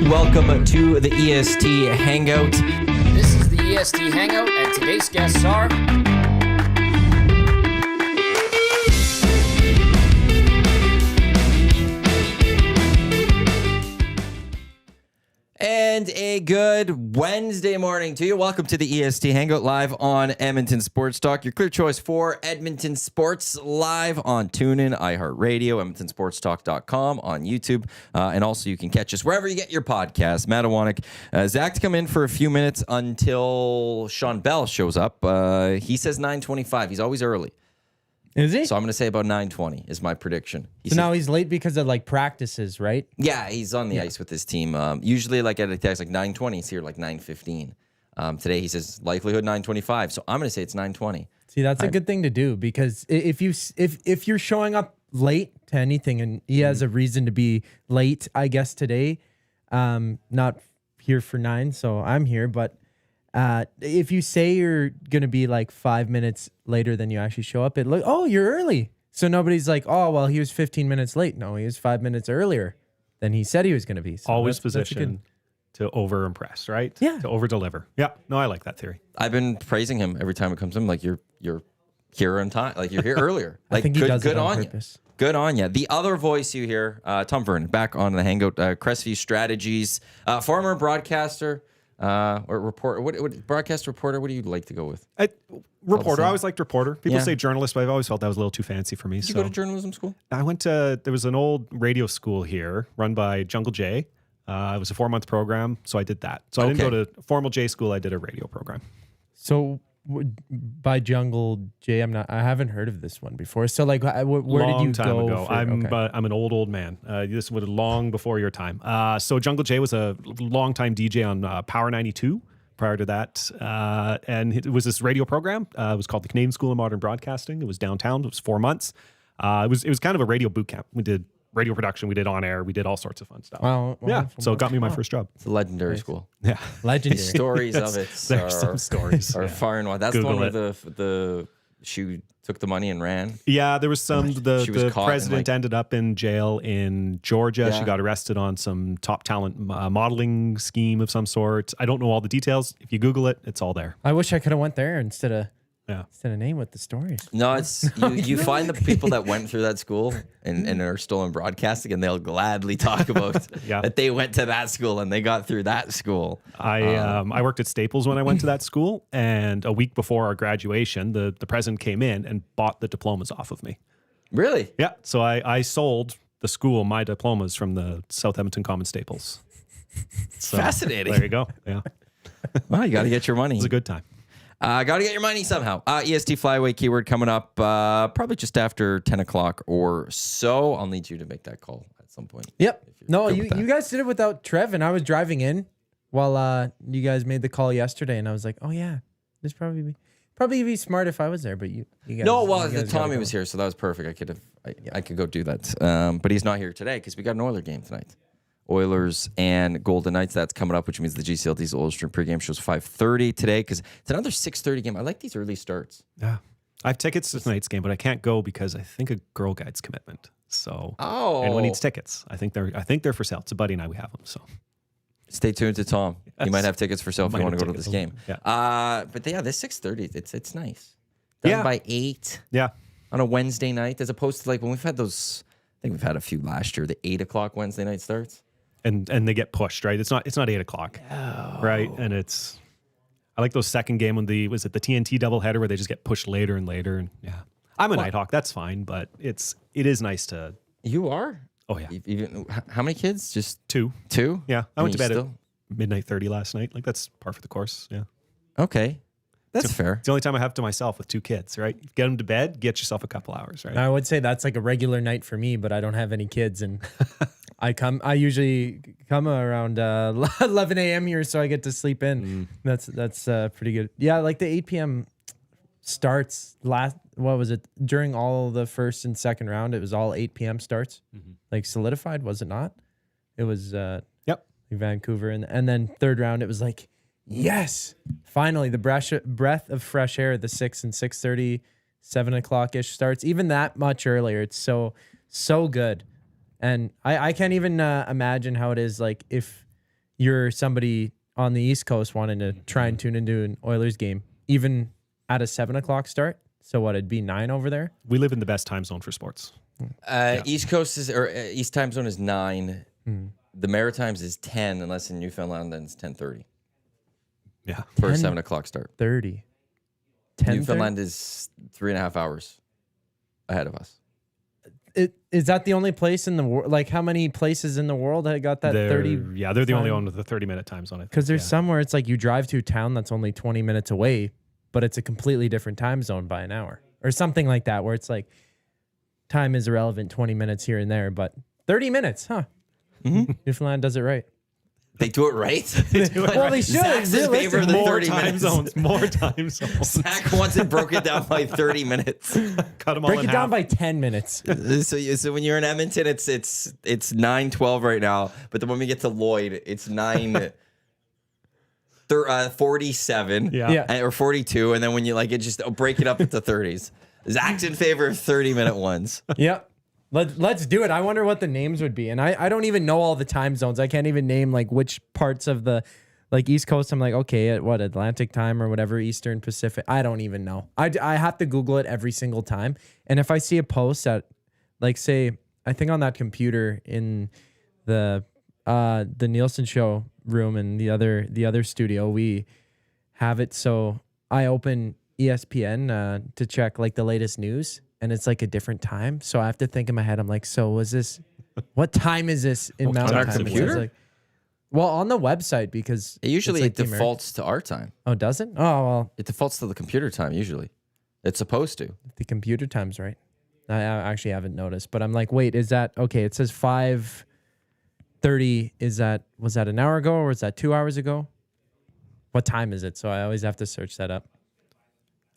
Welcome to the EST Hangout. This is the EST Hangout, and today's guests are... And a good Wednesday morning to you. Welcome to the EST Hangout live on Edmonton Sports Talk. Your clear choice for Edmonton Sports, live on TuneIn, iHeartRadio, EdmontonSportsTalk.com, on YouTube. And also you can catch us wherever you get your podcasts. Matt Iwanyk. Zach's come in for a few minutes until Shawn Belle shows up. He says 9:25. He's always early. Is he? So I'm going to say about 9:20 is my prediction. So now he's late because of like practices, right? Yeah, he's on the ice with his team. Usually like at a text like 9:20, he's here like 9:15. Today he says likelihood 9:25. So I'm going to say it's 9:20. See, that's a good thing to do because if you're showing up late to anything and he has a reason to be late, I guess today, not here for 9, so I'm here, but if you say you're going to be like 5 minutes later than you actually show up, you're early. So nobody's like, oh, well, he was 15 minutes late. No, he was 5 minutes earlier than he said he was going to be. So always positioned to over-impress, right? Yeah. To over-deliver. Yeah. No, I like that theory. I've been praising him every time it comes to him. Like you're here on time. Like you're here earlier. Like I think he does it on purpose. Good on you. The other voice you hear, Tom Vernon, back on the Hangout, Crestview Strategies, former broadcaster, or reporter. What broadcast reporter? What do you like to go with? Reporter. I always liked reporter. People say journalist, but I've always felt that was a little too fancy for me. Did you go to journalism school? I went to, there was an old radio school here run by Jungle J. It was a 4-month program, so I did that. So I didn't go to formal J school. I did a radio program. So by Jungle J, I haven't heard of this one before. So like, where did you time go? Ago. I'm an old man. This was long before your time. So Jungle J was a longtime DJ on Power 92. Prior to that, and it was this radio program. It was called the Canadian School of Modern Broadcasting. It was downtown. It was 4 months. It was kind of a radio boot camp. We did radio production. We did on air. We did all sorts of fun stuff. Wow, yeah. So it got me my first job. It's a legendary school. Yeah, legendary. The stories of it. There's some stories. Are far and wide. That's Google the one where the she took the money and ran. Yeah, there was some. The president ended up in jail in Georgia. Yeah. She got arrested on some top talent modeling scheme of some sort. I don't know all the details. If you Google it, it's all there. I wish I could have went there instead of name with the stories. No, it's you find the people that went through that school and are still in broadcasting, and they'll gladly talk about that they went to that school and they got through that school. I worked at Staples when I went to that school, and a week before our graduation, the president came in and bought the diplomas off of me. Really? Yeah. So I sold the school my diplomas from the South Edmonton Common Staples. So, fascinating. There you go. Yeah. Well, you got to get your money. It was a good time. Got to get your money somehow. EST Flyaway keyword coming up probably just after 10 o'clock or so. I'll need you to make that call at some point. Yep. No, you guys did it without Trev, and I was driving in while you guys made the call yesterday, and I was like, oh, yeah, this probably be smart if I was there, but you guys... No, well, Tommy was here, so that was perfect. I could go do that. But he's not here today because we got an Oilers game tonight. Oilers and Golden Knights. That's coming up, which means the GCLD's Oilers Stream pregame show's 5:30 today because it's another 6:30 game. I like these early starts. Yeah, I have tickets to tonight's game, but I can't go because I think a Girl Guides commitment. So anyone needs tickets. I think they're for sale. It's a buddy and I. We have them. So stay tuned to Tom. Yes. You might have tickets for sale if you want to go to this game. Yeah. But yeah, this 6:30. It's nice. Done by 8. Yeah. On a Wednesday night, as opposed to like when we've had those. I think we've had a few last year. The 8 o'clock Wednesday night starts. And they get pushed, right? It's not 8 o'clock, right? And I like those second game when the TNT doubleheader where they just get pushed later and later. And I'm a Nighthawk, that's fine, but it is nice to. You are? Oh yeah. Even how many kids? Just 2. 2? Yeah, I went to bed at midnight 30 last night. Like that's par for the course. Yeah. Okay. That's fair. It's the only time I have to myself with 2 kids, right? Get them to bed, get yourself a couple hours, right? I would say that's like a regular night for me, but I don't have any kids, and I usually come around 11 a.m. here, so I get to sleep in. That's pretty good. Yeah, like the 8 p.m. starts during all the first and second round, it was all 8 p.m. starts. Like solidified, was it not? It was like Vancouver, and then third round, it was like, yes, finally the breath of fresh air. The 6 and 6:30, 7 o'clock-ish starts. Even that much earlier, it's so good. And I can't even imagine how it is like if you're somebody on the East Coast wanting to try and tune into an Oilers game, even at a 7 o'clock start. So what, it'd be 9 over there? We live in the best time zone for sports. East Coast East time zone is 9. The Maritimes is 10, unless in Newfoundland then it's 10:30 Yeah. for a 7 o'clock start. 30. 10 Newfoundland is 3.5 hours ahead of us. Is that the only place in the world? Like, how many places in the world that got that 30? Yeah, they're the only one with the 30-minute time zone. Because there's somewhere it's like you drive to a town that's only 20 minutes away, but it's a completely different time zone by an hour or something like that, where it's like time is irrelevant, 20 minutes here and there, but 30 minutes, huh? Newfoundland does it right. They do it right? Well, they should. Zach's in favor of the more 30 time minutes. zones. More time zones. Zach wants it broken down by 30 minutes. Cut them all Break in it down half. by 10 minutes. So when you're in Edmonton, it's 9:12 right now. But then when we get to Lloyd, it's 9:47. Yeah. Or 42. And then when you like it, just break it up into 30s. Zach's in favor of 30-minute ones. Yep. Let's do it. I wonder what the names would be. And I don't even know all the time zones. I can't even name like which parts of the like East Coast. I'm like, okay, at what, Atlantic time or whatever, Eastern Pacific. I don't even know. I have to Google it every single time. And if I see a post that like, say, I think on that computer in the Nielsen show room and the other studio, we have it. So I open ESPN to check like the latest news. And it's like a different time. So I have to think in my head, I'm like, so was this, what time is this in Mountain our Time? computer? It's like, well, on the website, because Usually it's it like the defaults to our time. Oh, does it? Oh, well, It defaults to the computer time usually. It's supposed to. the computer time's right. I actually haven't noticed, but I'm like, wait, is that, okay, it says 5:30. Was that an hour ago or was that 2 hours ago? What time is it? So I always have to search that up.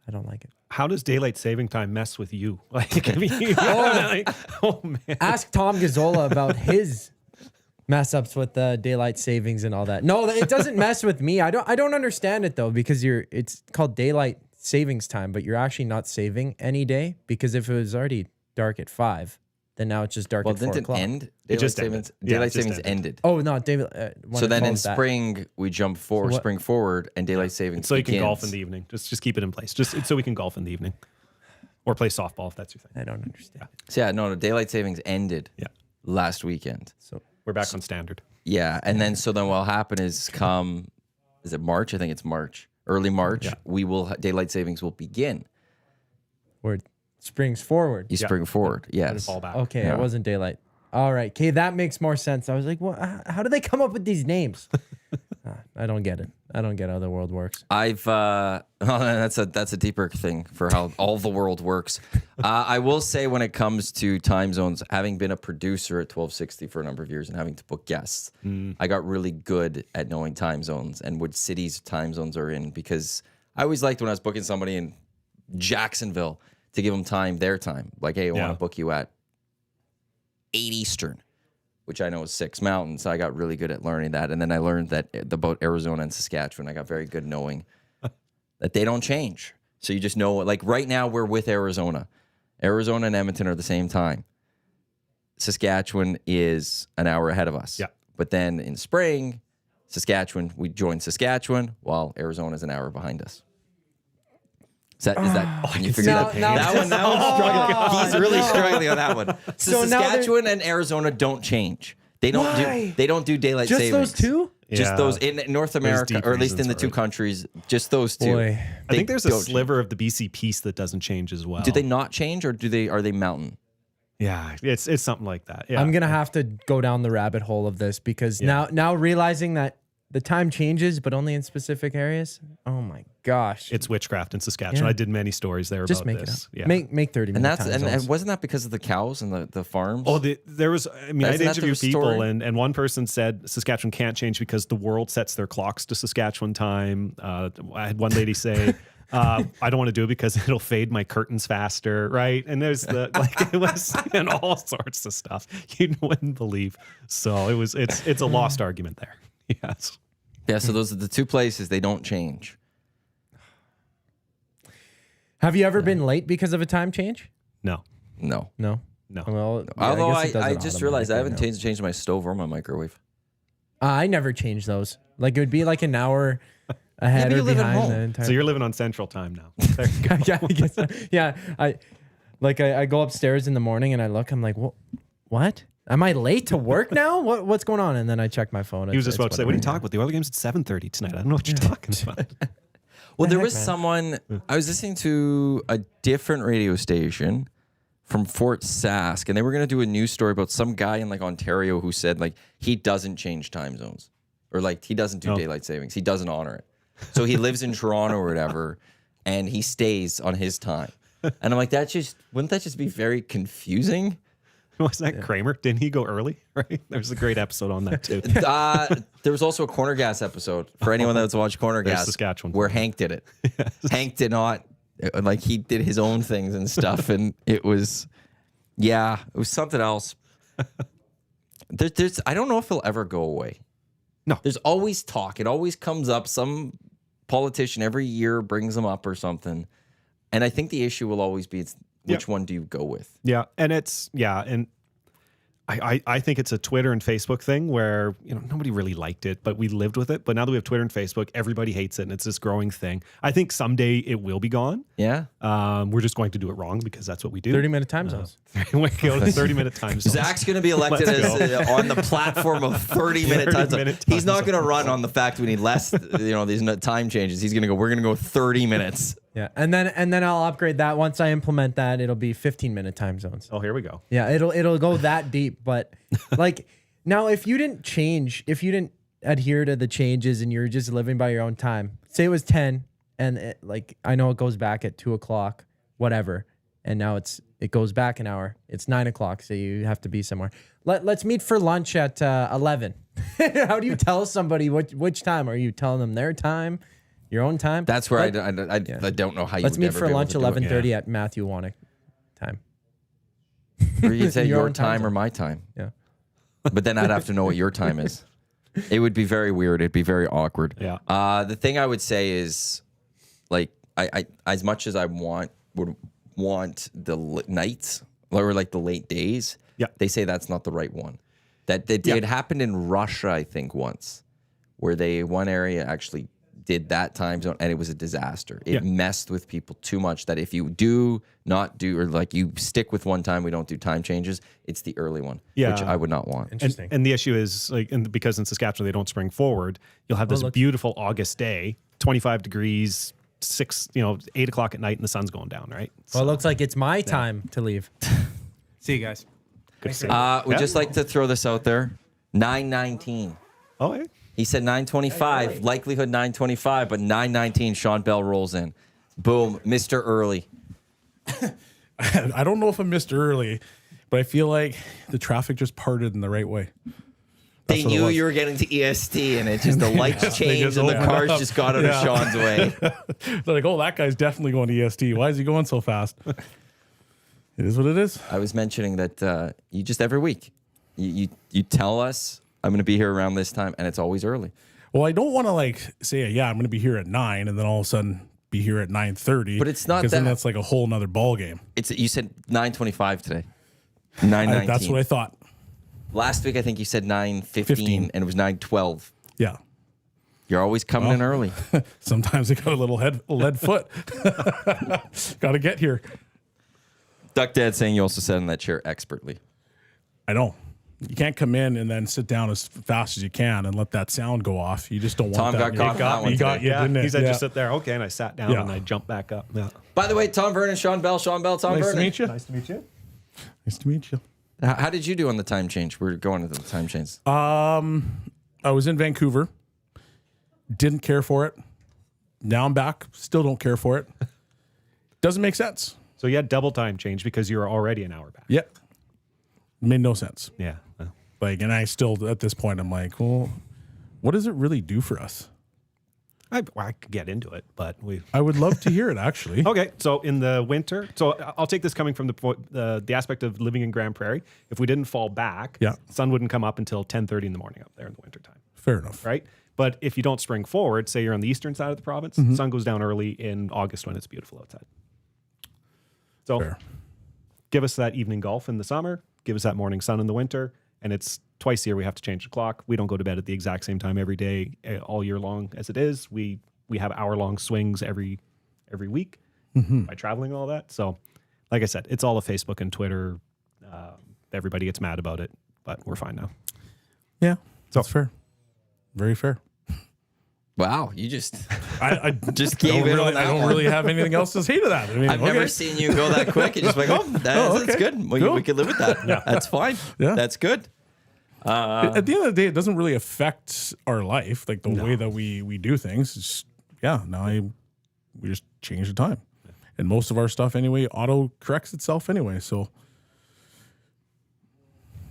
I don't like it. How does daylight saving time mess with you? Like, I mean, oh man. Ask Tom Gazzola about his mess ups with the daylight savings and all that. No, it doesn't mess with me. I don't understand it though, because it's called daylight savings time, but you're actually not saving any day, because if it was already dark at 5, then now it's just dark Well, at 4 didn't it o'clock. end? It just ended. Yeah, Daylight it just savings ended. Oh no, David. So then in spring we jump forward, spring forward, and daylight savings. So you can begins. golf in the evening. Just keep it in place. Just so we can golf in the evening. Or play softball if that's your thing. I don't understand. So yeah, no, daylight savings ended. Yeah. Last weekend. So We're back on standard. Yeah, and then what'll happen is is it March? I think it's March, early March. Yeah. Daylight savings will begin. where it springs forward. You spring forward, yes. Fall back. Okay, Yeah. it wasn't daylight. All right, okay, that makes more sense. I was like, well, how do they come up with these names? I don't get it. I don't get how the world works. That's a deeper thing for how all the world works. I will say when it comes to time zones, having been a producer at 1260 for a number of years and having to book guests, I got really good at knowing time zones and what cities time zones are in, because I always liked when I was booking somebody in Jacksonville to give them their time. Like, hey, I want to book you at 8 Eastern, which I know is 6 Mountain. So I got really good at learning that. And then I learned that about Arizona and Saskatchewan, I got very good knowing that they don't change. So you just know, like right now we're with Arizona. Arizona and Edmonton are the same time. Saskatchewan is an hour ahead of us. Yeah. But then in spring, Saskatchewan, we join Saskatchewan while Arizona is an hour behind us. Is that can you figure that? That one's struggling. He's really struggling on that one. So Saskatchewan and Arizona don't change. They don't do daylight Just savings. those two? Just Yeah. those in North America, deep or at least in reasons the for two it. countries. Just those two. Boy. I think there's a don't sliver of the BC piece that doesn't change as well. change. Do they not change, or are they mountain? Yeah, it's something like that. Yeah. I'm gonna have to go down the rabbit hole of this, because now realizing that the time changes, but only in specific areas. Oh my gosh! It's witchcraft in Saskatchewan. Yeah. I did many stories there Just about make it this. up. Yeah. Make 30 And minutes. and wasn't that because of the cows and the farms? Oh, there was. I mean, I Isn't that interviewed the people, story? and one person said Saskatchewan can't change because the world sets their clocks to Saskatchewan time. I had one lady say, "I don't want to do it because it'll fade my curtains faster." Right? And there's it was and all sorts of stuff you wouldn't believe. So it's a lost argument there. Yes. Yeah. So those are the two places they don't change. Have you ever been late because of a time change? No. No. No. No. Well, Although guess it does I it just realized I haven't automatically changed my stove or my microwave. I never change those. Like, it would be like an hour ahead but or you live at behind home. the entire. So you're living on Central Time now. There you go. Yeah, I guess so. Yeah. I go upstairs in the morning and I look. I'm like, what? Am I late to work now? What's going on? And then I check my phone. He was just about to say, "What are you talking about? The Oilers game's at 7:30 tonight. I don't know what you're talking about." Well, there was someone, I was listening to a different radio station from Fort Sask, and they were going to do a news story about some guy in like Ontario who said like he doesn't change time zones, or like he doesn't do daylight savings. He doesn't honor it. So he lives in Toronto or whatever, and he stays on his time. And I'm like, wouldn't that just be very confusing? Wasn't that Kramer? Didn't he go early? Right? There was a great episode on that too. There was also a Corner Gas episode for anyone that's watched Corner There's Gas, Saskatchewan. where Hank did it. Hank did not, like he did his own things and stuff, and it was something else. I don't know if it'll ever go away. No. There's always talk. It always comes up. Some politician every year brings them up or something, and I think the issue will always be which one do you go with? Yeah, and I think it's a Twitter and Facebook thing where nobody really liked it, but we lived with it. But now that we have Twitter and Facebook, everybody hates it, and it's this growing thing. I think someday it will be gone. Yeah. We're just going to do it wrong because that's what we do. 30-minute time zones. We go to 30-minute time zones. Zach's going to be elected as on the platform of 30-minute time zone. He's not going to run on the fact we need less, these time changes. He's going to go, we're going to go 30 minutes. Yeah, and then I'll upgrade that. Once I implement that, it'll be 15-minute time zones. Oh, here we go. Yeah, it'll go that deep. But like now, if you didn't adhere to the changes and you're just living by your own time, say it was 10, and I know it goes back at 2:00, whatever, and now it goes back an hour. It's 9:00, so you have to be somewhere. Let's meet for lunch at 11. How do you tell somebody which time? Are you telling them their time? Your own time? That's where I don't know how you Let's would meet ever for be able lunch to do it. 11:30 at Matthew Iwanyk time. Or you say Your your own time time or zone. my time. Yeah. But then I'd have to know what your time is. It would be very weird. It'd be very awkward. Yeah. The thing I would say is, like, I as much as would want the nights or like the late days. Yeah. They say that's not the right one. It happened in Russia, I think, once, where one area actually did that time zone, and it was a disaster. It messed with people too much that if you do not do, or like you stick with one time, we don't do time changes, it's the early one, which I would not want. Interesting. And the issue is because in Saskatchewan they don't spring forward, you'll have this beautiful August day, 25 degrees, 8 o'clock at night, and the sun's going down, right? Well, it looks like it's my time to leave. See you guys. Good to see you. We'd just like to throw this out there. 9:19. Oh, hey. He said 9:25, likelihood 9:25, but 9:19, Shawn Belle rolls in. Boom, Mr. Early. I don't know if I'm Mr. Early, but I feel like the traffic just parted in the right way. They knew you were getting to EST, and it just the lights changed and the cars just got out of Shawn's way. They're like, oh, that guy's definitely going to EST. Why is he going so fast? It is what it is. I was mentioning that you just every week, you tell us, I'm going to be here around this time, and it's always early. Well, I don't want to say, I'm going to be here at 9, and then all of a sudden be here at 9:30. But it's not because then that. that's like a whole nother ball game. You said 9:25 today. 9:19. That's what I thought. Last week, I think you said 9:15, and it was 9:12. Yeah. You're always coming in early. Sometimes I got a little lead foot. Got to get here. Duck Dad saying you also sat in that chair expertly. I know. You can't come in and then sit down as fast as you can and let that sound go off. You just don't Tom want that. got caught on that one today. didn't it? He said just sit there. Okay, and I sat down and I jumped back up. Yeah. By the way, Tom Vernon, Shawn Belle, Tom Nice Vernon. to meet you. Nice to meet you. Nice to meet you. How did you do on the time change? We're going into the time change. I was in Vancouver. Didn't care for it. Now I'm back. Still don't care for it. Doesn't make sense. So you had double time change because you were already an hour back. Yeah. Made no sense. Yeah. And I still, at this point, I'm like, well, what does it really do for us? I could get into it, but I would love to hear it, actually. Okay, so in the winter, so I'll take this coming from the aspect of living in Grand Prairie. If we didn't fall back, sun wouldn't come up until 10:30 in the morning up there in the wintertime. Fair enough. Right? But if you don't spring forward, say you're on the eastern side of the province, sun goes down early in August when it's beautiful outside. So Fair. give us that evening golf in the summer, give us that morning sun in the winter, and it's twice a year we have to change the clock. We don't go to bed at the exact same time every day all year long as it is. We have hour-long swings every week by traveling and all that. So, like I said, it's all of Facebook and Twitter. Everybody gets mad about it, but we're fine now. Yeah, that's fair. Very fair. Wow, you just I just gave it on that I don't one. really have anything else to say to that. I mean, I've never seen you go that quick and just like, that's okay. good. We could live with that. That's fine. Yeah. That's good. At the end of the day, it doesn't really affect our life, like the way that we do things. It's, we just change the time. And most of our stuff anyway auto corrects itself anyway. So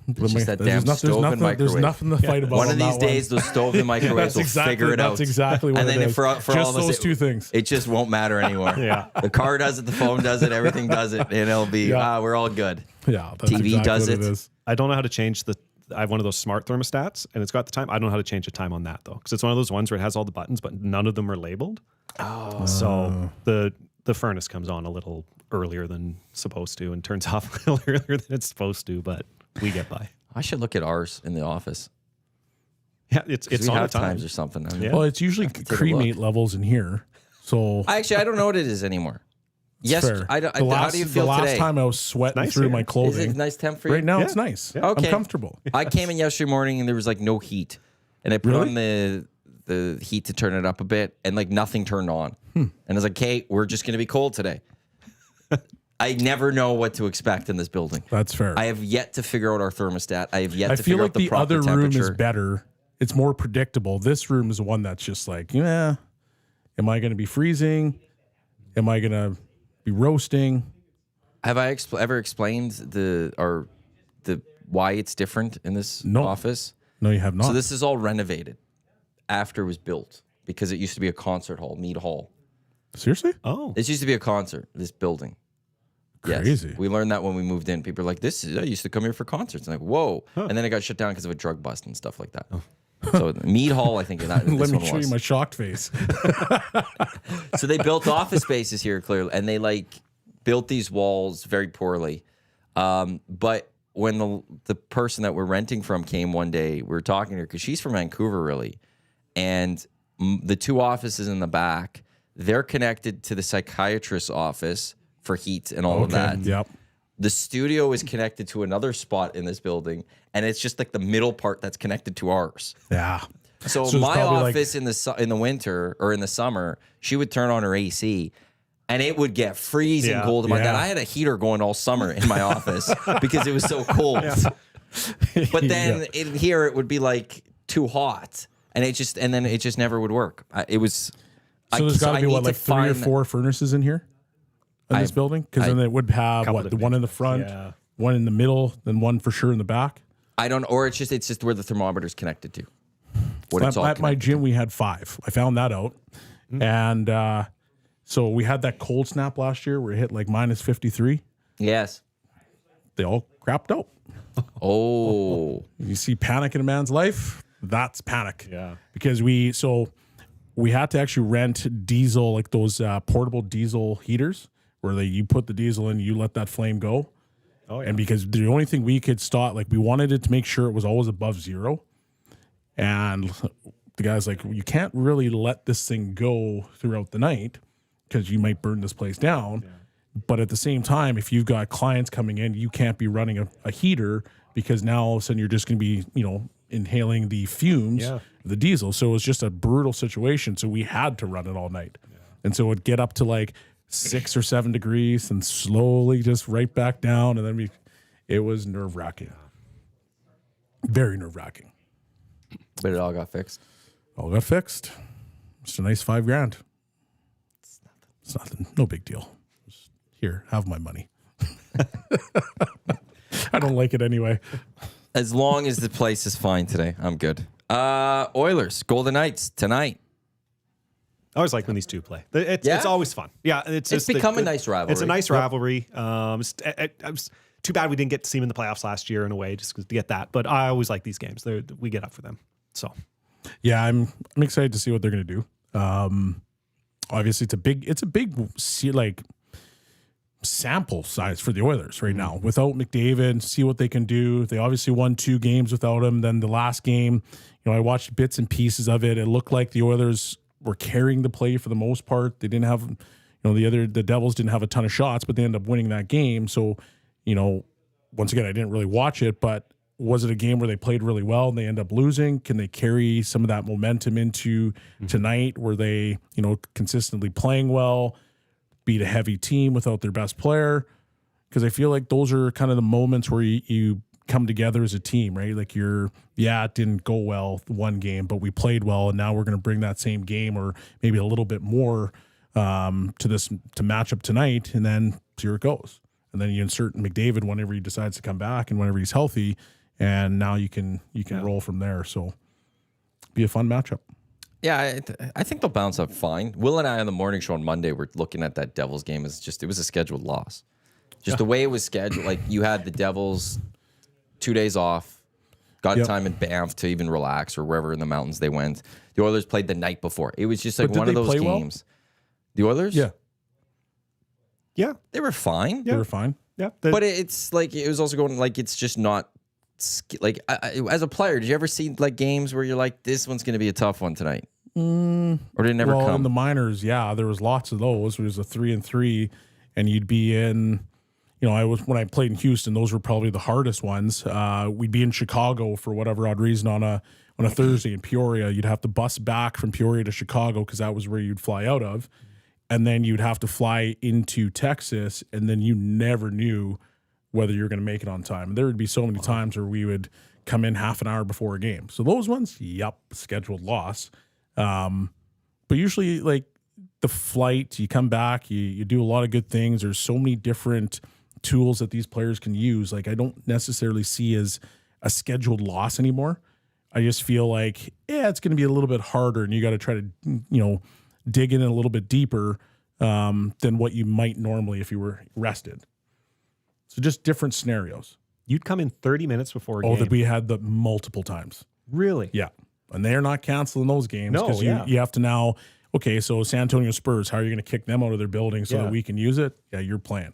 It's just that damn stove and microwave. There's nothing to fight about. One of these days, those stove and microwaves will figure it out. That's exactly what and it then is. for Just all of us, those two things. It just won't matter anymore. The car does it, the phone does it, everything does it, and it'll be we're all good. Yeah, that's TV exactly does what it. is. I don't know how to change I have one of those smart thermostats, and it's got the time. I don't know how to change the time on that though, because it's one of those ones where it has all the buttons, but none of them are labeled. Oh, so the furnace comes on a little earlier than supposed to, and turns off a little earlier than it's supposed to, but we get by. I should look at ours in the office. Yeah, it's We on have at times times or something. I mean, Yeah. Well, it's usually take a cremate look. levels in here. So I don't know what it is anymore. Yes, fair. I don't. The How do you feel the last today? time I was sweating nice through here. my Is clothing. it a nice temp for you? Right now, it's nice. Okay. I'm comfortable. I came in yesterday morning and there was like no heat, and I put Really? on the heat to turn it up a bit, and like nothing turned on. And I was like, "Kate, we're just going to be cold today." I never know what to expect in this building. That's fair. I have yet to figure out our thermostat. I have yet I to feel figure like out the the proper other room temperature. is better. It's more predictable. This room is the one that's just like, am I going to be freezing? Am I going to be roasting? Have I ever explained the why it's different in this office? No, you have not. So this is all renovated after it was built because it used to be a concert hall, mead hall. Seriously? Oh, This used to be a concert, this building. Crazy. Yes. We learned that when we moved in. People are like, I used to come here for concerts. And like, whoa. And then it got shut down because of a drug bust and stuff like that. So mead hall, I think Let this me one show was. you my shocked face. So they built office spaces here clearly, and they like built these walls very poorly. But when the person that we're renting from came one day, we were talking to her because she's from Vancouver, really, and the two offices in the back, they're connected to the psychiatrist's office for heat and all of that. Yep. The studio is connected to another spot in this building, and it's just like the middle part that's connected to ours. Yeah. So it's my probably like- office in the winter or in the summer, she would turn on her AC, and it would get freezing Yeah. cold. My Yeah. God, I had a heater going all summer in my office because it was so cold. But then in here it would be like too hot, and it just never would work. It was. So there's got to I be need what, to like 3 or find- 4 furnaces in here in this building? Because then it would have Couple the of one big- in the front, yeah. one in the middle, then one for sure in the back. I don't, or it's just where the thermometer's connected to. What it's all At my connected gym, we had 5. I found that out. And so we had that cold snap last year where it hit like minus 53. to. Yes. They all crapped out. Oh. You see panic in a man's life, that's panic. Yeah. Because we had to actually rent diesel, like those portable diesel heaters where you put the diesel in, you let that flame go. Oh, yeah. And because the only thing we could stop, like we wanted it to make sure it was always above 0. And the guy's like, you can't really let this thing go throughout the night because you might burn this place down. Yeah. But at the same time, if you've got clients coming in, you can't be running a heater because now all of a sudden you're just going to be, inhaling the fumes of the diesel. So it was just a brutal situation. So we had to run it all night. Yeah. And so it would get up to like 6 or 7 degrees and slowly just right back down. And then it was nerve-wracking. Very nerve-wracking. But it all got fixed. All got fixed. It's a nice $5,000. It's nothing. No big deal. Just, here, have my money. I don't like it anyway. As long as the place is fine today, I'm good. Oilers, Golden Knights tonight. I always like when these two play. It's always fun. Yeah, it's become a nice rivalry. It's a nice rivalry. It was too bad we didn't get to see them in the playoffs last year in a way, just to get that. But I always like these games. We get up for them. So yeah, I'm excited to see what they're going to do. Obviously, it's a big like sample size for the Oilers right now. Without McDavid, see what they can do. They obviously won 2 games without him. Then the last game, I watched bits and pieces of it. It looked like the Oilers were carrying the play for the most part. They didn't have, the Devils didn't have a ton of shots, but they ended up winning that game. So, once again, I didn't really watch it, but was it a game where they played really well and they end up losing? Can they carry some of that momentum into tonight where they, consistently playing well, beat a heavy team without their best player? Because I feel like those are kind of the moments where you come together as a team, right? Like it didn't go well one game, but we played well, and now we're going to bring that same game or maybe a little bit more to match up tonight, and then here it goes. And then you insert McDavid whenever he decides to come back and whenever he's healthy, and now you can roll from there. So be a fun matchup. Yeah, I think they'll bounce up fine. Will and I on the morning show on Monday were looking at that Devils game as it was a scheduled loss. Just the way it was scheduled, like you had the Devils 2 days off, got time in Banff to even relax or wherever in the mountains they went. The Oilers played the night before. It was just like one of those games. Well? The Oilers? Yeah. They were fine. They were fine. Yeah. But it's like, it was also going like, it's just not like, as a player, did you ever see like games where you're like, this one's going to be a tough one tonight? Or did it never come? In the minors, there was lots of those. It was a 3-3, and you'd be in, when I played in Houston, those were probably the hardest ones. We'd be in Chicago for whatever odd reason on a Thursday in Peoria. You'd have to bus back from Peoria to Chicago because that was where you'd fly out of. And then you'd have to fly into Texas, and then you never knew whether you were going to make it on time. And there would be so many times where we would come in half an hour before a game. So those ones, scheduled loss. But usually, like the flight, you come back, you do a lot of good things. There's so many different tools that these players can use. Like I don't necessarily see as a scheduled loss anymore. I just feel like, it's going to be a little bit harder, and you got to try to, dig in a little bit deeper than what you might normally if you were rested. So just different scenarios. You'd come in 30 minutes before a game. Oh, that we had the multiple times. Really? Yeah. And they're not canceling those games No, because you have to now, okay, so San Antonio Spurs, how are you going to kick them out of their building so that we can use it? Yeah, you're playing.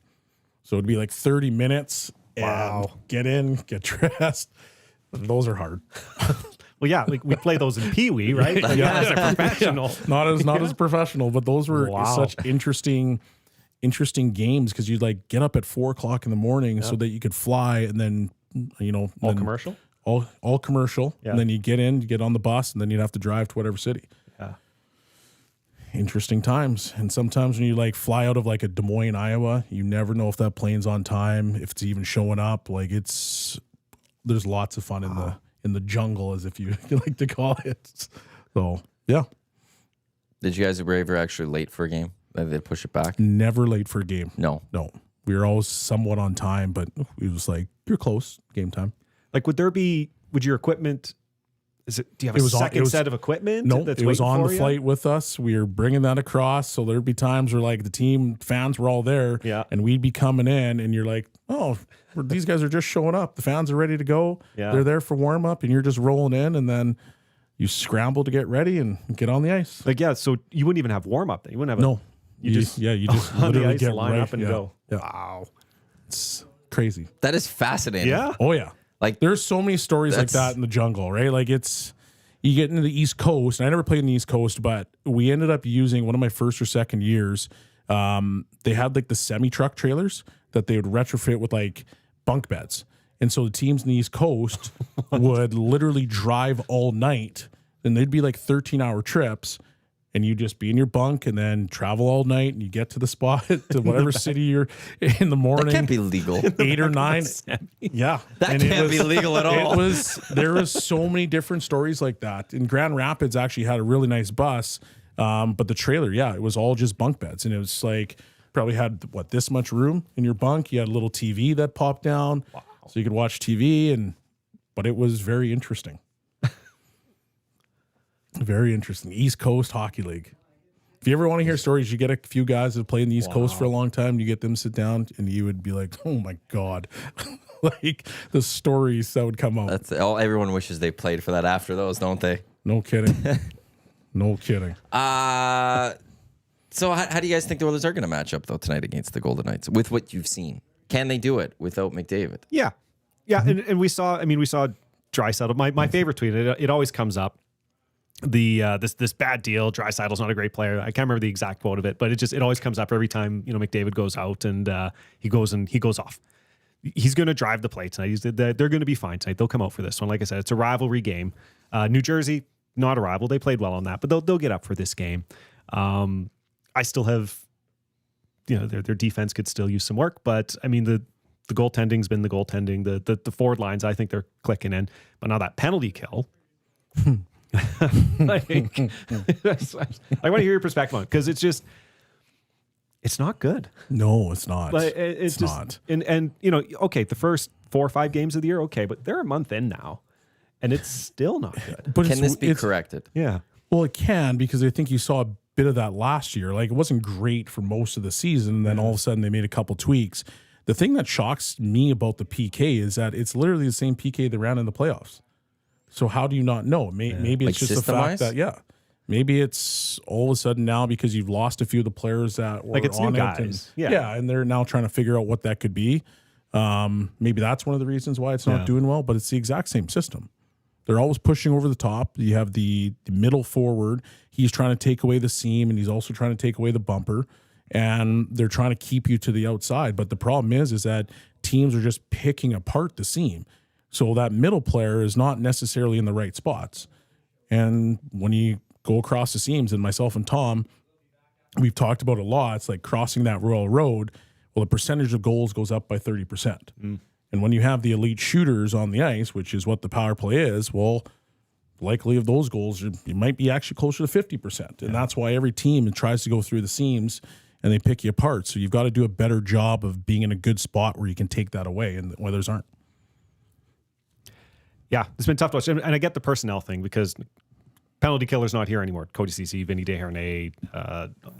So it'd be like 30 minutes and get in, get dressed. Those are hard. Well, yeah, like we play those in Pee Wee, right? Like, as a professional. Not as professional, but those were such interesting games because you'd like get up at 4:00 in the morning so that you could fly, and then all commercial, all commercial, and then you get on the bus, and then you'd have to drive to whatever city. Yeah, interesting times. And sometimes when you like fly out of like a Des Moines, Iowa, you never know if that plane's on time, if it's even showing up. Like there's lots of fun in the jungle, as if you like to call it. So yeah. Did you guys ever actually late for a game? They push it back? Never late for a game. No. We were always somewhat on time, but it was like, you're close, game time. Like, would your equipment, do you have a second set of equipment? No, that's it was on the you? flight with us. We were bringing that across. So there'd be times where like the team fans were all there and we'd be coming in, and you're like, oh, these guys are just showing up. The fans are ready to go. Yeah. They're there for warm up, and you're just rolling in, and then you scramble to get ready and get on the ice. Like, so you wouldn't even have warm up then. You wouldn't have no. You just literally get line right up and go. Yeah. Wow. It's crazy. That is fascinating. Yeah. Oh yeah. Like there's so many stories like that in the jungle, right? Like you get into the East Coast, and I never played in the East Coast, but we ended up using one of my first or second years. They had like the semi-truck trailers that they would retrofit with like bunk beds. And so the teams in the East Coast would literally drive all night, and they'd be like 13-hour trips, and you just be in your bunk and then travel all night, and you get to the spot to whatever city you're in the morning. That can't be legal. 8 or 9. Yeah. That can't be legal at all. There was so many different stories like that. And Grand Rapids actually had a really nice bus, but the trailer, it was all just bunk beds. And it was like, probably had, this much room in your bunk. You had a little TV that popped down. Wow. So you could watch TV, but it was very interesting. Very interesting. East Coast Hockey League. If you ever want to hear stories, you get a few guys that play in the East Coast for a long time, you get them to sit down, and you would be like, oh my God. Like the stories that would come out. That's all. Everyone wishes they played for that after those, don't they? No kidding. No kidding. So how do you guys think the Oilers are going to match up though tonight against the Golden Knights with what you've seen? Can they do it without McDavid? Yeah. And we saw Draisaitl. My favorite tweet, it always comes up. This bad deal. Draisaitl's not a great player. I can't remember the exact quote of it, but it always comes up every time, McDavid goes out and he goes off. He's going to drive the play tonight. They're going to be fine tonight. They'll come out for this one. Like I said, it's a rivalry game. New Jersey, not a rival. They played well on that, but they'll get up for this game. I still have, their defense could still use some work, but I mean the goaltending's been the goaltending. The forward lines, I think they're clicking in, but now that penalty kill. I want to hear your perspective on it because it's not good. No, it's not. But it's just not. And okay, the first 4 or 5 games of the year, okay, but they're a month in now, and it's still not good. But Can this be corrected? Yeah. Well, it can, because I think you saw a bit of that last year. Like, it wasn't great for most of the season, and then all of a sudden they made a couple tweaks. The thing that shocks me about the PK is that it's literally the same PK they ran in the playoffs. So how do you not know? Maybe it's Like just the fact system-wise? that, maybe it's all of a sudden now because you've lost a few of the players that were Like, it's on new it. guys. And, and they're now trying to figure out what that could be. Maybe that's one of the reasons why it's not doing well, but it's the exact same system. They're always pushing over the top. You have the middle forward. He's trying to take away the seam, and he's also trying to take away the bumper. And they're trying to keep you to the outside. But the problem is that teams are just picking apart the seam. So that middle player is not necessarily in the right spots. And when you go across the seams, and myself and Tom, we've talked about a lot, it's like crossing that Royal Road. Well, the percentage of goals goes up by 30%. And when you have the elite shooters on the ice, which is what the power play is, well, likely of those goals, you might be actually closer to 50%. And that's why every team tries to go through the seams and they pick you apart. So you've got to do a better job of being in a good spot where you can take that away, and the Oilers aren't. Yeah, it's been tough to watch. And I get the personnel thing because penalty killer's not here anymore. Cody Ceci, Vinny Desharnais,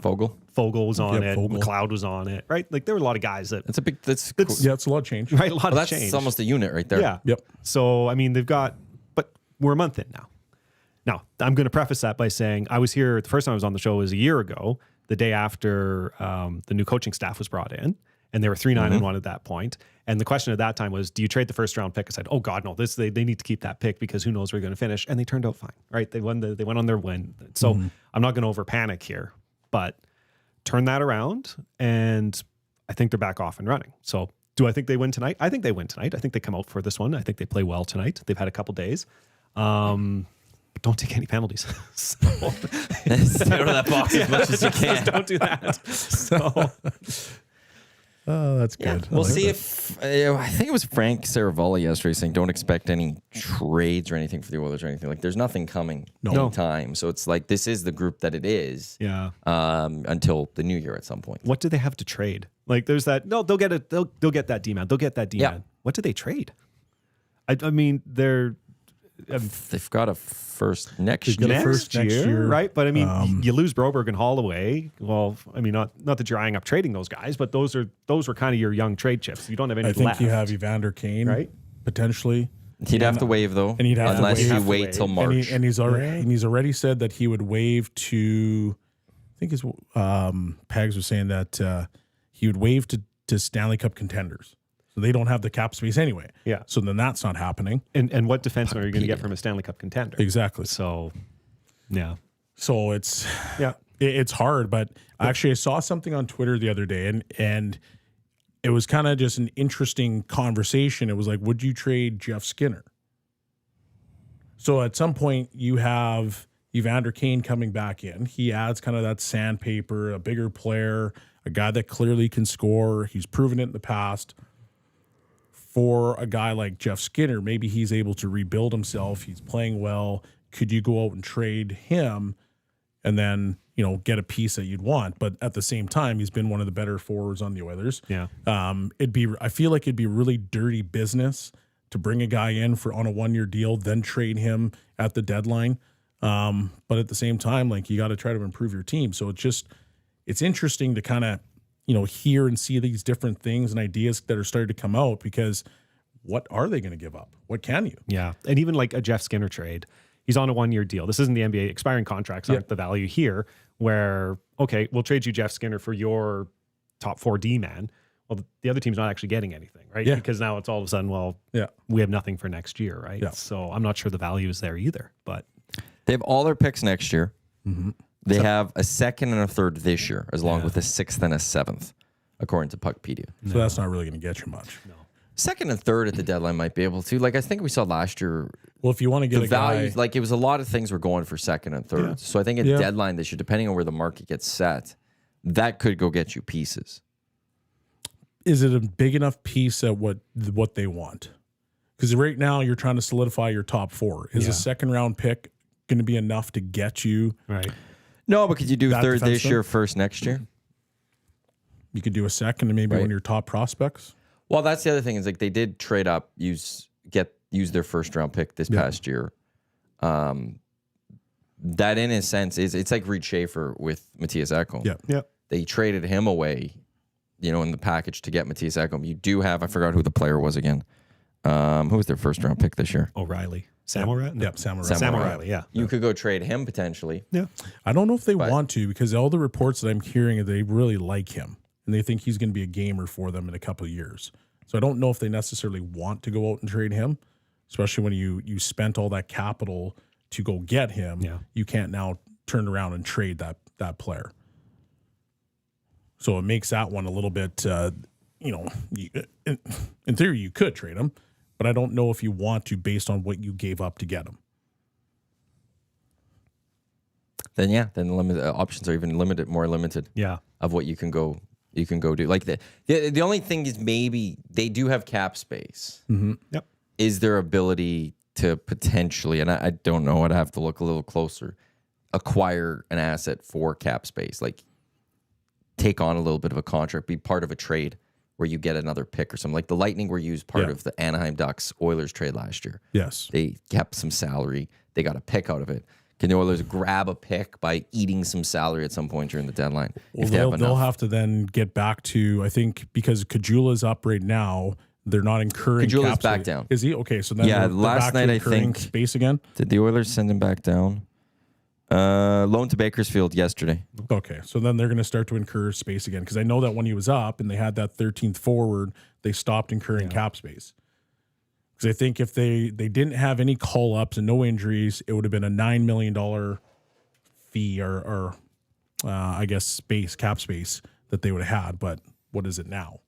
Fogel was on it. Fogel. McLeod was on it, right? Like, there were a lot of guys that... That's a big. That's Yeah, it's a lot of change. Right, a lot of that's change. almost a unit right there. Yeah. Yep. So, I mean, they've got... But we're a month in now. Now, I'm going to preface that by saying I was here... The first time I was on the show was a year ago, the day after the new coaching staff was brought in. And they were 3-9-1 at that point. And the question at that time was, do you trade the first round pick? I said, oh God, no, they need to keep that pick because who knows where they're going to finish. And they turned out fine, right? They went on their win. So I'm not going to over panic here, but turn that around. And I think they're back off and running. So do I think they win tonight? I think they win tonight. I think they come out for this one. I think they play well tonight. They've had a couple days. But don't take any penalties. So, Stay out of that box as much as you can. don't do that. So... Oh, that's good. We'll see if I think it was Frank Saravalli yesterday saying don't expect any trades or anything for the Oilers or anything. Like, there's nothing coming anytime. So it's like this is the group that it is. Yeah. Until the new year at some point. What do they have to trade? Like, there's that. No, they'll get it. They'll get that D-man. They'll get that D-man. Yeah. What do they trade? I mean, They've got a first next got a year. first next year. right? But I mean, you lose Broberg and Holloway. Well, I mean, not that you're eyeing up trading those guys, but those were kind of your young trade chips. You don't have any I think left. you have Evander Kane, Right? Potentially. He'd have to waive though, And he'd have to unless waive. you Have to wait waive. till March. And he's already said that he would waive to. I think his Pags was saying that he would waive to Stanley Cup contenders. So they don't have the cap space anyway. Yeah. So then that's not happening. And what defenseman are you going to get from a Stanley Cup contender? Exactly. So, yeah. So it's hard, but actually I saw something on Twitter the other day and it was kind of just an interesting conversation. It was like, would you trade Jeff Skinner? So at some point you have Evander Kane coming back in. He adds kind of that sandpaper, a bigger player, a guy that clearly can score. He's proven it in the past. For a guy like Jeff Skinner, maybe he's able to rebuild himself. He's playing well. Could you go out and trade him and then, get a piece that you'd want? But at the same time, he's been one of the better forwards on the Oilers. Yeah. I feel like it'd be really dirty business to bring a guy in on a 1-year deal, then trade him at the deadline. But at the same time, like, you got to try to improve your team. So it's interesting to kind of, hear and see these different things and ideas that are starting to come out, because what are they going to give up? What can you? Yeah. And even like a Jeff Skinner trade, he's on a 1-year deal. This isn't the NBA. Expiring contracts aren't the value here. where, okay, we'll trade you Jeff Skinner for your top 4D man. Well, the other team's not actually getting anything, right? Yeah. Because now it's all of a sudden, well, we have nothing for next year, right? Yeah. So I'm not sure the value is there either. But They have all their picks next year. They have a second and a third this year, as long with a sixth and a seventh, according to Puckpedia. So that's not really going to get you much. No. Second and third at the deadline might be able to. Like I think we saw last year, Well, if you want to get the a guy, values, like it was a lot of things were going for second and third. Yeah. So I think at deadline this year, depending on where the market gets set, that could go get you pieces. is it a big enough piece at what they want? Because right now you're trying to solidify your top 4. Is a second round pick going to be enough to get you? right. No, but could you do That third this defenseman? year, first next year? You could do a second and maybe one of your top prospects. Well, that's the other thing is like they did trade up, use their first round pick this past year. That in a sense it's like Reed Schaefer with Matthias Ekholm. Yeah. Yeah. They traded him away, in the package to get Matthias Ekholm. You do have, I forgot who the player was again. Who was their first round pick this year? O'Reilly. Sam O'Reilly? No. Yep, Sam O'Reilly. Sam O'Reilly, yeah. You could go trade him potentially. Yeah. I don't know if they want to, because all the reports that I'm hearing are they really like him and they think he's going to be a gamer for them in a couple of years. So I don't know if they necessarily want to go out and trade him, especially when you spent all that capital to go get him. Yeah. You can't now turn around and trade that player. So it makes that one a little bit, in theory you could trade him, but I don't know if you want to based on what you gave up to get him. Then the options are even more limited. Yeah. Of what you can go do. Like the only thing is maybe they do have cap space. Yep. Is their ability to potentially, and I don't know, I'd have to look a little closer, acquire an asset for cap space, like take on a little bit of a contract, be part of a trade where you get another pick or something. Like the Lightning were used part of the Anaheim Ducks Oilers trade last year. Yes. They kept some salary. They got a pick out of it. Can the Oilers grab a pick by eating some salary at some point during the deadline? Well, If they have they'll enough. have to then get back to, I think, because Kajula's up right now, they're not incurring. Kajula's cap back space. down. Is he? Okay, so then they're last back to night I incurring think space again. Did the Oilers send him back down? Loan to Bakersfield yesterday. Okay, so then they're going to start to incur space again, because I know that when he was up and they had that 13th forward, they stopped incurring cap space. Because I think if they didn't have any call ups and no injuries, it would have been a $9 million fee or I guess cap space that they would have had. But what is it now?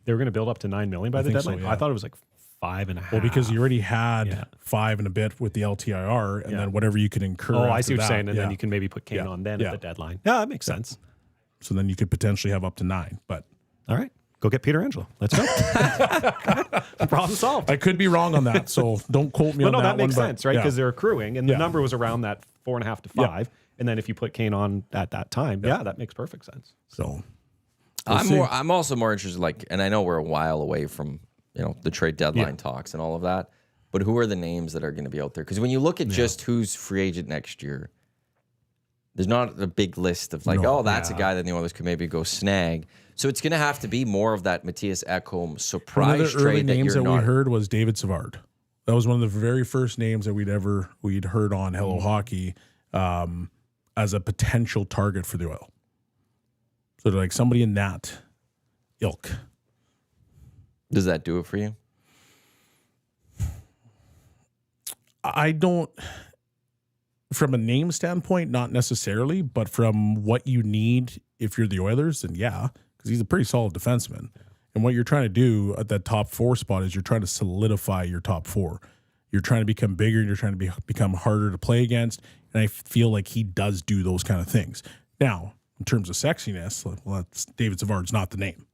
They were going to build up to $9 million by the think so, deadline. yeah. I thought it was like 5.5. Well, because you already had 5 and a bit with the LTIR, and then whatever you could incur. Oh, I after see what you're that, saying. And then you can maybe put Kane on then at the deadline. Yeah, that makes sense. So then you could potentially have up to 9. But All right. Go get Peter Angelo. Let's go. Problem solved. I could be wrong on that, so don't quote me on No, that that makes one, sense, right? Because they're accruing, and the number was around that 4.5 to 5. And then if you put Kane on at that time, that makes perfect sense. So I'm also more interested, like, and I know we're a while away from the trade deadline talks and all of that, but who are the names that are going to be out there? Because when you look at just who's free agent next year, there's not a big list of like, that's a guy that the Oilers could maybe go snag. So it's going to have to be more of that Matthias Ekholm surprise one of the early trade that names you're that not. we heard was David Savard. That was one of the very first names that we'd heard on Hello Hockey as a potential target for the Oil. So like somebody in that ilk. Does that do it for you? I don't, from a name standpoint, not necessarily, but from what you need if you're the Oilers, then because he's a pretty solid defenseman. And what you're trying to do at that top 4 spot is you're trying to solidify your top 4. You're trying to become bigger. You're trying to become harder to play against. And I feel like he does do those kind of things. Now, in terms of sexiness, that's David Savard's not the name.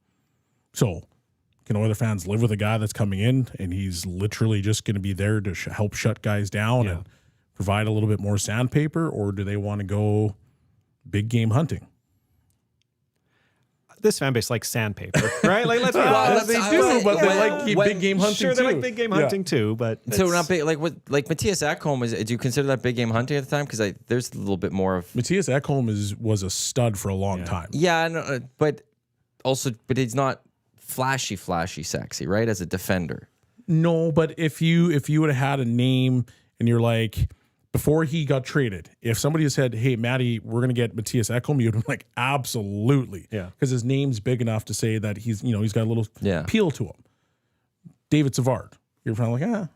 So can Oilers fans live with a guy that's coming in and he's literally just going to be there to help shut guys down and provide a little bit more sandpaper, or do they want to go big game hunting? This fan base likes sandpaper, right? Like, let's be honest. They do, but they like big game hunting Sure, too. they like big game hunting too, but So not big, like Matthias Ekholm is. Do you consider that big game hunting at the time? Because there's a little bit more of Matthias Ekholm was a stud for a long time. yeah, no, but he's not flashy, sexy, right? As a defender. No, but if you would have had a name and you're like before he got traded, if somebody had said, "Hey, Matty, we're going to get Matthias Ekholm," you'd be like, "Absolutely," because his name's big enough to say that he's got a little appeal to him. David Savard, you're probably like,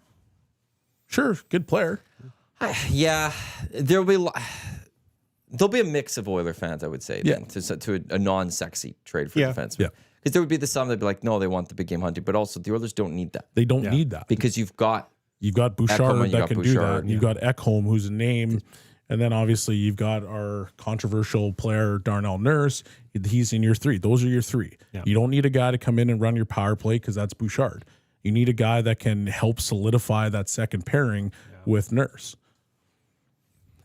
sure, good player. Yeah, there'll be a mix of Oiler fans, I would say, then, to a non-sexy trade for defenseman. Yeah. Because there would be some that'd be like, no, they want the big game hunting, but also the Oilers don't need that. They don't need that Because you've got Bouchard Ekholm, that can do that. You've got Ekholm, who's a name. And then obviously you've got our controversial player, Darnell Nurse. He's in your 3. Those are your 3. Yeah. You don't need a guy to come in and run your power play because that's Bouchard. You need a guy that can help solidify that second pairing with Nurse.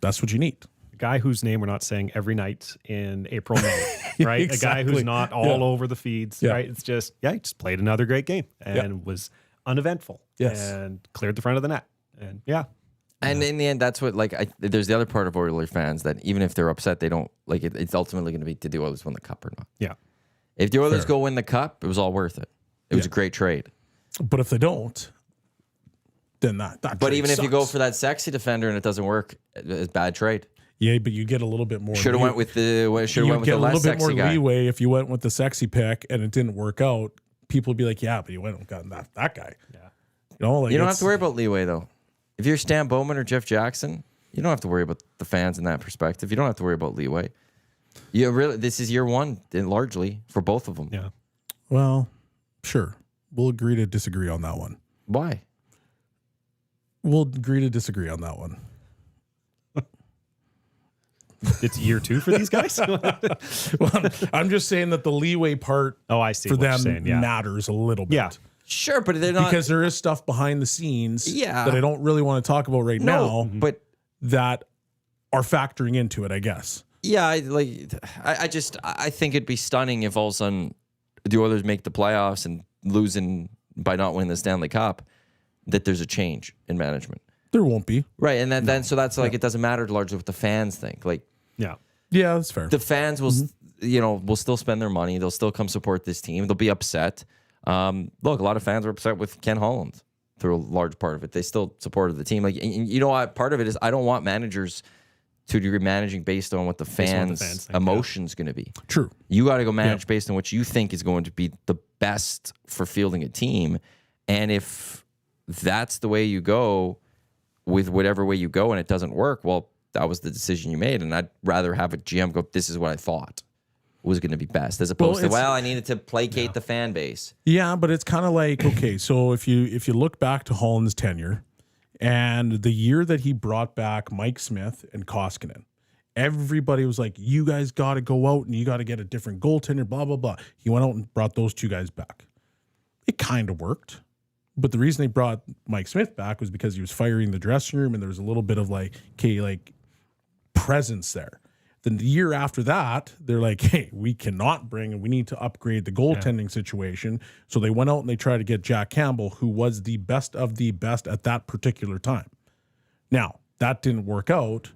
That's what you need. A guy whose name we're not saying every night in April, May, right? Exactly. A guy who's not all over the feeds, right? It's just, he just played another great game and was uneventful and cleared the front of the net. And And in the end, that's what, there's the other part of Oilers fans that even if they're upset, they don't, it's ultimately going to be did the Oilers win the cup or not. Yeah. If the Oilers go win the cup, it was all worth it. It was a great trade. But if they don't, then that But even sucks. if you go for that sexy defender and it doesn't work, it's a bad trade. Yeah, but you get a little bit more. Should have went with the less get a little bit sexy more guy. leeway if you went with the sexy pick and it didn't work out. People would be like, "Yeah, but you went and got that guy." Yeah, You don't have to worry about leeway though. If you're Stan Bowman or Jeff Jackson, you don't have to worry about the fans in that perspective. You don't have to worry about leeway. This is year one, largely for both of them. Yeah. Well, sure. We'll agree to disagree on that one. Why? We'll agree to disagree on that one. It's year 2 for these guys? Well, I'm just saying that the leeway part I see for what you're them saying, yeah. matters a little bit. Yeah. Sure, but they're not Because there is stuff behind the scenes that I don't really want to talk about right now But that are factoring into it, I guess. yeah, I think it'd be stunning if all of a sudden the Oilers make the playoffs and losing by not winning the Stanley Cup, that there's a change in management. There won't be. Right, and then so that's it doesn't matter largely what the fans think. Yeah. Yeah, that's fair. The fans will will still spend their money. They'll still come support this team. They'll be upset. Look, a lot of fans were upset with Ken Holland through a large part of it. They still supported the team. And you know what? Part of it is I don't want managers to a degree managing based on what the fans' think, emotion's going to be. True. You got to go manage based on what you think is going to be the best for fielding a team. And if that's the way you go with whatever way you go and it doesn't work, well, that was the decision you made. And I'd rather have a GM go, this is what I thought was going to be best, as opposed to, I needed to placate the fan base. Yeah, but it's kind of like, okay, so if you look back to Holland's tenure and the year that he brought back Mike Smith and Koskinen, everybody was like, you guys got to go out and you got to get a different goaltender, blah, blah, blah. He went out and brought those 2 guys back. It kind of worked. But the reason they brought Mike Smith back was because he was firing the dressing room and there was a little bit of presence there. Then the year after that, they're like, hey, we cannot bring and we need to upgrade the goaltending situation. So they went out and they tried to get Jack Campbell, who was the best of the best at that particular time. Now, that didn't work out,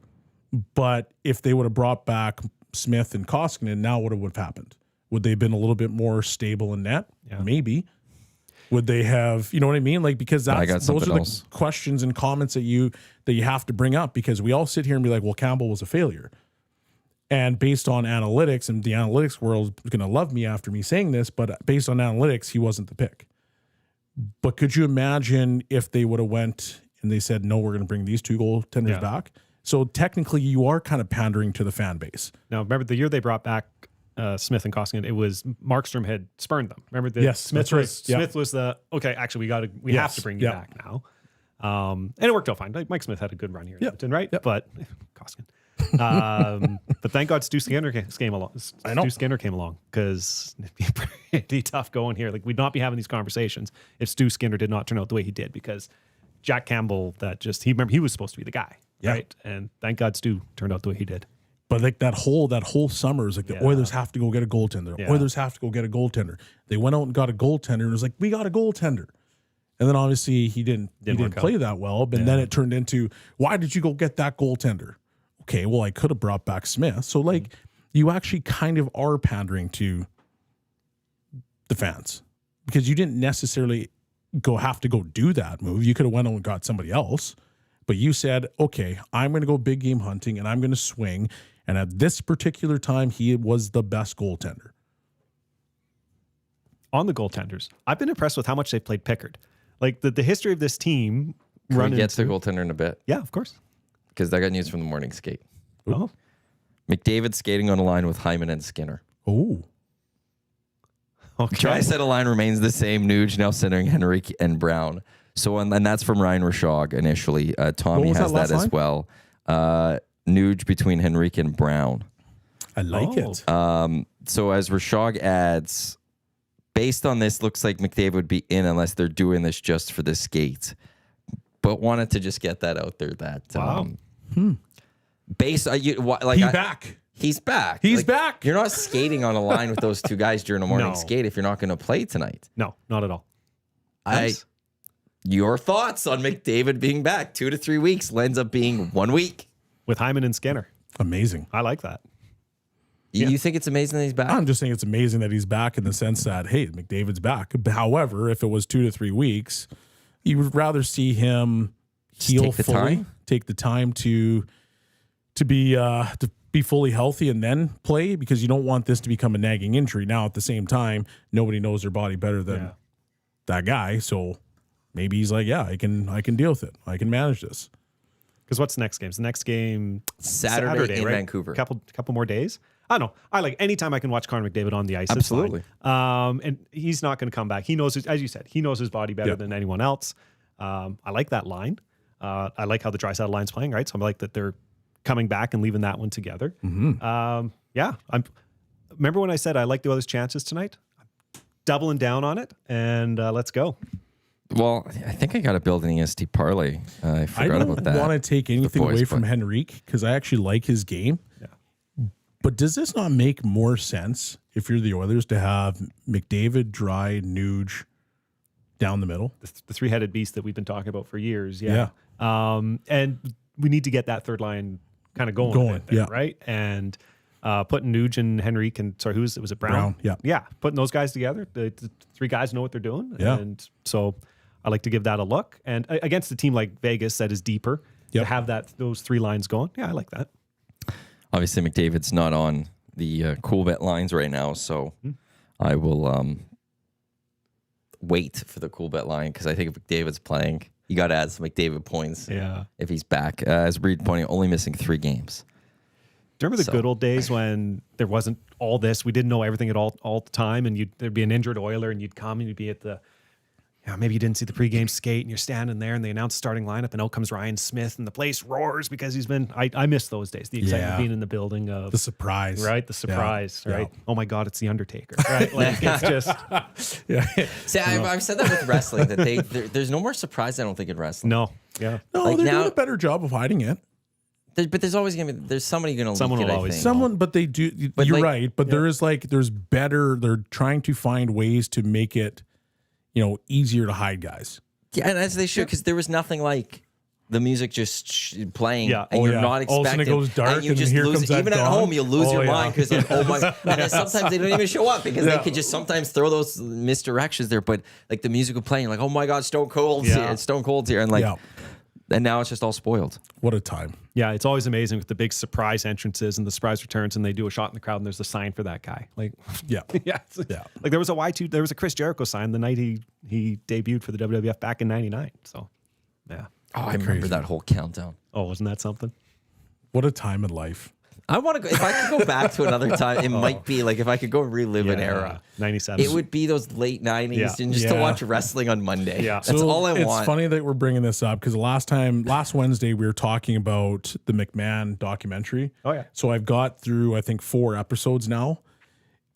but if they would have brought back Smith and Koskinen, now what would have happened? Would they have been a little bit more stable in net? Yeah. Maybe. Would they have, you know what I mean? Because those are the questions and comments that you have to bring up, because we all sit here and be like, well, Campbell was a failure. And based on analytics, and the analytics world is going to love me after me saying this, but based on analytics, he wasn't the pick. But could you imagine if they would have went and they said, no, we're going to bring these 2 goaltenders back? So technically you are kind of pandering to the fan base. Now, remember the year they brought back Smith and Koskinen, it was Markstrom had spurned them. Remember Smith was the, okay, actually we have to bring you back now. And it worked out fine. Mike Smith had a good run here in Edmonton, right? Yep. But Koskinen. But thank God Stu Skinner came along. Stu Skinner came along, because it'd be pretty tough going here. We'd not be having these conversations if Stu Skinner did not turn out the way he did, because Jack Campbell, he was supposed to be the guy, right? And thank God Stu turned out the way he did. But that whole summer is the Oilers have to go get a goaltender. The Oilers have to go get a goaltender. They went out and got a goaltender, and it was like, we got a goaltender. And then obviously he didn't play that well. But then it turned into, why did you go get that goaltender? Okay, well, I could have brought back Smith. So you actually kind of are pandering to the fans, because you didn't necessarily have to go do that move. You could have went out and got somebody else. But you said, okay, I'm going to go big game hunting and I'm going to swing. And at this particular time, he was the best goaltender. On the goaltenders, I've been impressed with how much they've played Pickard. Like the history of this team. Can we get to the goaltender in a bit? Yeah, of course. Because I got news from the morning skate. Oh. McDavid skating on a line with Hyman and Skinner. Oh. Okay. Tri-set line remains the same. Nuge now centering Henrique and Brown. So, and that's from Ryan Rashog initially. Tommy was has that last that as well. Nuge between Henrique and Brown. I like it. So as Rashog adds, based on this, looks like McDavid would be in unless they're doing this just for the skate. But wanted to just get that out there that based like He's back. He's back. He's Like, back. You're not skating on a line with those two guys during a morning No. skate if you're not going to play tonight. No, not at all. Nice. Your thoughts on McDavid being back? 2 to 3 weeks ends up being 1 week. With Hyman and Skinner. Amazing. I like that. You think it's amazing that he's back? I'm just saying it's amazing that he's back in the sense that, hey, McDavid's back. However, if it was 2 to 3 weeks, you would rather see him heal take the fully, time? take the time to be fully healthy and then play, because you don't want this to become a nagging injury. Now, at the same time, nobody knows their body better than that guy. So maybe he's like, yeah, I can deal with it. I can manage this. Because what's the next game? It's the next game Saturday in right? Vancouver. Couple more days. I don't know. I like anytime I can watch Connor McDavid on the ice. Absolutely. It's fine. And he's not going to come back. He knows, as you said, he knows his body better than anyone else. I like that line. I like how the Draisaitl line's playing, right? So I like that they're coming back and leaving that one together. Remember when I said I like the Oilers' chances tonight? I'm doubling down on it, and let's go. Well, I think I got to build an EST parlay. I forgot about that. I don't want to take anything boys, away from but- Henrique because I actually like his game. Yeah. But does this not make more sense if you're the Oilers to have McDavid, Dry, Nuge down the middle? The three-headed beast that we've been talking about for years. Yeah. And we need to get that third line kind of going a bit there, right? And putting Nuge and Henrique and was it Brown? Yeah. Putting those guys together. The three guys know what they're doing. Yeah. And so I like to give that a look. And against a team like Vegas that is deeper, to have those three lines going. Yeah, I like that. Obviously, McDavid's not on the cool bet lines right now, so I will wait for the cool bet line because I think if McDavid's playing, you got to add some McDavid points. Yeah. If he's back, as Reed pointing, only missing 3 games. Do you remember the good old days when there wasn't all this? We didn't know everything at all the time, and there'd be an injured Oiler, and you'd come and you'd be at the. Maybe you didn't see the pregame skate and you're standing there and they announce the starting lineup and out comes Ryan Smith and the place roars because he's been. I miss those days. The excitement of being in the building of the surprise, right? The surprise, right? Yeah. Oh my God, it's the Undertaker, right? Like it's just. See, I've said that with wrestling that there's no more surprise. I don't think in wrestling. No, no, Like they're now- doing a better job of hiding it. But there's always gonna be somebody gonna Someone leak will it, always- I think. Someone, but they do. But you're like- right. But there's better. They're trying to find ways to make it, easier to hide guys. Yeah, and as they should, because there was nothing like the music just playing, Yeah. and Oh, you're yeah. not All of a sudden expecting, it goes dark, and you and just here lose. comes that Even at dawn. home, you lose Oh, your yeah. mind because like, oh my! And then sometimes they don't even show up because they could just sometimes throw those misdirections there. But like the music will playing, like oh my God, Stone Cold's here, it's Stone Cold's here, and like, and now it's just all spoiled. What a time. Yeah, it's always amazing with the big surprise entrances and the surprise returns, and they do a shot in the crowd, and there's a sign for that guy. Like, Yeah. yeah. Like there was a there was a Chris Jericho sign the night he debuted for the WWF back in '99. So, yeah. Oh, I remember that whole countdown. Oh, wasn't that something? What a time in life. I want to go. If I could go back to another time, it might be like if I could go relive an era. 97. It would be those late 90s and just to watch wrestling on Monday. Yeah. That's all I want. It's funny that we're bringing this up because last Wednesday we were talking about the McMahon documentary. Oh, yeah. So I've got through I think 4 episodes now,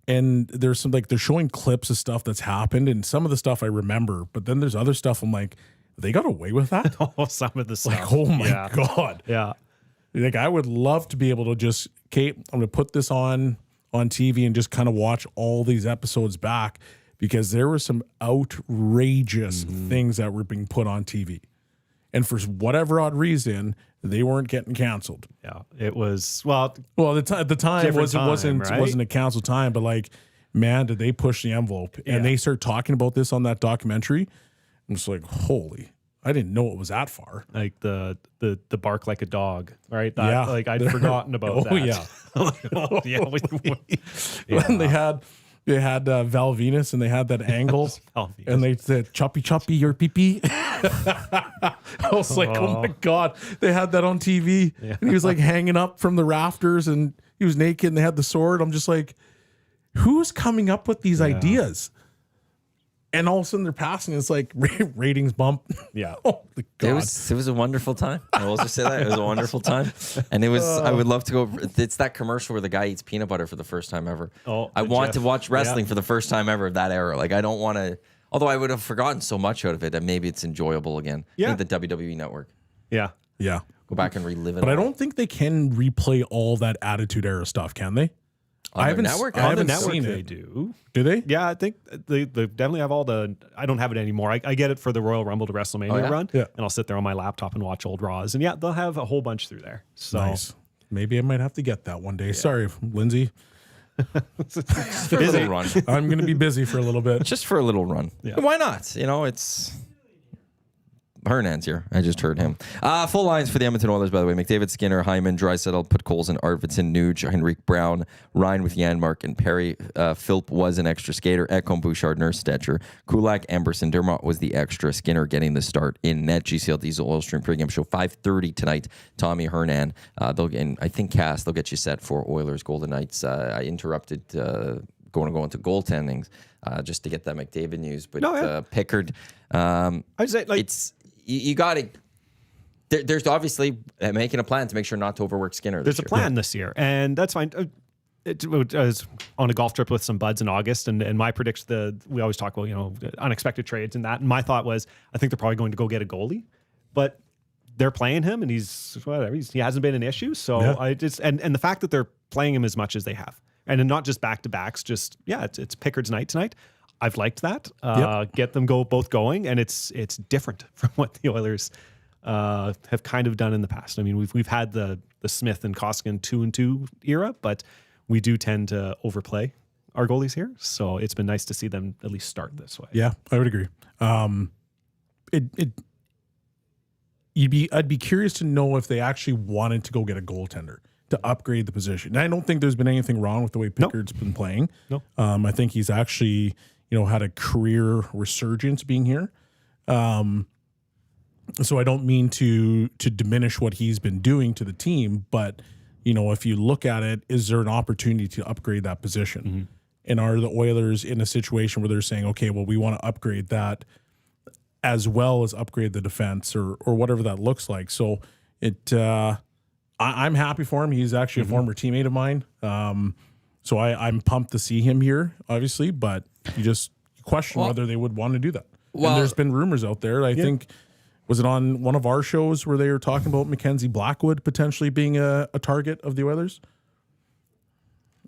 and there's some they're showing clips of stuff that's happened, and some of the stuff I remember, but then there's other stuff I'm like, they got away with that? Oh, some of the stuff. Like, oh my God. Yeah. Like I would love to be able to just, Kate, I'm going to put this on TV and just kind of watch all these episodes back because there were some outrageous things that were being put on TV. And for whatever odd reason, they weren't getting canceled. Yeah. It was, well, at the time it Different wasn't time, right? wasn't a canceled time, but like, man, did they push the envelope. And they start talking about this on that documentary. I'm just like, holy. I didn't know it was that far. Like the bark like a dog, right? That, Yeah. like I'd forgotten about that. Yeah. Oh, yeah. When they had Val Venus and they had that angle Val Venus. and they said choppy choppy your pee pee. I was like, oh my God, they had that on TV and he was like hanging up from the rafters and he was naked and they had the sword. I'm just like, who's coming up with these ideas? And all of a sudden they're passing. It's like ratings bump. Yeah. Oh my God. It was a wonderful time. I will just say that. It was a wonderful time. And it was, I would love to go. It's that commercial where the guy eats peanut butter for the first time ever. Oh, I want to Jeff. watch wrestling Yeah. for the first time ever of that era. Like, I don't want to, although I would have forgotten so much out of it that maybe it's enjoyable again. Yeah. I think the WWE network. Yeah. Yeah. Go back and relive it. But I all. don't think they can replay all that Attitude Era stuff, can they? On I their haven't network? I On the haven't Network seen they it. do. Do they? Yeah, I think they definitely have all the. I don't have it anymore. I get it for the Royal Rumble to WrestleMania yeah? run, Yeah. and I'll sit there on my laptop and watch old Raws. And yeah, they'll have a whole bunch through there. So Nice. Maybe I might have to get that one day. Sorry, Lindsay. For a little run. I'm going to be busy for a little bit. Just for a little run. Yeah. Why not? You know, it's Hernan's here. I just heard him. Full lines for the Edmonton Oilers, by the way. McDavid, Skinner, Hyman, Draisaitl, Putkholz, Arvidsson, Nuge, Henrik Brown, Ryan with Janmark and Perry. Philp was an extra skater. Ekholm, Bouchard, Nurse, Stetcher, Kulak, Emberson, Dermott was the extra. Skinner getting the start in net. GCL Diesel Oil Stream pregame show 5:30 tonight. Tommy Hernan. And I think Cass, they'll get you set for Oilers Golden Knights. I interrupted going to go into goaltendings just to get that McDavid news, but No, yeah. Pickard. I'd say like It's you got to. There's obviously making a plan to make sure not to overwork Skinner. there's a plan this year, and that's fine. I was on a golf trip with some buds in August, and my prediction. We always talk about unexpected trades and that. And my thought was, I think they're probably going to go get a goalie, but they're playing him, and he's whatever. He hasn't been an issue. So Yeah. I just and the fact that they're playing him as much as they have, and not just back to backs. Just it's Pickard's night tonight. I've liked that. Get them both going, and it's different from what the Oilers have kind of done in the past. I mean, we've had the Smith and Koskinen 2-2 era, but we do tend to overplay our goalies here. So it's been nice to see them at least start this way. Yeah, I would agree. I'd be curious to know if they actually wanted to go get a goaltender to upgrade the position. And I don't think there's been anything wrong with the way Pickard's been playing. No. I think he's actually, had a career resurgence being here. So I don't mean to diminish what he's been doing to the team, but if you look at it, is there an opportunity to upgrade that position? Mm-hmm. And are the Oilers in a situation where they're saying, okay, well, we want to upgrade that as well as upgrade the defense or whatever that looks like. So I'm happy for him. He's actually a former teammate of mine. So I'm pumped to see him here, obviously, but you just question whether they would want to do that. Well- and there's been rumors out there. I think, was it on one of our shows where they were talking about Mackenzie Blackwood potentially being a target of the Oilers?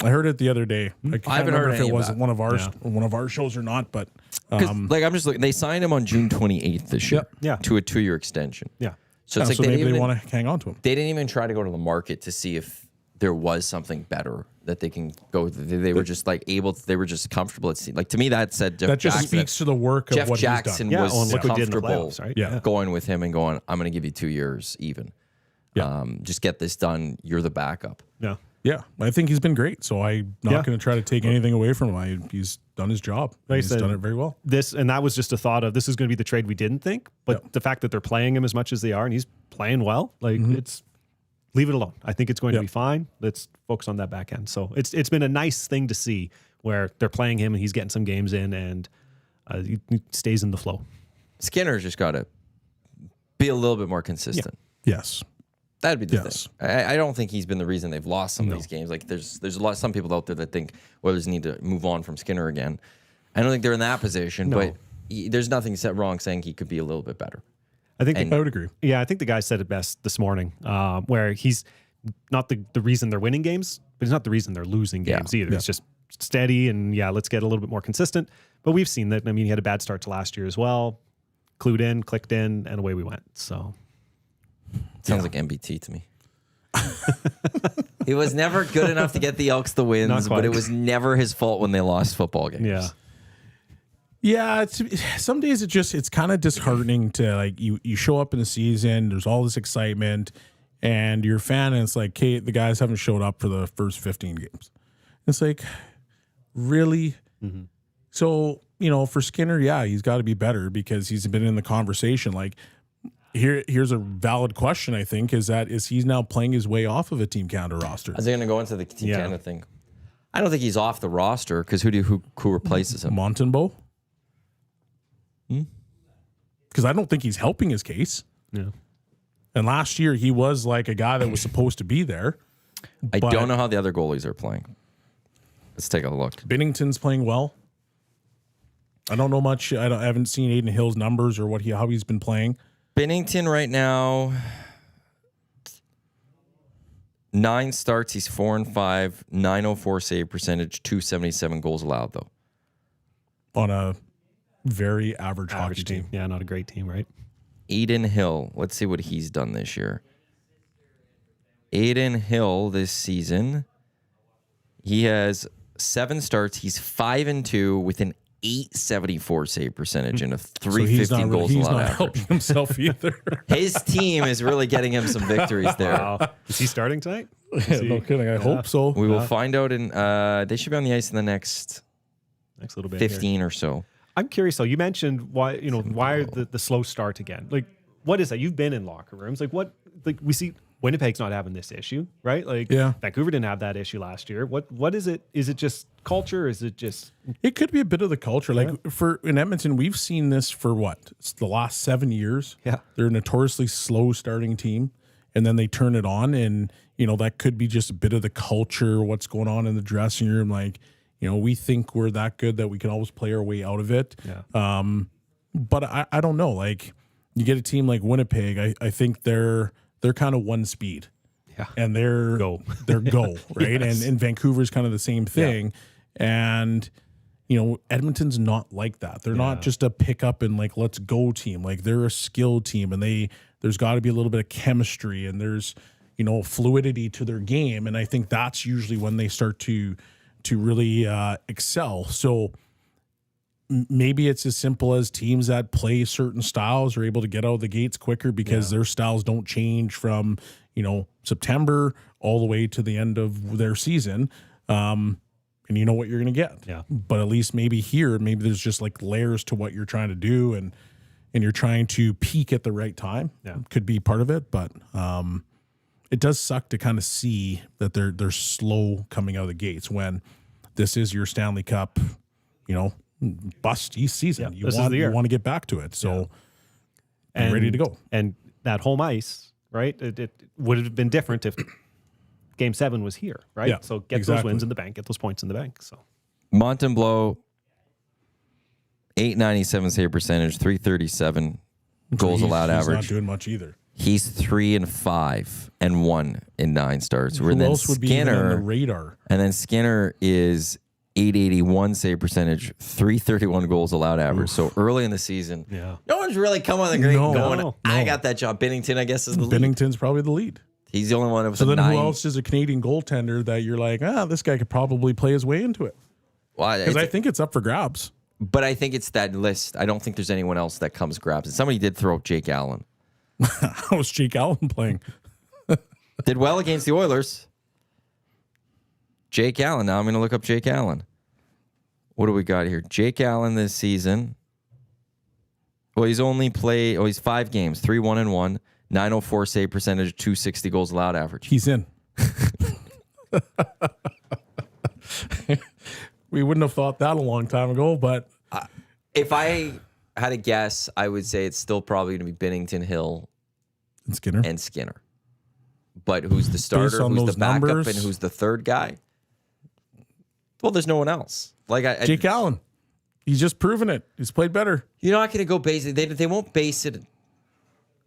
I heard it the other day. I can't haven't remember heard if any it of was that. one of our shows or not, but 'Cause, I'm just looking. They signed him on June 28th this year. Yeah. To a 2-year extension. Yeah. So it's like so they maybe didn't they even, want to hang on to him. they didn't even try to go to the market to see if there was something better that they can go. They were just like able. They were just comfortable. It seemed like to me that said Jeff That just Jackson. speaks to the work of Jeff what Jackson he's done. Yeah, was look what we did in the comfortable playoffs, right? Yeah. going with him and going, I'm going to give you 2 years even. Yeah. Just get this done. You're the backup. Yeah. Yeah, I think he's been great. So I'm not going to try to take anything away from him. He's done his job. Like I He's said, done it very well. That was just a thought of this is going to be the trade we didn't think, but the fact that they're playing him as much as they are and he's playing well, like it's leave it alone. I think it's going to be fine. Let's focus on that back end. So it's been a nice thing to see where they're playing him and he's getting some games in and he stays in the flow. Skinner's just got to be a little bit more consistent. Yes. That'd be the Yes. thing. I don't think he's been the reason they've lost some of these games. Like there's some people out there that think Oilers need to move on from Skinner again. I don't think they're in that position, but there's nothing wrong saying he could be a little bit better. I think I would agree. I think the guy said it best this morning, where he's not the reason they're winning games, but he's not the reason they're losing games either. It's just steady and let's get a little bit more consistent. But we've seen that. I mean, he had a bad start to last year as well. Clued in, clicked in, and away we went. So Sounds like MBT to me. He was never good enough to get the Elks the wins, Not quite. but it was never his fault when they lost football games. yeah, Yeah, some days it's kind of disheartening to like you show up in the season, there's all this excitement, and you're a fan, and it's like, okay, the guys haven't showed up for the first 15 games. It's like, really? Mm-hmm. So, for Skinner, yeah, he's got to be better because he's been in the conversation. Like, here's a valid question, I think, is he's now playing his way off of a Team Canada roster? I was going to go into the Team Canada thing. I don't think he's off the roster because who replaces him? Montembeault? Because I don't think he's helping his case. Yeah. And last year he was like a guy that was supposed to be there. I don't know how the other goalies are playing. Let's take a look. Binnington's playing well. I don't know much. I haven't seen Aiden Hill's numbers or how he's been playing. Binnington right now, 9 starts. He's 4-5, 904 save percentage, 277 goals allowed though. On a very average hockey team. Yeah, not a great team, right? Aiden Hill. Let's see what he's done this year. Aiden Hill this season, he has 7 starts. He's 5-2 with an 874 save percentage and a 350 goals he's allowed not average. helping himself either. His team is really getting him some victories there. Wow. Is he starting tonight? No kidding. I hope so. We will find out in they should be on the ice in the next little bit 15 here. or so. I'm curious though. You mentioned why the slow start again. Like, what is that? You've been in locker rooms. Like, what? Like, we see Winnipeg's not having this issue, right? Like, yeah. Vancouver didn't have that issue last year. What is it? Is it just culture? Is it just? It could be a bit of the culture. Like in Edmonton, we've seen this for it's the last 7 years. Yeah. They're a notoriously slow starting team, and then they turn it on, and that could be just a bit of the culture, what's going on in the dressing room. Like, we think we're that good that we can always play our way out of it. Yeah. But I don't know. Like, you get a team like Winnipeg, I think they're kind of one speed. Yeah. And they're go, right? Yes. And Vancouver's kind of the same thing. Yeah. And Edmonton's not like that. They're not just a pick up and like let's go team. Like, they're a skill team, and there's got to be a little bit of chemistry, and there's fluidity to their game, and I think that's usually when they start to really excel. So maybe it's as simple as teams that play certain styles are able to get out of the gates quicker because their styles don't change from, September all the way to the end of their season. And you know what you're going to get. Yeah. But at least maybe there's just like layers to what you're trying to do, and you're trying to peak at the right time. Yeah. Could be part of it, but it does suck to kind of see that they're slow coming out of the gates when this is your Stanley Cup, bust East season. Yeah, you want to get back to it. So I'm ready to go. And that home ice, right? It would have been different if Game 7 was here, right? Yeah, so get those wins in the bank, get those points in the bank. So Montembeault, 897 save percentage, 337 goals allowed average. He's not doing much either. He's 3-5 and 1 in 9 starts. Who else would be even on the radar? And then Skinner is 881 save percentage, 331 goals allowed average. Oof. So early in the season, no one's really come on the grade going, I got that job. Binnington, I guess, is the lead. Binnington's probably the lead. He's the only one of So then who else is a Canadian goaltender that you're like, this guy could probably play his way into it? Because I think it's up for grabs. But I think it's that list. I don't think there's anyone else that comes grabs it. Somebody did throw Jake Allen. How was Jake Allen playing? Did well against the Oilers. Jake Allen. Now I'm going to look up Jake Allen. What do we got here? Jake Allen this season. Well, he's only played, he's 5 games, 3-1-1, 904 save percentage, 260 goals allowed average. He's in. We wouldn't have thought that a long time ago, but if I had a guess, I would say it's still probably going to be Binnington, Hill, and Skinner. But who's the starter, who's the backup, numbers, and who's the third guy? Well, there's no one else. Like Jake Allen. He's just proven it. He's played better. You're not going to go base it. They won't base it.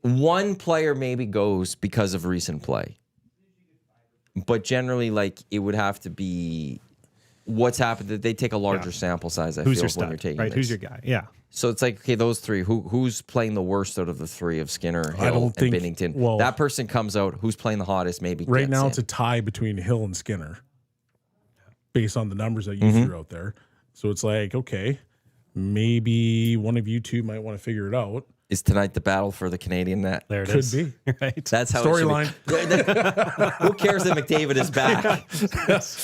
One player maybe goes because of recent play. But generally, like, it would have to be what's happened. That they take a larger sample size, I who's feel, your stud, when you're taking right? this. Who's your guy? Yeah. So it's like, okay, those three. Who's playing the worst out of the three of Skinner, Hill, and Binnington? Well, that person comes out. Who's playing the hottest? Maybe right now it's a tie between Hill and Skinner, based on the numbers that you threw out there. So it's like, okay, maybe one of you two might want to figure it out. Is tonight the battle for the Canadian net? There it Could is. be. Right. That's how Storyline. Who cares that McDavid is back?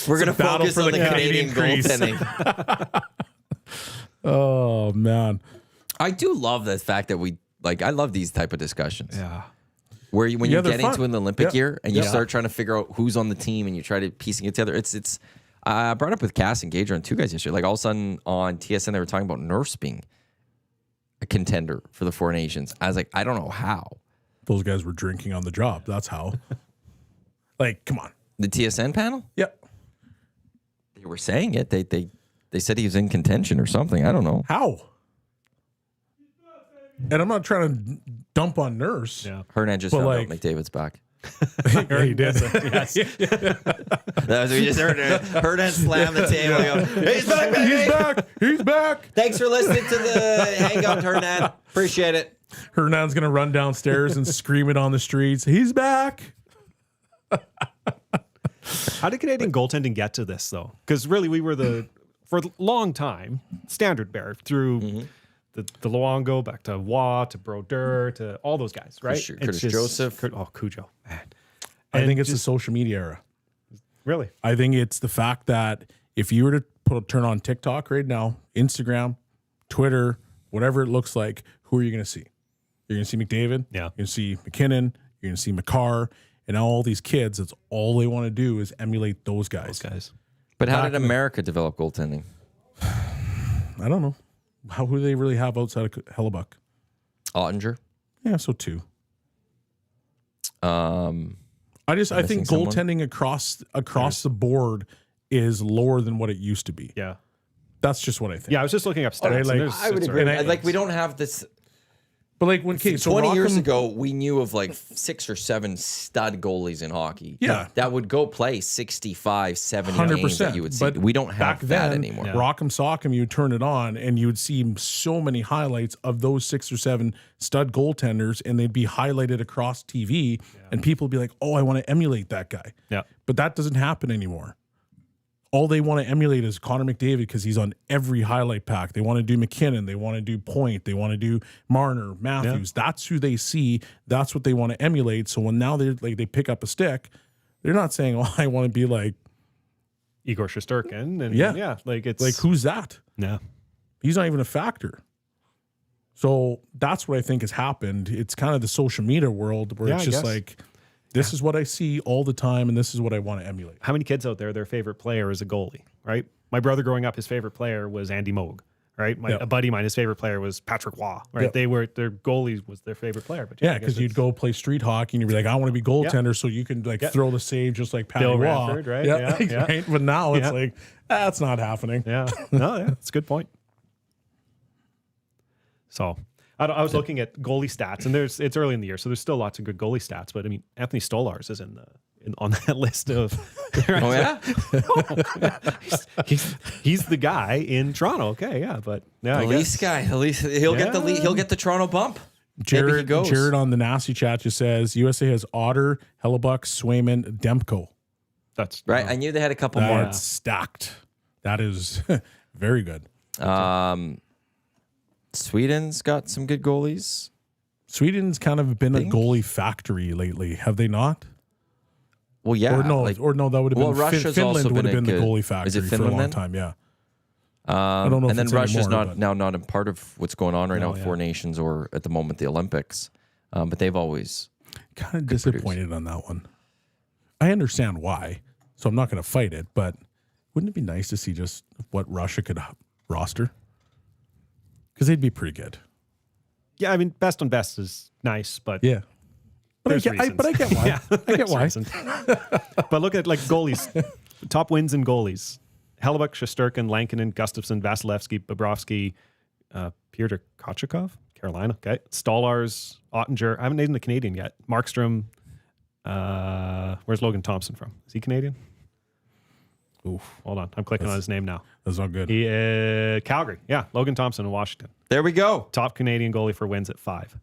We're going to battle focus for on the the Canadian Canadian crease. goaltending. Oh, man. I do love the fact that I love these type of discussions. Yeah. Where when you they're get fun. into an Olympic Yeah. year and you Yeah. start trying to figure out who's on the team and you try to piecing it together. It's I brought up with Cass and Gager and two guys yesterday. Like all of a sudden on TSN, they were talking about Nurse being a contender for the Four Nations. I was like, I don't know how. Those guys were drinking on the job. That's how. Like, come on. The TSN panel? Yeah. They were saying it. They said he was in contention or something. I don't know. How? And I'm not trying to dump on Nurse. Yeah. Hernan just But found like- out McDavid's back. Yeah, he did. Yes. That was, we just heard Hernan slam the table. And go, he's back, baby! He's back. He's back. Thanks for listening to the Hangout, Hernan. Appreciate it. Hernan's going to run downstairs and scream it on the streets. He's back. How did Canadian goaltending get to this, though? Because really, we were for a long time, standard bearer through the Luongo, back to Waugh, to Brodeur, to all those guys, right? Curtis Joseph. Cujo, man. I think And it's the just- social media era. Really? I think it's the fact that if you were to turn on TikTok right now, Instagram, Twitter, whatever it looks like, who are you going to see? You're going to see McDavid. Yeah. You're going to see McKinnon. You're going to see McCarr. And all these kids, that's all they want to do is emulate those guys. But how did America develop goaltending? I don't know. Who do they really have outside of Hellebuck? Ottinger? Yeah, so two. I think missing someone? goaltending across the board is lower than what it used to be. Yeah. That's just what I think. Yeah, I was just looking up stats. Right, and like, there's- I would it's agree. And I- Like we don't have this. But like when 20 years ago, we knew of like 6 or 7 stud goalies in hockey. Yeah. That would go play 65, 70 games 100%. that you would see. But We don't back have that then, anymore. Rock'em Sock'em, you would turn it on and you would see so many highlights of those 6 or 7 stud goaltenders, and they'd be highlighted across TV, and people would be like, "Oh, I want to emulate that guy." Yeah. But that doesn't happen anymore. All they want to emulate is Connor McDavid because he's on every highlight pack. They want to do McKinnon. They want to do Point. They want to do Marner, Matthews. That's who they see. That's what they want to emulate. So when now they pick up a stick, they're not saying, "Oh, I want to be like Igor Shesterkin. And Yeah. like it's like who's that?" Yeah. He's not even a factor. So that's what I think has happened. It's kind of the social media world where Yeah, it's I just guess. like, this is what I see all the time, and this is what I want to emulate. How many kids out there, their favorite player is a goalie, right? My brother growing up, his favorite player was Andy Moog, right? A buddy of mine, his favorite player was Patrick Waugh, right? Yep. Their goalie was their favorite player. But Yeah, I guess because you'd it's go play street hockey and you'd be like, I want to be goaltender so you can like throw the save just like Patty Bill Waugh. Ranford, right? Yeah, Yeah. right? But now it's Yeah. like, that's not happening. Yeah. No, yeah, that's a good point. So I was looking at goalie stats, and it's early in the year, so there's still lots of good goalie stats. But I mean, Anthony Stolarz is on that list of. Oh yeah, he's the guy in Toronto. Okay, yeah, but yeah, the I least guess. guy. At least he'll get the he'll get the Toronto bump. Maybe he Jared, goes. Jared on the nasty chat just says USA has Otter, Hellebuck, Swayman, Demko. That's Right, I knew they had a couple more. That's stacked. That is very good. Sweden's got some good goalies. Sweden's kind of been a Think? goalie factory lately, have they not? Well, yeah. Or no, that would have been Russia's Finland also would have been been a the good- goalie factory Is it for a Finland long then? time. Yeah, I don't know. And if then it's Russia's anymore, not a part of what's going on right now with Four Nations or at the moment the Olympics. But they've always kind of disappointed on that one. I understand why, so I'm not going to fight it. But wouldn't it be nice to see just what Russia could roster? Because they'd be pretty good. Yeah, I mean, best on best is nice, but Yeah, but I there's get why. reasons. I get why. reasons. But look at like goalies, top wins in goalies: Hellebuck, Shesterkin, Lankinen, Gustafsson, Vasilevsky, Bobrovsky, Pyotr Kochikov, Carolina. Okay, Stolarz, Ottinger. I haven't named the Canadian yet. Markstrom. Where's Logan Thompson from? Is he Canadian? Oof, Hold on, I'm clicking on his name now. that's not good. He Calgary. Yeah, Logan Thompson in Washington. There we go. Top Canadian goalie for wins at 5.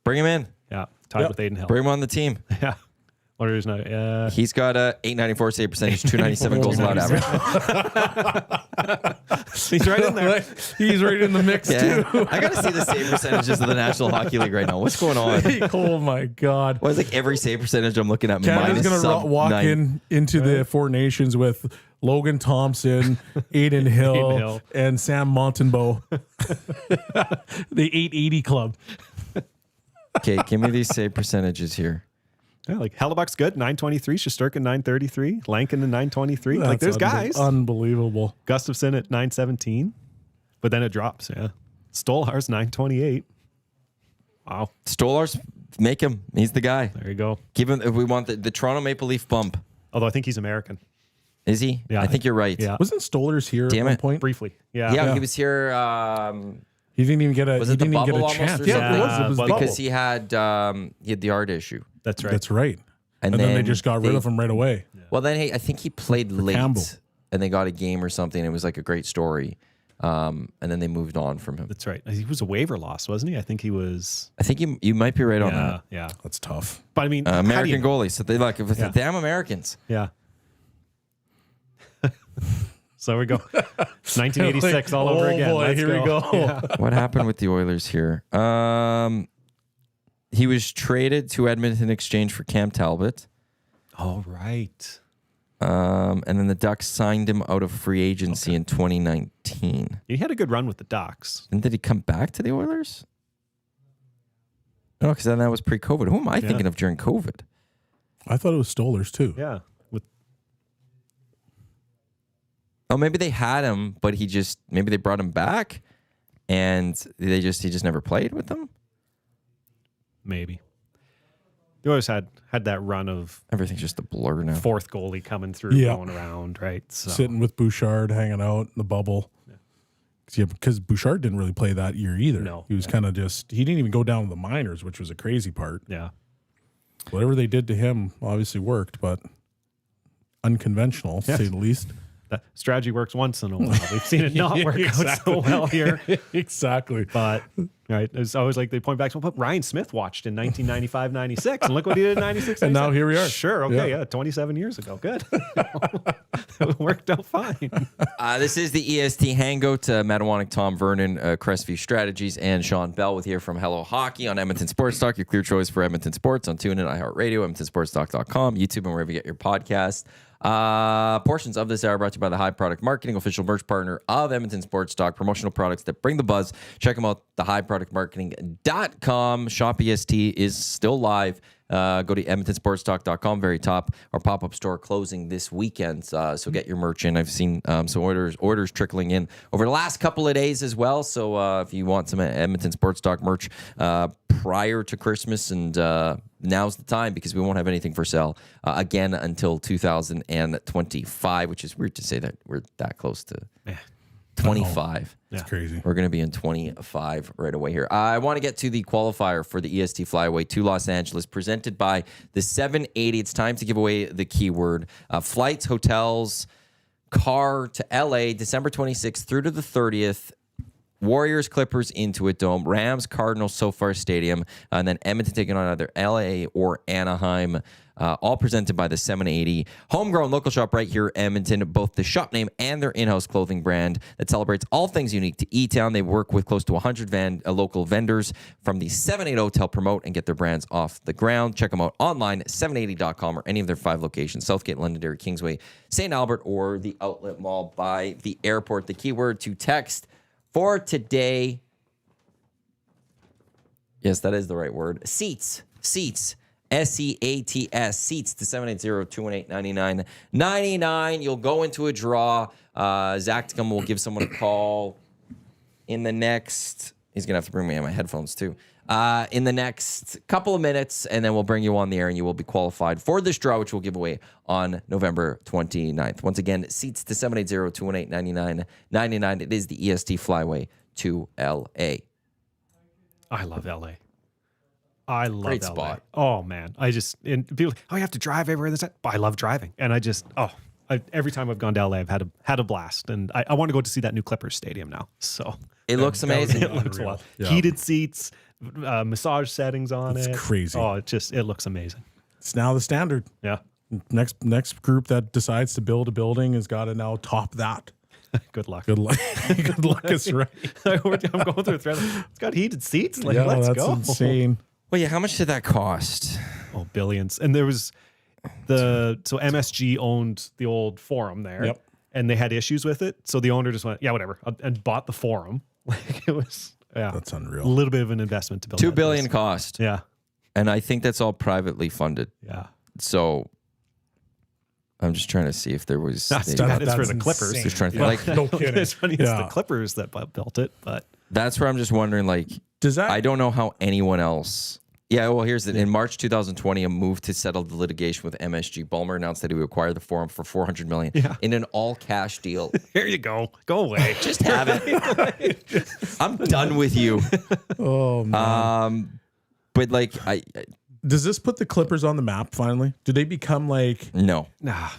Bring him in. Yeah, tied with Aiden Hill. Bring him on the team. Yeah. Oilers not. He's got a 894 save percentage, 297 goals allowed average. He's right in there. He's right in the mix Yeah. too. I got to see the save percentages of the National Hockey League right now. What's going on? Oh my God. Well, it's like every save percentage I'm looking at Canada's minus going sub to walk 9. into the Four Nations with Logan Thompson, Aiden Hill, and Sam Montembeault. The 880 club. Okay, give me these save percentages here. Yeah, like Hellebuck's good, 923. Shesterkin 933. Lankin to 923. Like there's guys. Unbelievable. Gustafsson at 917. But then it drops. Yeah. Stolar's 928. Wow. Stolar's, make him. He's the guy. There you go. Give him. If we want the Toronto Maple Leaf bump. Although I think he's American. Is he? Yeah, I think you're right. Yeah. Wasn't Stolar's here Damn at one it. point? Briefly. Yeah. Yeah, he was here. He didn't even get a. Was he it the didn't even get bubble a almost chance. or Yeah, something? it was But- bubble. Because he had the art issue. That's right. That's right. And And then they then just got rid they- of him right away. Well, then I think he played late, Campbell. and they got a game or something. It was like a great story, and then they moved on from him. That's right. He was a waiver loss, wasn't he? I think he was. I think you might be right on Yeah. that. Yeah. That's tough. But I mean, how do you American know? goalie, so they like Yeah. damn Americans. Yeah. So we go. 1986 all over again. boy, Let's here we go. Yeah. What happened with the Oilers here? He was traded to Edmonton in exchange for Cam Talbot. All right. And then the Ducks signed him out of free agency in 2019. He had a good run with the Ducks. And did he come back to the Oilers? No, because then that was pre-COVID. Who am I thinking of during COVID? I thought it was Stolar's too. Yeah. With Oh, maybe they had him, but maybe they brought him back, and he just never played with them. maybe. You always had that run of Everything's just a blur now. fourth goalie coming through, Yeah. going around, right? So Sitting with Bouchard, hanging out in the bubble. Yeah, because Bouchard didn't really play that year either. No. He was kind of he didn't even go down to the minors, which was a crazy part. yeah. Whatever they did to him obviously worked, but unconventional, to say the least. That strategy works once in a while. We've seen it not work out so well here. Exactly. But right, it's always like they point back to what Ryan Smith watched in 1995-96, and look what he did in 96. And now here we are. Sure, okay, Yeah. yeah, 27 years ago. Good. It worked out fine. This is the EST Hangout. Matt Iwanyk, Tom Vernon, Crestview Strategies, and Shawn Belle with here from Hello Hockey on Edmonton Sports Talk, your clear choice for Edmonton Sports on TuneIn, iHeartRadio, EdmontonSportsTalk.com, YouTube, and wherever you get your podcast. Portions of this hour brought to you by the High Product Marketing, official merch partner of Edmonton Sports Talk, promotional products that bring the buzz. Check them out, thehighproductmarketing.com. Shop EST is still live. Go to EdmontonSportsTalk.com, very top. Our pop-up store closing this weekend, so get your merch in. I've seen some orders trickling in over the last couple of days as well. So if you want some Edmonton Sports Talk merch prior to Christmas, and now's the time because we won't have anything for sale again until 2025, which is weird to say that we're that close to 25. It's crazy. We're going to be in 25 right away here. I want to get to the qualifier for the EST Flyaway to Los Angeles, presented by the 780. It's time to give away the keyword. Flights, hotels, car to LA, December 26th through to the 30th. Warriors, Clippers, Intuit Dome, Rams, Cardinals, SoFi Stadium, and then Edmonton taking on either LA or Anaheim. All presented by the 780. Homegrown local shop right here in Edmonton, both the shop name and their in-house clothing brand that celebrates all things unique to E-Town. They work with close to 100 local vendors from the 780 to help promote and get their brands off the ground. Check them out online, 780.com, or any of their 5 locations, Southgate, Londonderry, Kingsway, St. Albert, or the Outlet Mall by the airport. The keyword to text for today, yes, that is the right word, seats, SEATS, seats to 780-218-9999. You'll go into a draw. Zacticum will give someone a call in the next, he's going to have to bring me my headphones too, in the next couple of minutes, and then we'll bring you on the air and you will be qualified for this draw, which we'll give away on November 29th. Once again, seats to 780-218-9999. It is the EST Flyway to LA. I love LA. I love Great LA. spot. Oh man, and people, you have to drive everywhere. I love driving, and every time I've gone to LA, I've had a blast, and I want to go to see that new Clippers stadium now. So It looks amazing. it looks Unreal. well. Yeah. Heated seats, massage settings on it. It's crazy. Oh, it looks amazing. It's now the standard. Yeah. Next group that decides to build a building has got to now top that. Good luck. Good luck. Good luck is right. I'm going through a thread. It's got heated seats. Like, Yeah, let's that's go. insane. Well, yeah. How much did that cost? Oh, billions. And there was so MSG owned the old forum there. Yep. And they had issues with it. So the owner just went, yeah, whatever, and bought the forum. Like, it was, That's a unreal. little bit of an investment to build $2 that billion place. cost. Yeah. And I think that's all privately funded. Yeah. So I'm just trying to see if there was. That's maybe- that is for that's the Clippers. insane. Just trying to Yeah. like. No kidding. It's funny. It's the Yeah. Clippers that built it, but That's where I'm just wondering. Like, Does that? I don't know how anyone else. Yeah, well, here's it. In March 2020, a move to settle the litigation with MSG. Ballmer announced that he would acquire the forum for $400 million in an all-cash deal. here you go. Go away. Just have it. I'm done with you. Oh man. But like, Does this put the Clippers on the map finally? Do they become like? no, Nah,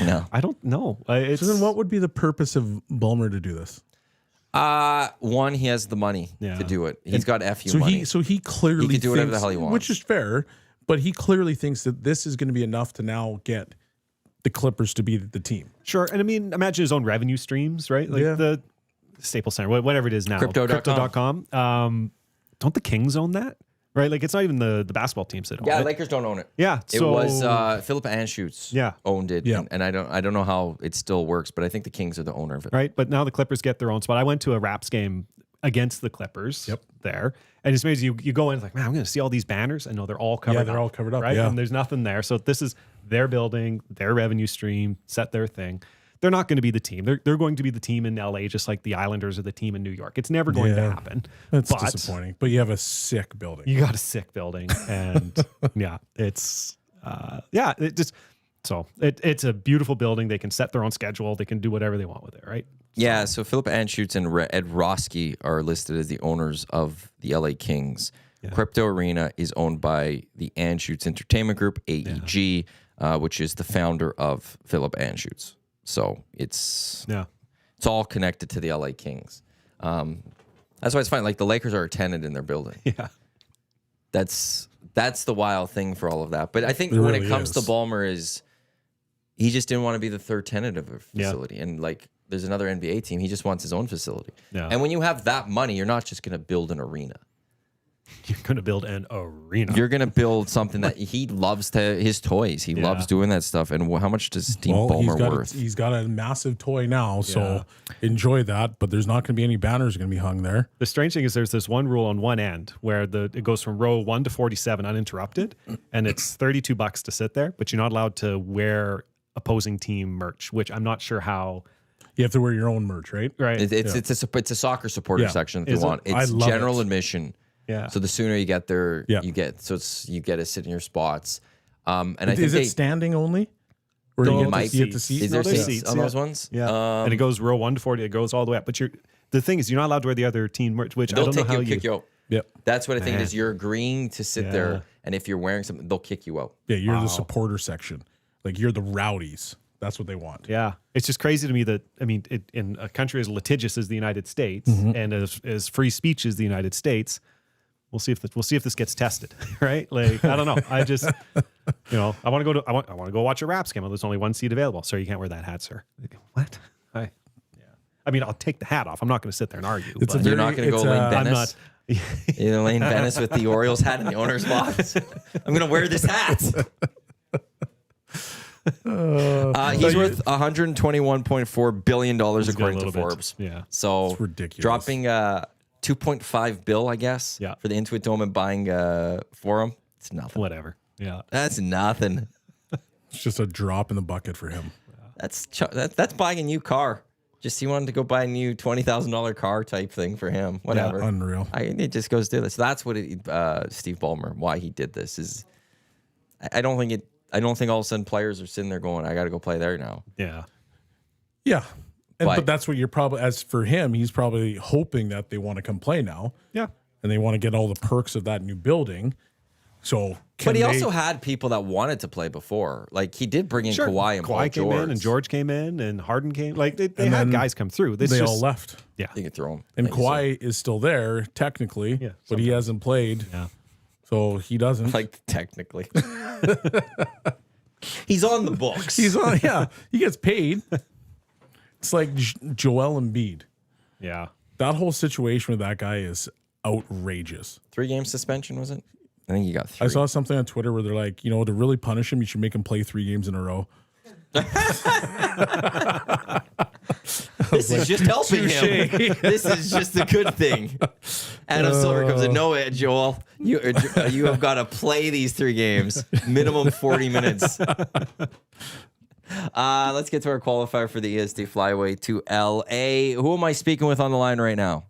no. I don't know. It's So then, what would be the purpose of Ballmer to do this? One, he has the money Yeah. to do it. He's got FU So money. he clearly He can do whatever the thinks- hell he wants. which is fair. But he clearly thinks that this is going to be enough to now get the Clippers to be the team. Sure. And I mean, imagine his own revenue streams, right? Like Yeah. the Staples Center, whatever it is now. Crypto.com. Don't the Kings own that? Right? Like, it's not even the basketball teams that own Yeah, it. Lakers don't own it. Yeah. It So, was Philip Anschutz Yeah. owned it. Yeah. And I don't know how it still works, but I think the Kings are the owner of it. right. But now the Clippers get their own spot. I went to a Raps game against the Clippers there. And it's amazing. You go in, it's like, man, I'm going to see all these banners. And no, they're all covered up. they're all covered up, Right. yeah. And there's nothing there. So this is their building, their revenue stream, set their thing. They're not going to be the team. They're going to be the team in LA, just like the Islanders are the team in New York. It's never going to Yeah. happen. That's But disappointing. But you have a sick building. you got a sick building, and yeah, it's it's a beautiful building. They can set their own schedule. They can do whatever they want with it, right? Yeah, so Philip Anschutz and Ed Roski are listed as the owners of the LA Kings. Crypto Arena is owned by the Anschutz Entertainment Group, AEG, which is the founder of Philip Anschutz. So it's all connected to the LA Kings. That's why it's fine. Like the Lakers are a tenant in their building. Yeah. That's the wild thing for all of that. But I think It when really it comes to is. Ballmer is he just didn't want to be the third tenant of a facility. And like there's another NBA team, he just wants his own facility. Yeah. And when you have that money, you're not just going to build an arena. You're going to build an arena. You're going to build something that he loves his toys. He loves doing that stuff. And how much does Team Ballmer worth? He's got a massive toy now, so enjoy that. But there's not going to be any banners going to be hung there. The strange thing is there's this one rule on one end where it goes from row 1 to 47 uninterrupted, and it's $32 to sit there, but you're not allowed to wear opposing team merch, which I'm not sure how. You have to wear your own merch, right? Right. It's a soccer supporter Yeah. section if Is you it? want. I It's love general it. admission. Yeah. So the sooner you get there, Yeah. you get to sit in your spots. And I think Is it standing only? Or No, you it get to might see be. it? Is there there's seats seats, on yeah. those ones? Yeah. And it goes row 1 to 40. It goes all the way up. But the thing is, you're not allowed to wear the other team merch, which I They'll don't know take how you, kick you out. Yep. That's what I think it Man. is. You're agreeing to sit Yeah. there, and if you're wearing something, they'll kick you out. Yeah, you're the supporter section. Like you're the rowdies. That's what they want. Yeah, it's just crazy to me that in a country as litigious as the United States and as free speech as the United States, we'll see if this gets tested, right? Like I don't know. I just I want to go watch a Raps game. Well, there's only one seat available, so you can't wear that hat, sir. Like, what? I'll take the hat off. I'm not going to sit there and argue. It's but a You're not going to go Lane I'm Bennis. not. You're Lane Bennis with the Orioles hat in the owner's box. I'm going to wear this hat. He's worth $121.4 billion according to little bit. Forbes. Yeah. So It's ridiculous. dropping $2.5 billion, I guess, Yeah. for the Intuit Dome and buying Forum. It's nothing. Whatever. Yeah. That's nothing. It's just a drop in the bucket for him. That's buying a new car. Just he wanted to go buy a new $20,000 car type thing for him. Whatever. Unreal. It just goes to this. So that's what Steve Ballmer, why he did this is. I don't think all of a sudden players are sitting there going, I got to go play there now. Yeah. Yeah. But- But that's what you're probably, as for him, he's probably hoping that they want to come play now. Yeah. And they want to get all the perks of that new building. So, But he also had people that wanted to play before. Like he did bring in Sure. Kawhi and Paul Kawhi came George. in, and George came in, and Harden came. Like they And had then guys come through. This they just, all left. Yeah. You can throw him. And Kawhi is still there, technically, Yeah, but he hasn't played. Yeah. So he doesn't. Like technically. He's on the books. He's on. Yeah, he gets paid. It's like Joel Embiid. Yeah. That whole situation with that guy is outrageous. 3-game suspension, was it? I think you got 3. I saw something on Twitter where they're like, to really punish him, you should make him play 3 games in a row. This is just helping him. This is just a good thing. Adam Silver comes in. No, Joel, you have got to play these 3 games, minimum 40 minutes. Let's get to our qualifier for the EST Flyaway to LA. Who am I speaking with on the line right now?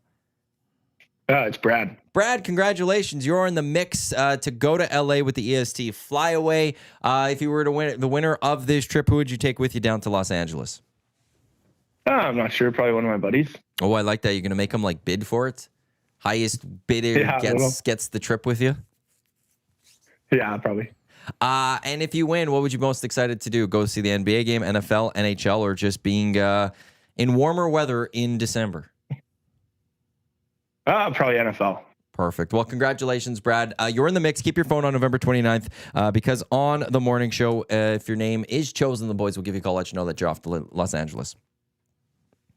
It's Brad. Brad, congratulations. You're in the mix to go to LA with the EST Flyaway. If you were to win the winner of this trip, who would you take with you down to Los Angeles? I'm not sure. Probably one of my buddies. Oh, I like that. You're going to make them like bid for it? Highest bidder gets the trip with you? Yeah, probably. And if you win, what would you be most excited to do? Go see the NBA game, NFL, NHL, or just being in warmer weather in December? Probably NFL. Perfect. Well, congratulations, Brad. You're in the mix. Keep your phone on November 29th because on the morning show, if your name is chosen, the boys will give you a call, let you know that you're off to Los Angeles.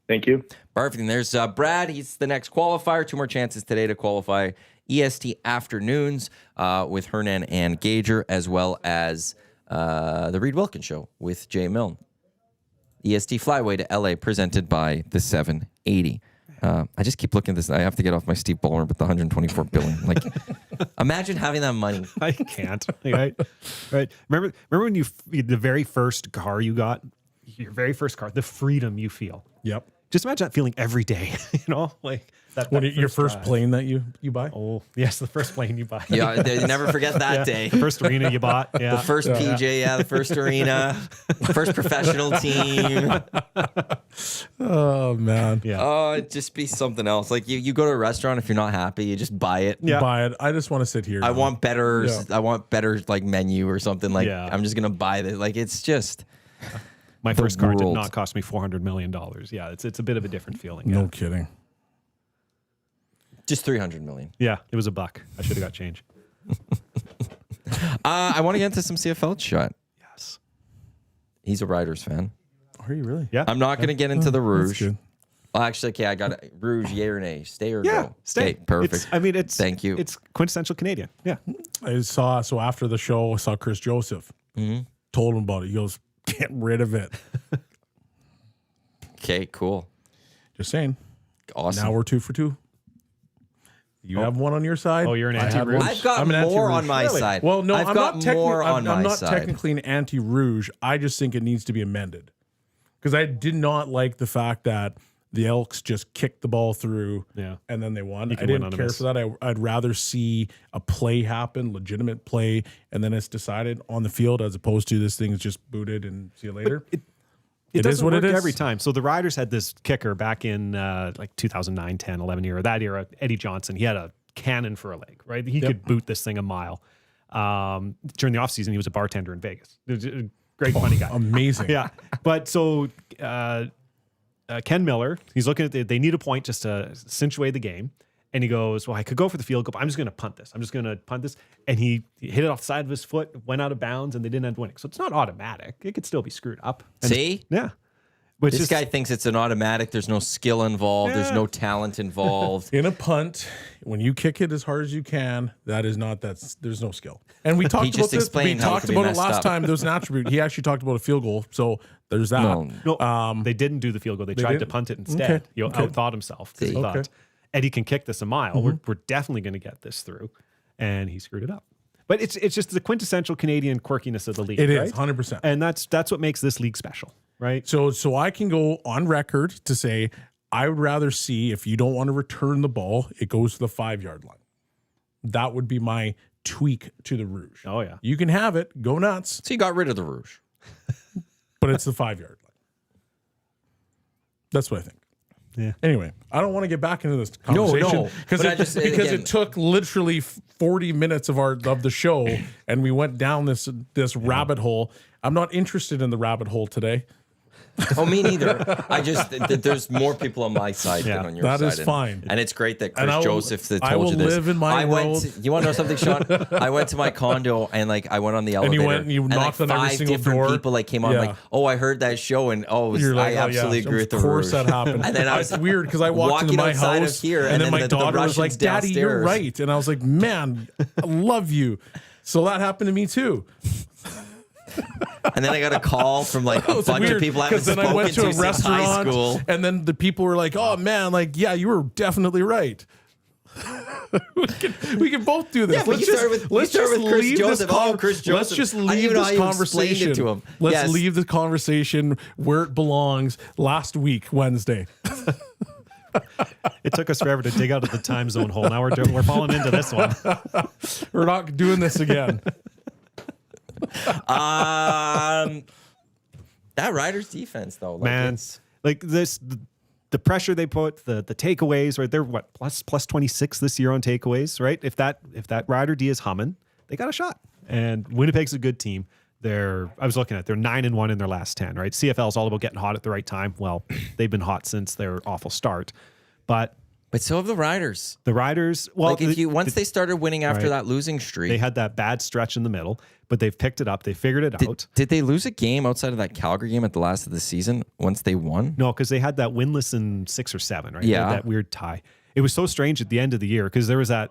Thank you. Perfect. And there's Brad. He's the next qualifier. 2 more chances today to qualify EST afternoons with Hernan and Gager, as well as the Reed Wilkins Show with Jay Milne. EST Flyway to LA, presented by the 780. I just keep looking at this. I have to get off my Steve Ballmer with the $124 billion. Like, imagine having that money. I can't. Right. Remember when the very first car you got, your very first car, the freedom you feel. Yep. Just imagine that feeling every day. Like that. Your first drive. Plane that you buy. Oh yes, the first plane you buy. Yeah, they never forget that day. The first arena you bought. Yeah. The first PJ, the first arena, the first professional team. Oh man. Yeah. Oh, it'd just be something else. Like you go to a restaurant, if you're not happy, you just buy it. Yeah. Buy it. I just want to sit here. I want better like menu or something. Like I'm just gonna buy this. Like it's just My first car did world. not cost me $400 million. Yeah, it's a bit of a different feeling. Yeah. No kidding. just $300 million. Yeah, it was $1. I should have got change. I want to get into some CFL chat. Yes. He's a Riders fan. Are you really? Yeah. I'm not going to get into the That's Rouge. good. Well, actually, okay, I got it. Rouge, yay or nay? Stay or Yeah, go? stay. Okay, perfect. It's Thank you. It's quintessential Canadian. Yeah. So after the show, I saw Chris Joseph. Told him about it. He goes, "Get rid of it." Okay, cool. Just saying. Awesome. Now we're 2 for 2. You have one on your side. Oh, you're an I have anti-Rouge? one. I've got I'm an more anti-Rouge. on my side. Well, no, I've I'm got not more on I'm my not side. technically an anti-Rouge. I just think it needs to be amended because I did not like the fact that the Elks just kicked the ball through and then they won. I can win didn't on a care miss. for that. I'd rather see a play happen, legitimate play, and then it's decided on the field as opposed to this thing is just booted and see you later. It is doesn't what work it is. every time. So the Riders had this kicker back in like 2009, 10, 11 era. That era, Eddie Johnson, he had a cannon for a leg, right? He could boot this thing a mile. During the offseason, he was a bartender in Vegas. He was a great, funny guy. Amazing. Yeah. But so Ken Miller, he's looking at they need a point just to cinch away the game. And he goes, well, I could go for the field goal, but I'm just going to punt this. And he hit it off the side of his foot, went out of bounds, and they didn't end up winning. So it's not automatic. It could still be screwed up. And See? yeah. But This guy thinks it's an automatic. There's no skill involved. There's no talent involved. In a punt, when you kick it as hard as you can, there's no skill. And we talked just about this. We explained how it talked could be about it messed last up. time. There was an attribute. He actually talked about a field goal. So there's that. No. they didn't do the field goal. They tried to didn't? punt it instead. Okay. He outthought himself because he See? thought Eddie can kick this a mile. We're definitely going to get this through, and he screwed it up. But it's just the quintessential Canadian quirkiness of the league. It right? is 100%. And that's what makes this league special, right? So I can go on record to say I would rather see if you don't want to return the ball, it goes to the 5-yard line. That would be my tweak to the Rouge. Oh yeah. You can have it, go nuts, So you got rid of the Rouge. but it's the 5-yard line. That's what I think. Yeah. Anyway, I don't want to get back into this conversation But I just- because again- it took literally 40 minutes of the show and we went down this rabbit hole. I'm not interested in the rabbit hole today. Oh, me neither. I just there's more people on my side than on your side. That is fine. And it's great that Chris And Joseph that I told will you this. live in my world. You want to know something, Sean? I went to my condo and I went on the elevator. you went and you knocked on every five single different door. people came on Yeah. oh, I heard that show and You're like, I absolutely agree with the Of course Rouge. that happened. And then I was It's weird because I walked into walking my outside of house here, and and then then my the daughter was like, Russians "Daddy, you're downstairs." right," and I was like, "Man, I love you." So that happened to me too. And then I got a call from like a It was bunch weird of people I haven't because then I went spoken to to a since high restaurant, school. and then the people were like, "Oh man, like yeah, you were definitely right." we can both do this. Yeah, but you started with Chris Joseph. Chris Joseph. Let's just I didn't leave even know this how you explained conversation. it to him. Let's Yes. leave the conversation where it belongs. Last week, Wednesday. It took us forever to dig out of the time zone hole. Now we're falling into this one. We're not doing this again. That Riders defense though, like Man, it's- like this, the pressure they put, the takeaways, right? They're what plus 26 this year on takeaways, right? If that Rider D is humming, they got a shot. And Winnipeg's a good team. I was looking at, they're 9-1 in their last 10, right? CFL is all about getting hot at the right time. Well, they've been hot since their awful start, but so have the Riders. the Riders, well, Like once they started winning after right. that losing streak, they had that bad stretch in the middle, but they've picked it up. They figured it out. did they lose a game outside of that Calgary game at the last of the season once they won? No, because they had that winless in 6 or 7, right? They Yeah. had that weird tie. It was so strange at the end of the year because there was that.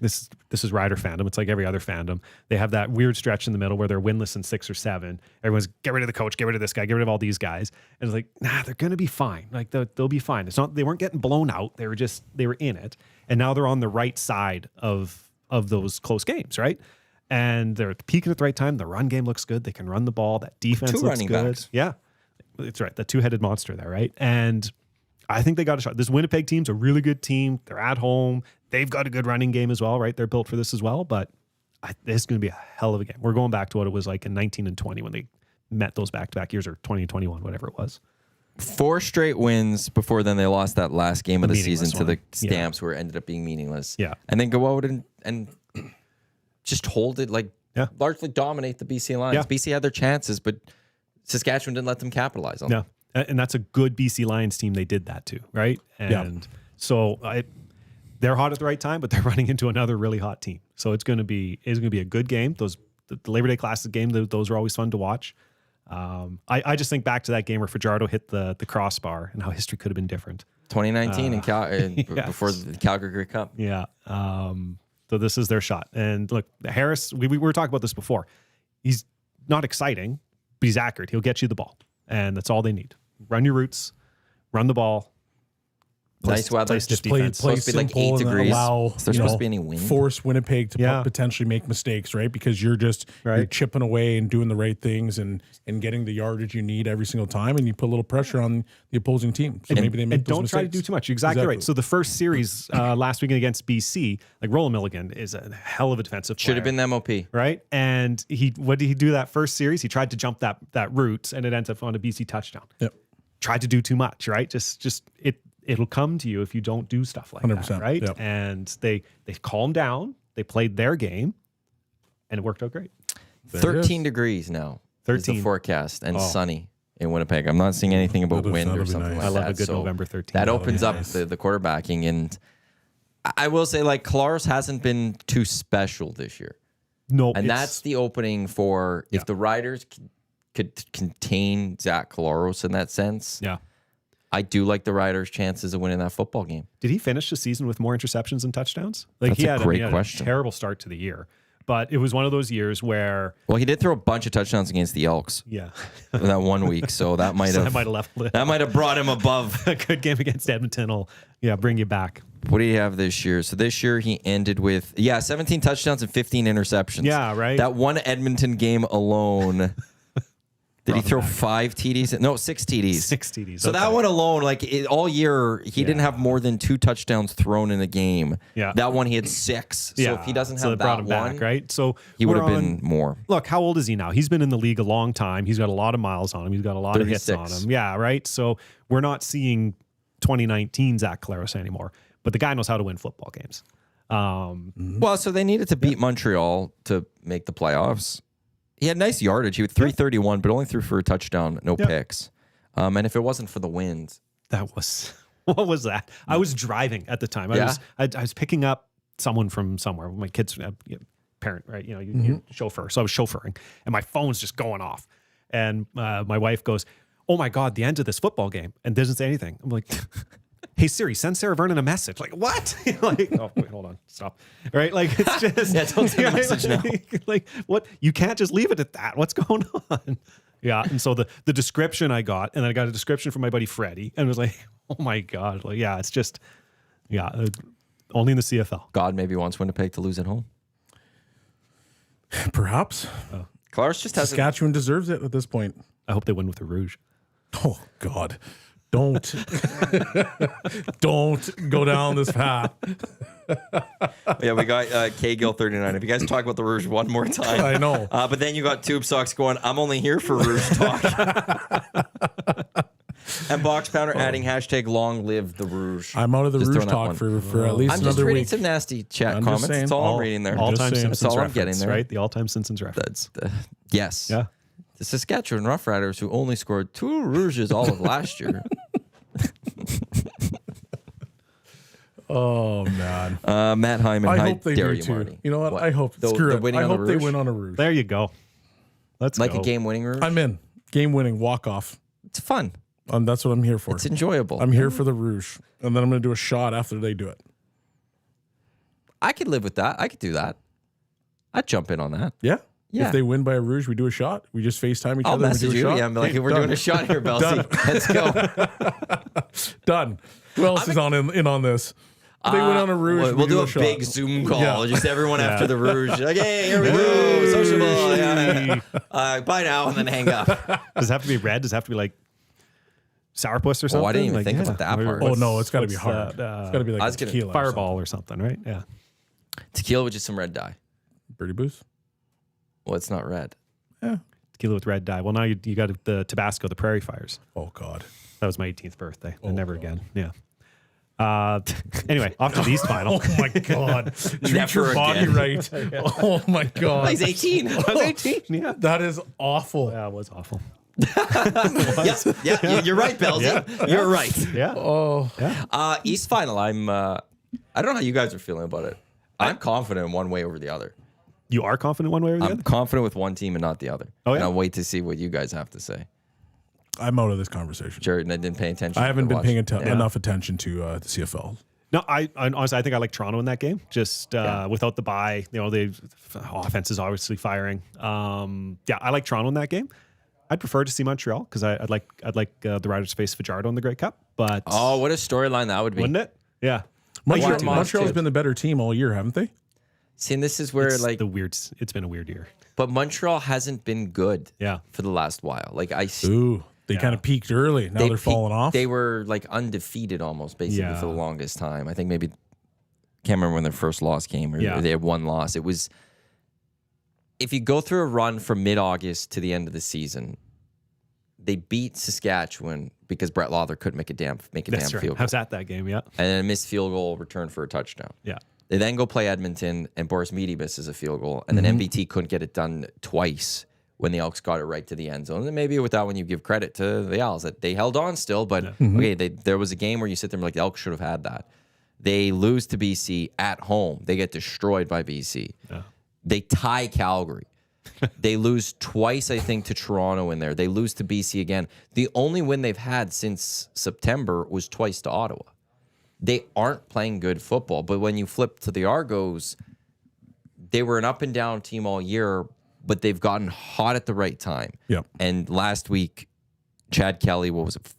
This is Rider fandom. It's like every other fandom. They have that weird stretch in the middle where they're winless in 6 or 7. Everyone's get rid of the coach, get rid of this guy, get rid of all these guys, and it's like, nah, they're gonna be fine. Like they'll be fine. It's not. They weren't getting blown out. They were in it, and now they're on the right side of those close games, right? And they're peaking at the right time. The run game looks good. They can run the ball. That defense looks running good. backs. Yeah, it's right. The two-headed monster there, right? And I think they got a shot. This Winnipeg team's a really good team. They're at home. They've got a good running game as well, right? They're built for this as well. But this is going to be a hell of a game. We're going back to what it was like in 19 and 20 when they met those back-to-back years, or 20 and 21, whatever it was. 4 straight wins before then they lost that last game of the season meaningless to the one. Stamps where it ended up being meaningless. Yeah. And then go out and just hold it, like largely dominate the BC Lions. Yeah. BC had their chances, but Saskatchewan didn't let them capitalize on them. Yeah. And that's a good BC Lions team. They did that too, right? And so they're hot at the right time, but they're running into another really hot team. So it's going to be a good game. The Labor Day Classic game, those are always fun to watch. I just think back to that game where Fajardo hit the crossbar and how history could have been different. 2019 yes. before the Calgary Grey Cup. Yeah. So this is their shot. And look, Harris, we were talking about this before. He's not exciting, but he's accurate. He'll get you the ball. And that's all they need. Run your routes, run the ball. Nice weather. Play stiff Just Play defense. Supposed to be like simple 8 and degrees. allow, Is there supposed to be any wind? Force Winnipeg to Yeah. potentially make mistakes, right? Because you're chipping away and doing the right things and getting the yardage you need every single time, and you put a little pressure on the opposing team. So maybe they make And those don't try to mistakes. do too much. You're exactly right. So the first series last weekend against BC, like Roland Milligan is a hell of a defensive player. Should have been the MOP. Right? And what did he do that first series? He tried to jump that route, and it ends up on a BC touchdown. Yep. Tried to do too much, right? It'll come to you if you don't do stuff like 100%, that, right? yep. And they calmed down. They played their game, and it worked out great. 13 degrees now. Is the 13. forecast and sunny in Winnipeg. I'm not seeing anything about wind that'll or be something nice. like I that. love a good So November 13th. That That'll opens be up nice. the quarterbacking, and I will say, like, Kolaros hasn't been too special this year. No, And that's the opening for if the Riders could contain Zach Kolaros in that sense. yeah. I do like the Riders' chances of winning that football game. Did he finish the season with more interceptions and touchdowns? Like That's he a had, great he had question. a terrible start to the year, but it was one of those years where Well, he did throw a bunch of touchdowns against the Elks that 1 week, so that might have that might have brought him above. a good game against Edmonton will bring you back. What do you have this year? So this year he ended with 17 touchdowns and 15 interceptions. Yeah, right. That one Edmonton game alone. Did he throw 5 TDs? No, 6 TDs. 6 TDs. So that one alone, all year, he didn't have more than 2 touchdowns thrown in a game. Yeah. That one he had 6. So if he doesn't have it brought that him one, back, right? So he would we're have been more. Look, how old is he now? He's been in the league a long time. He's got a lot of miles on him. He's got a lot of hits on 36. him. Yeah, right. So we're not seeing 2019 Zach Kolaros anymore, but the guy knows how to win football games. Well, so they needed to beat Montreal to make the playoffs. He had nice yardage. He had 331, but only threw for a touchdown, no picks. And if it wasn't for the wind, That was what was that? I was driving at the time. Yeah? I was picking up someone from somewhere. My kid's parent, right? You chauffeur. So I was chauffeuring, and my phone's just going off. And my wife goes, "Oh my God, the end of this football game," and doesn't say anything. I'm like, "Hey Siri, send Sarah Vernon a message." Like, what? Like, oh wait, hold on, stop. Right? Like, it's just Yeah, don't send a message now. Like, what? You can't just leave it at that. What's going on? Yeah. And so the description I got, and then I got a description from my buddy Freddie, and it was like, oh my God. Like, yeah, it's just, only in the CFL. God maybe wants Winnipeg to lose at home. Perhaps. Clarence just hasn't. Saskatchewan deserves it at this point. I hope they win with the Rouge. Oh God. Don't don't go down this path. Yeah, we got K-Gill 39. If you guys talk about the Rouge one more time. I know. But then you got Tube Socks going, I'm only here for Rouge talk. And Box Pounder adding hashtag long live the Rouge. I'm out of the Just Rouge throwing that talk one. for at least I'm just another reading week. some nasty chat I'm just comments. saying, That's all I'm reading there. All-time saying. Simpsons That's all I'm reference, getting there. right? The all-time Simpsons reference. Yes. Yeah. The Saskatchewan Roughriders, who only scored 2 Rouges all of last year. Oh man. Matt Hyman, I how hope they dare do you, too. Marty? You know what? What? I hope. The Screw it. winning I on the hope they Rouge? win on a Rouge. There you go. Let's Like go. a game-winning Rouge? I'm in. Game winning walk off. It's fun. That's what I'm here for. It's enjoyable. I'm here for the Rouge, and then I'm going to do a shot after they do it. I could live with that. I could do that. I'd jump in on that. Yeah. Yeah. If they win by a Rouge, we do a shot. We just FaceTime each I'll other. and we message do a you. shot. Yeah, I'm like, Okay, we're done. doing a shot here, Belle. Done. Let's go. Done. Who else is in on this? If they win on a Rouge. We'll do a shot. big Zoom call. Yeah. Just everyone after the Rouge. Like, hey, here we go. Sociable. Yeah. Bye now, and then hang up. Does it have to be red? Does it have to be like sourpuss or something? I didn't even Like, think about that part. Oh no, it's got to be what's hard. that, It's got to be I like was a gonna- tequila. Fireball or something, right? Yeah. Tequila with just some red dye. Birdie Booth. Well, it's not red. Yeah. Tequila with red dye. Well, now you got the Tabasco, the Prairie Fires. Oh God. That was my 18th birthday. Oh, and never God. again. Yeah. Anyway, off to the East Final. Oh my God. Treat Never your body again. right. Oh my God. He's 18. I was 18. Yeah. That is awful. Yeah, it was awful. Yeah, you're right, Bellsy. You're right. Yeah. Oh. East Final, I don't know how you guys are feeling about it. I'm confident in one way over the other. You are confident one way or the I'm other? confident with one team and not the other. Oh, yeah? And I'll wait to see what you guys have to say. I'm out of this conversation. Jared, I didn't pay attention. I haven't been paying Yeah. enough attention to the CFL. No, I honestly, I think I like Toronto in that game. Just without the bye, the offense is obviously firing. I like Toronto in that game. I'd prefer to see Montreal because I'd like the Riders face Fajardo in the Grey Cup. But Oh, what a storyline that would be. wouldn't it? Yeah. Montreal's been the better team all year, haven't they? See, and this is where It's like, been a weird year. but Montreal hasn't been good. Yeah. For the last while, like Ooh, they kind of peaked early. Now they're falling off. They were like undefeated almost, basically Yeah. for the longest time. I think maybe can't remember when their first loss came, or Yeah. they had one loss. It was if you go through a run from mid-August to the end of the season, they beat Saskatchewan because Brett Lawler couldn't make a damn That's right. field I goal, was at that game. Yeah. and then a missed field goal returned for a touchdown. Yeah. They then go play Edmonton, and Boris Meady misses a field goal, and then MBT couldn't get it done twice when the Elks got it right to the end zone. And maybe with that one, you give credit to the Owls that they held on still, but okay, there was a game where you sit there and like the Elks should have had that. They lose to BC at home. They get destroyed by BC. Yeah. They tie Calgary. They lose twice, I think, to Toronto in there. They lose to BC again. The only win they've had since September was twice to Ottawa. They aren't playing good football. But when you flip to the Argos, they were an up and down team all year, but they've gotten hot at the right time. Yep. And last week, Chad Kelly,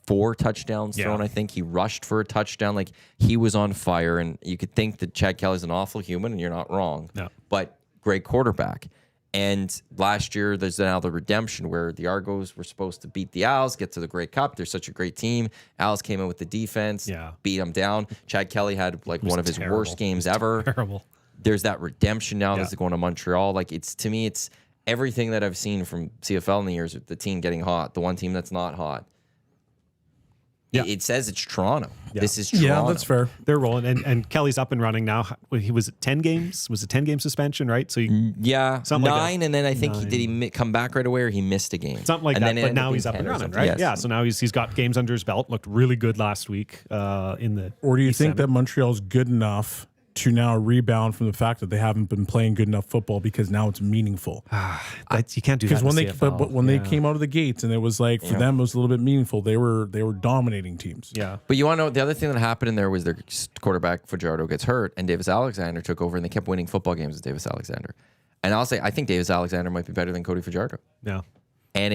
4 touchdowns Yeah. thrown, I think. He rushed for a touchdown. Like, he was on fire. And you could think that Chad Kelly's an awful human, and you're not wrong. No. But great quarterback. And last year, there's now the redemption where the Argos were supposed to beat the Owls, get to the Grey Cup. They're such a great team. Owls came in with the defense, beat them down. Chad Kelly had like one of his worst games ever. Terrible. There's that redemption now that's going to Montreal. Like, to me, it's everything that I've seen from CFL in the years with the team getting hot, the one team that's not hot. Yeah. It says it's Toronto. Yeah. This is Toronto. Yeah, that's fair. They're rolling, and Kelly's up and running now. He was at 10 games. Was a 10-game suspension, right? So he, Yeah, Something like 9, and then I think Nine. did he come back right away or he missed a game? something like and that. Then it But ended up now being he's up 10 and or running, something. right? Yes. Yeah. So now he's got games under his belt. Looked really good last week in the. Or do you East think Semi. that Montreal's good enough to now rebound from the fact that they haven't been playing good enough football because now it's meaningful? You can't do that Because when in they the CFL. but when they came out of the gates and it was like for them it was a little bit meaningful. They were dominating teams. Yeah. But you want to know the other thing that happened in there was their quarterback Fajardo gets hurt and Davis Alexander took over and they kept winning football games with Davis Alexander. And I'll say I think Davis Alexander might be better than Cody Fajardo. Yeah. And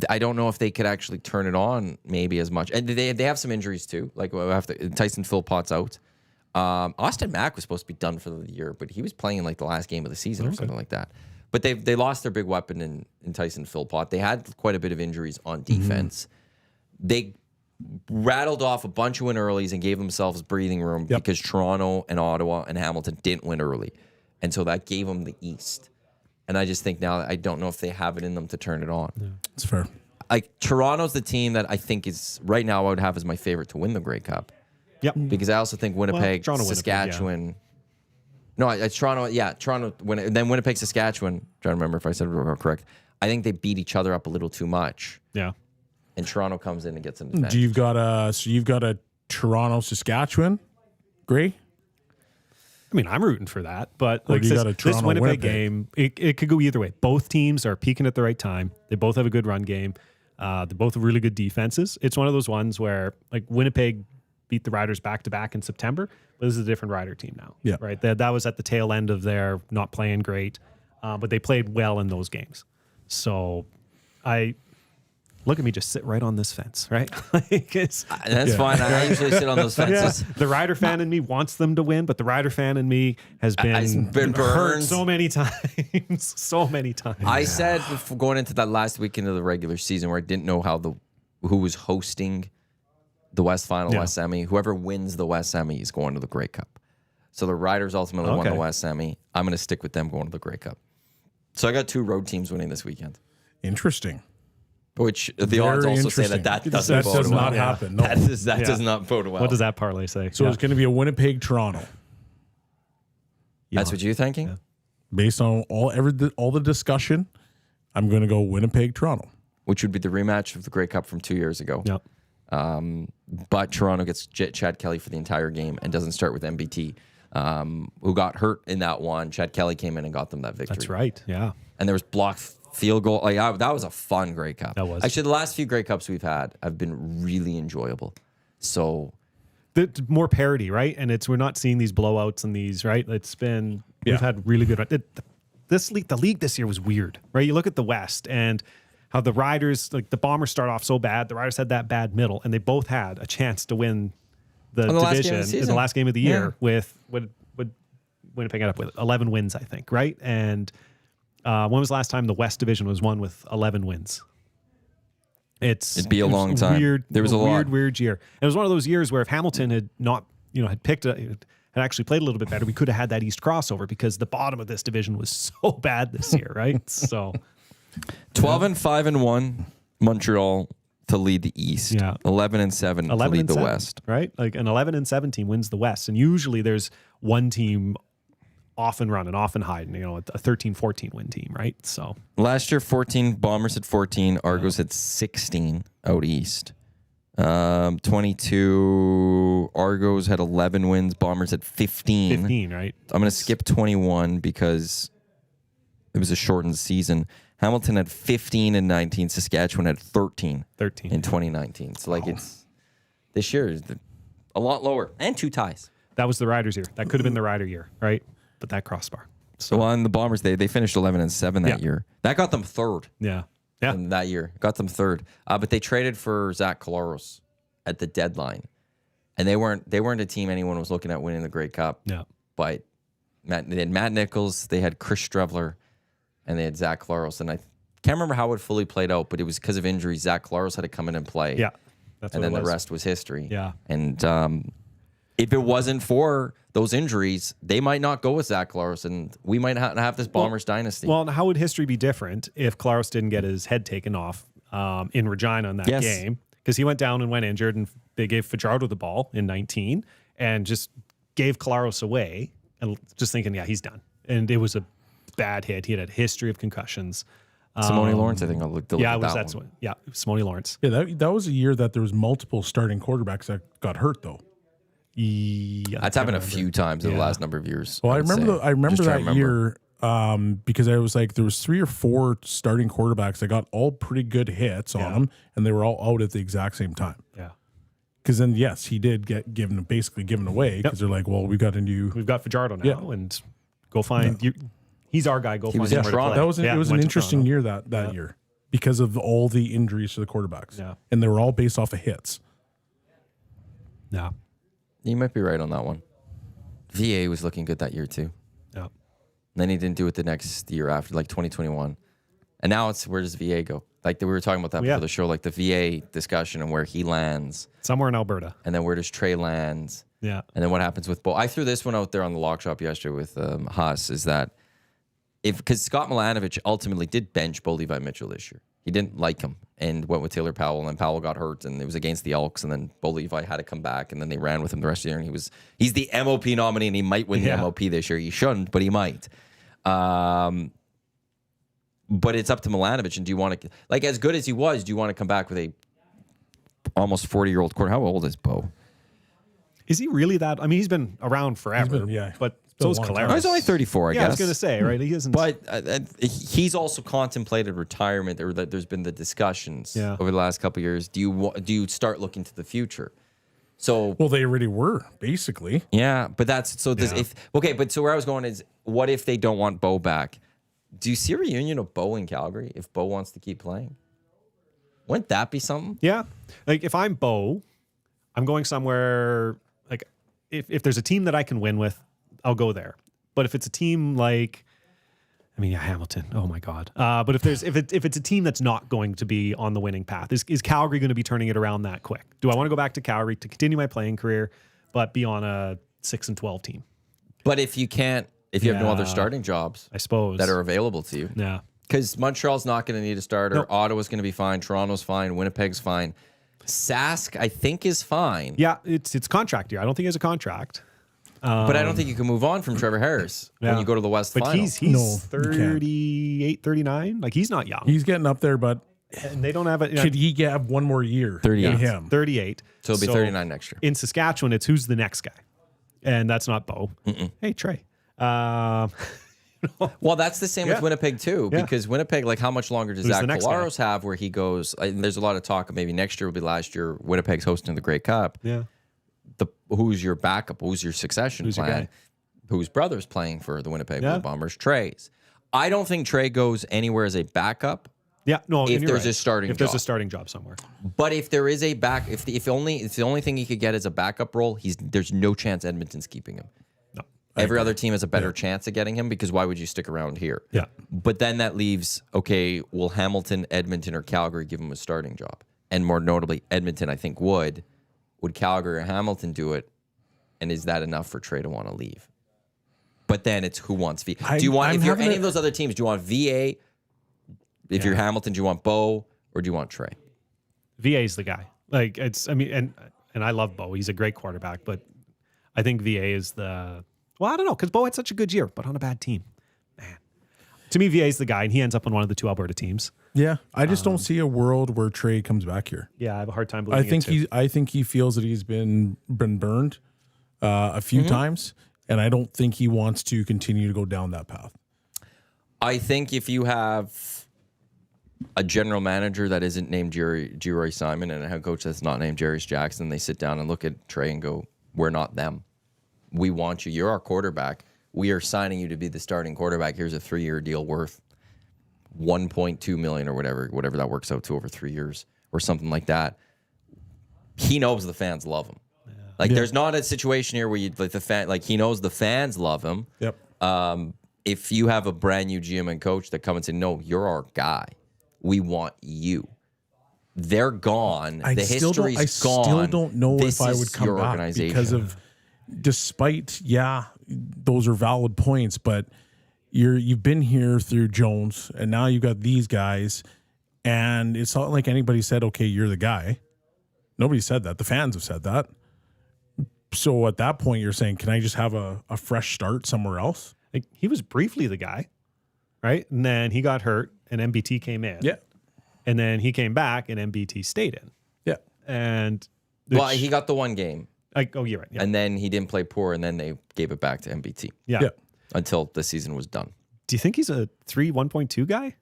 I don't know if they could actually turn it on maybe as much. And they have some injuries too. Like Tyson Philpott's out. Austin Mack was supposed to be done for the year, but he was playing in like the last game of the season or something like that. But they lost their big weapon in Tyson Philpott. They had quite a bit of injuries on defense. They rattled off a bunch of win earlies and gave themselves breathing room because Toronto and Ottawa and Hamilton didn't win early. And so that gave them the East. And I just think now I don't know if they have it in them to turn it on. It's fair. Like Toronto's the team that I think is right now I would have as my favorite to win the Grey Cup. Yep. Because I also think Winnipeg, Toronto, Winnipeg, Saskatchewan. No, it's Toronto. Yeah, Toronto. Then Winnipeg, Saskatchewan. Trying to remember if I said it correct. I think they beat each other up a little too much, Yeah. and Toronto comes in and gets an Do advantage. you've got a Toronto Saskatchewan, Gray? I mean, I'm rooting for that, but Or like do you this, got a this Toronto, Winnipeg Winnipeg? game, it could go either way. Both teams are peaking at the right time. They both have a good run game. They both have really good defenses. It's one of those ones where like Winnipeg beat the Riders back to back in September, but this is a different Rider team now. Yeah. Right. That was at the tail end of their not playing great, but they played well in those games. So look at me just sit right on this fence, right? Like That's fine. I usually sit on those fences. the Rider fan in me wants them to win, but the Rider fan in me has been hurt burned so many times. So many times. I said before going into that last weekend of the regular season where I didn't know who was hosting the West Final, West Semi. Whoever wins the West Semi is going to the Grey Cup. So the Riders ultimately won the West Semi. I'm going to stick with them going to the Grey Cup. So I got 2 road teams winning this weekend. Interesting. Which the Very odds also say interesting. that That doesn't bode does well. not happen. No. That does not bode well. What does that parlay say? So it's going to be a Winnipeg Toronto That's what you're thinking? based on all the discussion. I'm going to go Winnipeg Toronto. Which would be the rematch of the Grey Cup from 2 years ago. Yep. But Toronto gets Chad Kelly for the entire game and doesn't start with MBT, who got hurt in that one. Chad Kelly came in and got them that victory. That's right. Yeah. And there was blocked field goal. That was a fun Grey Cup. That was. Actually, the last few Grey Cups we've had have been really enjoyable. So More parity, right? And we're not seeing these blowouts and these, right? We've had really good. The league this year was weird, right? You look at the West and how the Riders, like the Bombers start off so bad. The Riders had that bad middle, and they both had a chance to win the division in the last game of the year with Winnipeg ended up with 11 wins, I think, right? And when was the last time the West Division was won with 11 wins? it'd be a long time. Weird, There was a lot. weird year. It was one of those years where if Hamilton had not, had actually played a little bit better, we could have had that East crossover because the bottom of this division was so bad this year, right? So 12-5-1 Montreal to lead the East. Yeah. 11-7 to lead the 11-7, West. right? Like an 11-7 team wins the West, and usually there's one team off and running, off and hiding. A 13-14 win team, right? So Last year, 14 Bombers had 14, Argos had 16 out east. 22 Argos had 11 wins, Bombers had 15. 15, right? I'm going to skip 21 because it was a shortened season. Hamilton had 15 in 19. Saskatchewan had 13 in 2019. So this year is a lot lower and 2 ties. That was the Riders' year. That could have been the Rider year, right? But that crossbar. So on the Bombers, they finished 11-7 that year. That got them third. Yeah. In that year. Got them third. But they traded for Zach Collaros at the deadline. And they weren't a team anyone was looking at winning the Grey Cup. Yeah. But they had Matt Nichols, they had Chris Strevler, and they had Zach Collaros. And I can't remember how it fully played out, but it was because of injuries. Zach Collaros had to come in and play. Yeah. That's And what then it the was. rest was history. Yeah. And if it wasn't for those injuries, they might not go with Zach Collaros, and we might not have this Bombers dynasty. Well, how would history be different if Claros didn't get his head taken off in Regina in that game? because he went down and went injured, and they gave Fajardo the ball in 19 and just gave Collaros away, and just thinking, yeah, he's done. And it was a bad hit. He had a history of concussions. Simone Lawrence, I think I'll look to look Yeah, at it was that that's one. one. Yeah, Simone Lawrence. Yeah, that was a year that there was multiple starting quarterbacks that got hurt though. Yeah, That's happened a few times in the last number of years. Well, I would say. remember Just trying that to year because I was like there was 3 or 4 starting quarterbacks that got all pretty good hits on them, and they were all out at the exact same time. Yeah. Because then, yes, he did get basically given away because they're like, well, we got a new. We've got Fajardo now, and go find you. He's our guy. Go find was him in where to Toronto. play. That was Yeah, it was an went to interesting Toronto. year that year because of all the injuries to the quarterbacks. Yeah. And they were all based off of hits. Yeah. You might be right on that one. VA was looking good that year too. Yeah. Then he didn't do it the next year after, like 2021. And now it's where does VA go? Like we were talking about that Yeah. before the show, like the VA discussion and where he lands, Somewhere in Alberta. and then where does Trey land, Yeah. and then what happens with Bo. I threw this one out there on the lock shop yesterday with Haas, is that because Scott Milanovic ultimately did bench Bo Levi Mitchell this year. He didn't like him and went with Taylor Powell, and then Powell got hurt, and it was against the Elks, and then Bo Levi had to come back, and then they ran with him the rest of the year, and he's the MOP nominee, and he might win the MOP this year. He shouldn't, but he might. But it's up to Milanovic, and do you want to, like, as good as he was, do you want to come back with a almost 40-year-old quarter? How old is Bo? Is he really that? I mean, he's been around forever. But so is been a long Collaros. Oh, he's only 34, I Yeah, I was guess. going to say, right? He isn't. But he's also contemplated retirement, or that there's been the discussions over the last couple of years. Do you start looking to the future? So Well, they already were basically. yeah, but that's so. Does But so where I was going is, what if they don't want Bo back? Do you see a reunion of Bo in Calgary if Bo wants to keep playing? Wouldn't that be something? yeah. Like if I'm Bo, I'm going somewhere, like if there's a team that I can win with, I'll go there. But if it's a team like, I mean, yeah, Hamilton. Oh my God. But if it's a team that's not going to be on the winning path, is Calgary going to be turning it around that quick? Do I want to go back to Calgary to continue my playing career, but be on a 6-12 team? But if you can't, if you have no other starting jobs, I suppose that are available to you, Yeah. because Montreal's not going to need a starter. Nope. Ottawa's going to be fine. Toronto's fine. Winnipeg's fine. Sask, I think, is fine. Yeah, it's contract year. I don't think he has a contract. But I don't think you can move on from Trevor Harris when you go to the West But Final. he's No, you can't. 38, 39. Like he's not young. He's getting up there, but And they don't have a could he have one more year? 38. in him? 38. So he'll be 39 next year. In Saskatchewan, it's who's the next guy. And that's not Bo. Hey, Trey. Well, that's the same with Winnipeg too, Yeah. because Winnipeg, like, how much longer does Who's Zach the next guy? Collaros have where he goes? And there's a lot of talk of maybe next year will be last year. Winnipeg's hosting the Grey Cup. Yeah. Who's your backup? Who's your succession Who's your plan? guy? Whose brother's playing for the Winnipeg Yeah. Blue Bombers? Trey's. I don't think Trey goes anywhere as a backup. Yeah. No, If and you're there's right. a starting If there's job. a starting job somewhere. But if there is a back, if the only thing he could get is a backup role, there's no chance Edmonton's keeping him. No. Every other team has a better chance of getting him, because why would you stick around here? Yeah. But then that leaves, okay, will Hamilton, Edmonton, or Calgary give him a starting job? And more notably, Edmonton, I think, would. Would Calgary or Hamilton do it? And is that enough for Trey to want to leave? But then it's who wants VA. Do you want, if you're any of those other teams, do you want VA? If you're Hamilton, do you want Bo, or do you want Trey? VA's the guy. Like it's, I mean, and I love Bo. He's a great quarterback, but I think VA is the, well, I don't know, because Bo had such a good year, but on a bad team. Man. To me, VA's the guy, and he ends up on one of the 2 Alberta teams. Yeah, I just don't see a world where Trey comes back here. Yeah, I have a hard time I believing think I think he feels that he's been burned a few times, and I don't think he wants to continue to go down that path. I think if you have a general manager that isn't named G-Roy Simon and a head coach that's not named Jarius Jackson, they sit down and look at Trey and go, we're not them. We want you. You're our quarterback. We are signing you to be the starting quarterback. Here's a 3-year deal worth $1.2 million or whatever that works out to over 3 years or something like that. He knows the fans love him. Like there's not a situation here where you like the fan, like he knows the fans love him. Yep. If you have a brand new GM and coach that come and say, no, you're our guy. We want you. They're gone. The history's gone. I still don't know This if I is would come your back organization. because of, despite, those are valid points, but you've been here through Jones, and now you've got these guys, and it's not like anybody said, okay, you're the guy. Nobody said that. The fans have said that. So at that point, you're saying, can I just have a fresh start somewhere else? Like, he was briefly the guy, right? And then he got hurt, and MBT came in. Yeah. And then he came back, and MBT stayed in. Yeah. And Well, he got the one game, oh, you're right. Yeah. and then he didn't play poor, and then they gave it back to MBT yeah. until the season was done. Do you think he's a 1.2 guy?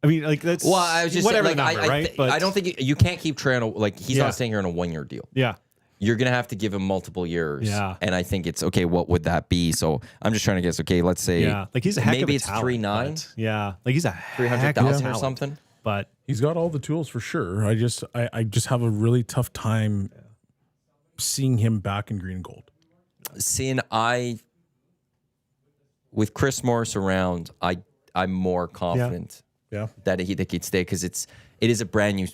I mean, like, that's Well, I was just whatever saying, like, number, right? But I don't think you can't keep Trey on he's Yeah. not staying here on a 1-year deal. yeah. You're going to have to give him multiple years. Yeah. And I think it's, okay, what would that be? So I'm just trying to guess, okay, let's say Yeah. Like, he's a heck of maybe a it's talent, 3.9, but- Yeah. Like, he's a heck of a 300,000 or talent. something. But He's got all the tools for sure. I just have a really tough time seeing him back in green and gold. Seeing with Chris Morris around, I'm more confident Yeah. that he'd stay because it is a brand new,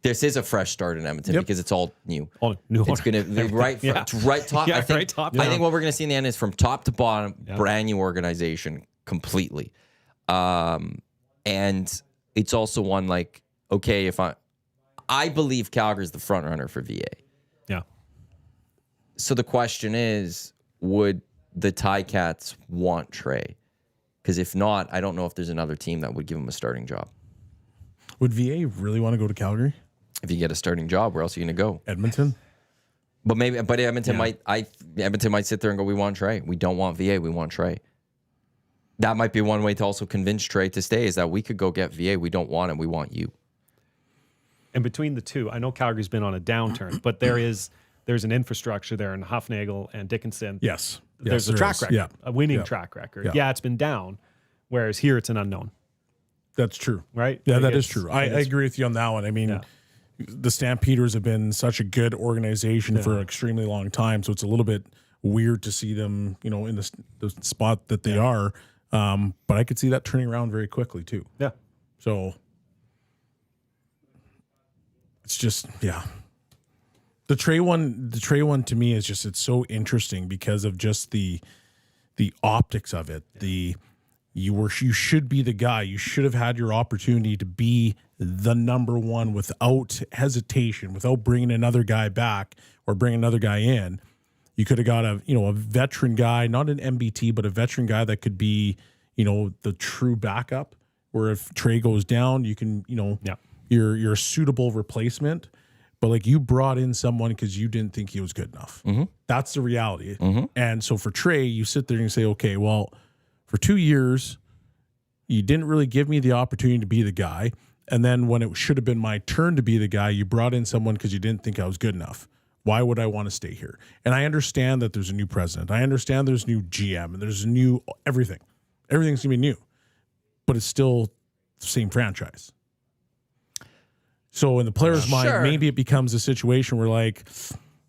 this is a fresh start in Edmonton Yep. because it's all new. all new It's going to be right top. Yeah, I think, right top I think down. what we're going to see in the end is from top to bottom, brand new organization completely. And it's also one like, okay, if I believe Calgary's the front runner for VA. yeah. So the question is, would the Ticats want Trey? Because if not, I don't know if there's another team that would give him a starting job. Would VA really want to go to Calgary? If you get a starting job, where else are you going to go? Edmonton? But Edmonton might sit there and go, we want Trey. We don't want VA. We want Trey. That might be one way to also convince Trey to stay, is that we could go get VA. We don't want him. We want you. And between the two, I know Calgary's been on a downturn, but there's an infrastructure there in Huffnagel and Dickinson. Yes. There's Yes, a track is. record, Yeah. a winning Yeah. track record. Yeah. Yeah, it's been down, whereas here it's an unknown, That's true. right? Yeah, Like, that is it's- true. I it's- agree with you on that one. I mean, Yeah. the Stampeders have been such a good organization for an extremely long time, so it's a little bit weird to see them, in the spot that they are. But I could see that turning around very quickly too. Yeah. So it's just, yeah. The Trey one to me is just, it's so interesting because of just the optics of it. You should be the guy. You should have had your opportunity to be the number one without hesitation, without bringing another guy back or bringing another guy in. You could have got a veteran guy, not an MBT, but a veteran guy that could be, the true backup. Where if Trey goes down, you can, you're a suitable replacement. But like, you brought in someone because you didn't think he was good enough. Mm-hmm. That's the reality. And so for Trey, you sit there and you say, okay, well, for 2 years, you didn't really give me the opportunity to be the guy. And then when it should have been my turn to be the guy, you brought in someone because you didn't think I was good enough. Why would I want to stay here? And I understand that there's a new president. I understand there's new GM and there's new everything. Everything's going to be new. But it's still the same franchise. So in the player's mind, maybe it becomes a situation where like,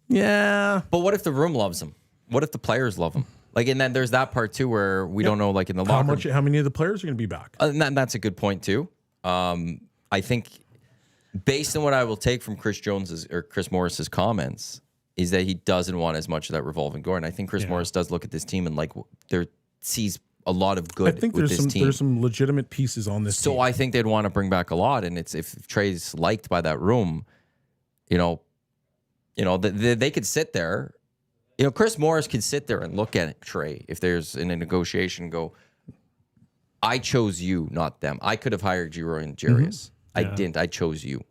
yeah. But what if the room loves him? What if the players love him? Like, and then there's that part too where we don't know, like in the locker room. How many of the players are going to be back? And that's a good point too. I think based on what I will take from Chris Morris's comments is that he doesn't want as much of that revolving door. And I think Chris Morris does look at this team and like sees a lot of good. I think with there's this team. some legitimate pieces on this team. So I think they'd want to bring back a lot. And it's if Trey's liked by that room, they could sit there. Chris Morris could sit there and look at Trey if there's in a negotiation and go, I chose you, not them. I could have hired Giro and Jarius. I didn't. I chose you.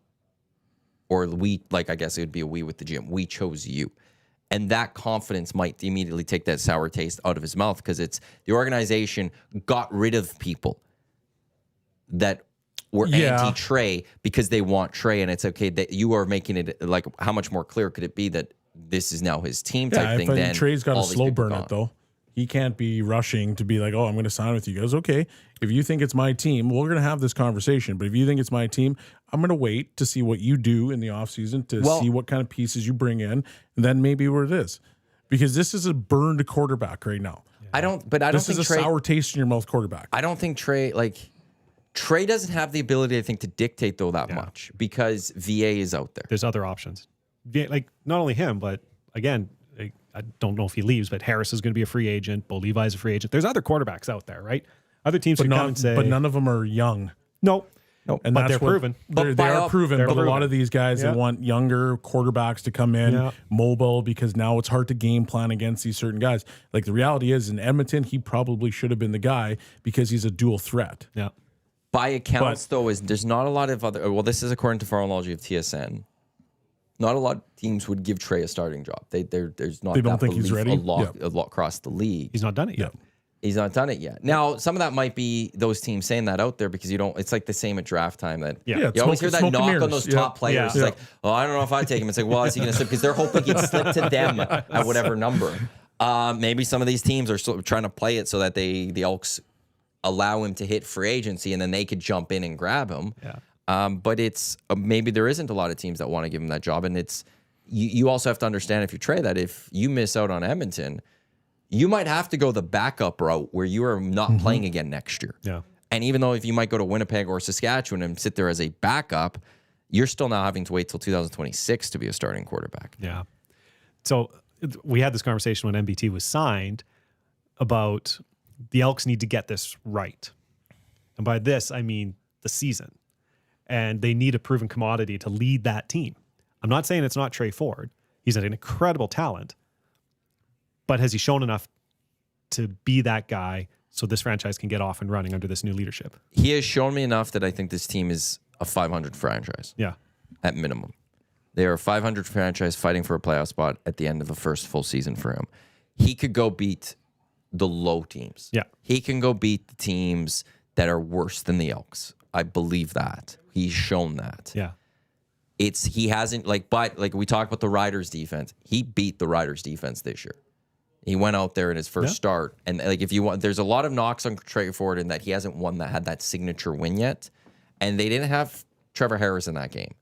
Or we, like, I guess it would be a we with the GM. We chose you. And that confidence might immediately take that sour taste out of his mouth because it's the organization got rid of people that were anti-Trey because they want Trey. And it's okay that you are making it like, how much more clear could it be that this is now his team type thing? Then Trey's got to all these slow people burn gone. it though. He can't be rushing to be like, oh, I'm going to sign with you guys. Okay, if you think it's my team, we're going to have this conversation. But if you think it's my team, I'm going to wait to see what you do in the offseason to see what kind of pieces you bring in, and then maybe where it is. Because this is a burned quarterback right now. I don't think This is a Trey, sour taste in your mouth quarterback. I don't think Trey doesn't have the ability, I think, to dictate though that much because VA is out there. There's other options. Like, not only him, but again, I don't know if he leaves, but Harris is going to be a free agent. Bo Levi's a free agent. There's other quarterbacks out there, right? Other teams could come and say, but none of them are young. no. And But that's they're what- proven. They are proven, but a lot proven. of these guys, Yeah. they want younger quarterbacks to come in, Yeah. mobile, because now it's hard to game plan against these certain guys. Like the reality is in Edmonton, he probably should have been the guy because he's a dual threat. Yeah. By accounts, though, there's not a lot of other. Well, this is according to phonology of TSN. Not a lot of teams would give Trey a starting job. There's not. They don't that think he's belief ready? a lot across the league. He's not done it yet. He's not done it yet. Now, some of that might be those teams saying that out there because you don't. It's like the same at draft time that Yeah, you always hear smoke that and knock on mirrors. those Yeah. top players. Yeah. It's Yeah. like, oh, I don't know if I take him. It's like, well, is he going to slip? Because they're hoping he'd slip to them at whatever number. Maybe some of these teams are sort of trying to play it so that the Elks allow him to hit free agency and then they could jump in and grab him. Yeah. But it's maybe there isn't a lot of teams that want to give him that job, and it's you also have to understand if you trade that if you miss out on Edmonton, you might have to go the backup route where you are not playing again next year. Yeah. And even though if you might go to Winnipeg or Saskatchewan and sit there as a backup, you're still now having to wait till 2026 to be a starting quarterback. Yeah. So we had this conversation when MBT was signed about the Elks need to get this right. And by this, I mean the season. And they need a proven commodity to lead that team. I'm not saying it's not Trey Ford. He's an incredible talent. But has he shown enough to be that guy so this franchise can get off and running under this new leadership? He has shown me enough that I think this team is a 500 franchise Yeah. at minimum. They are a 500 franchise fighting for a playoff spot at the end of the first full season for him. He could go beat the low teams. Yeah. He can go beat the teams that are worse than the Elks. I believe that. He's shown that. Yeah. He hasn't but we talked about the Riders defense. He beat the Riders defense this year. He went out there in his first start, and if you want, there's a lot of knocks on Trey Ford in that he hasn't had that signature win yet, and they didn't have Trevor Harris in that game,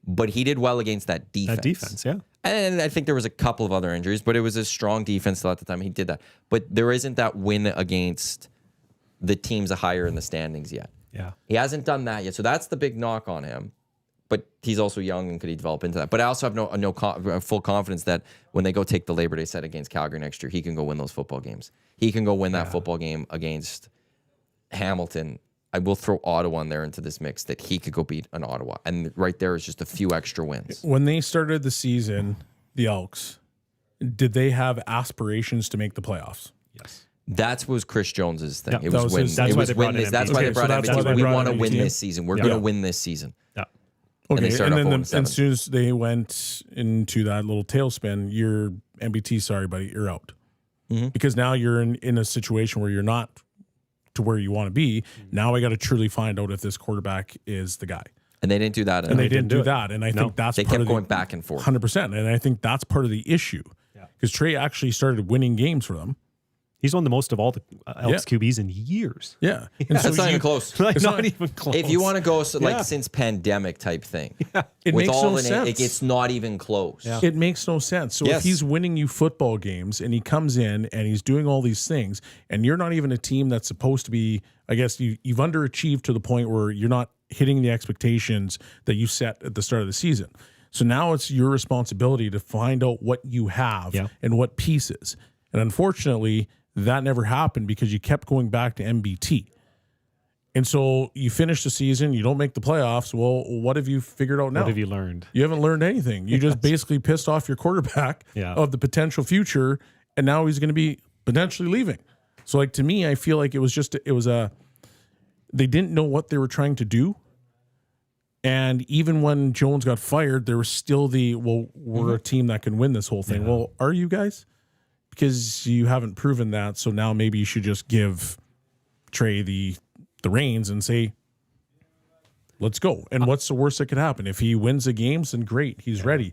but he did well against that defense. That defense, yeah. And I think there was a couple of other injuries, but it was a strong defense still at the time he did that. But there isn't that win against the teams higher in the standings yet. Yeah. He hasn't done that yet, so that's the big knock on him. But he's also young, and could he develop into that? But I also have full confidence that when they go take the Labor Day set against Calgary next year, he can go win those football games. He can go win that football game against Hamilton. I will throw Ottawa in there into this mix that he could go beat an Ottawa, and right there is just a few extra wins. When they started the season, the Elks, did they have aspirations to make the playoffs? Yes. That was Chris Jones's thing. Yeah, it that was was win. his- It that's why was they win brought this. in That's MBT. why they Okay, so brought that's why MBT. they We brought want to MBT win in. this season. We're Yeah. going to win this season. Yeah. And they Okay, started and off then 0-7. as soon as they went into that little tailspin, you're MBT, sorry, buddy, you're out. Because now you're in a situation where you're not to where you want to be. Now I got to truly find out if this quarterback is the guy. And they didn't do that. And they didn't do it. that. And I think that's They part kept of the, going back and forth. 100%. And I think that's part of the issue. Because Trey actually started winning games for them. He's won the most of all the Elks QBs in years. Yeah. And That's not even close. Like, It's not, not- even close. If you want to go Yeah. since pandemic type thing, it with makes all no the sense. it's not even close. Yeah. It makes no sense. So Yes. if he's winning you football games and he comes in and he's doing all these things, and you're not even a team that's supposed to be, I guess you've underachieved to the point where you're not hitting the expectations that you set at the start of the season. So now it's your responsibility to find out what you have and what pieces. And unfortunately, that never happened because you kept going back to MBT. And so you finish the season, you don't make the playoffs. Well, what have you figured out now? What have you learned? You haven't learned anything. You just basically pissed off your quarterback of the potential future, and now he's going to be potentially leaving. So, like, to me, I feel like they didn't know what they were trying to do. And even when Jones got fired, there was still we're a team that can win this whole thing. Well, are you guys? Because you haven't proven that. So now maybe you should just give Trey the reins and say, let's go. And what's the worst that could happen? If he wins the games, then great, he's ready.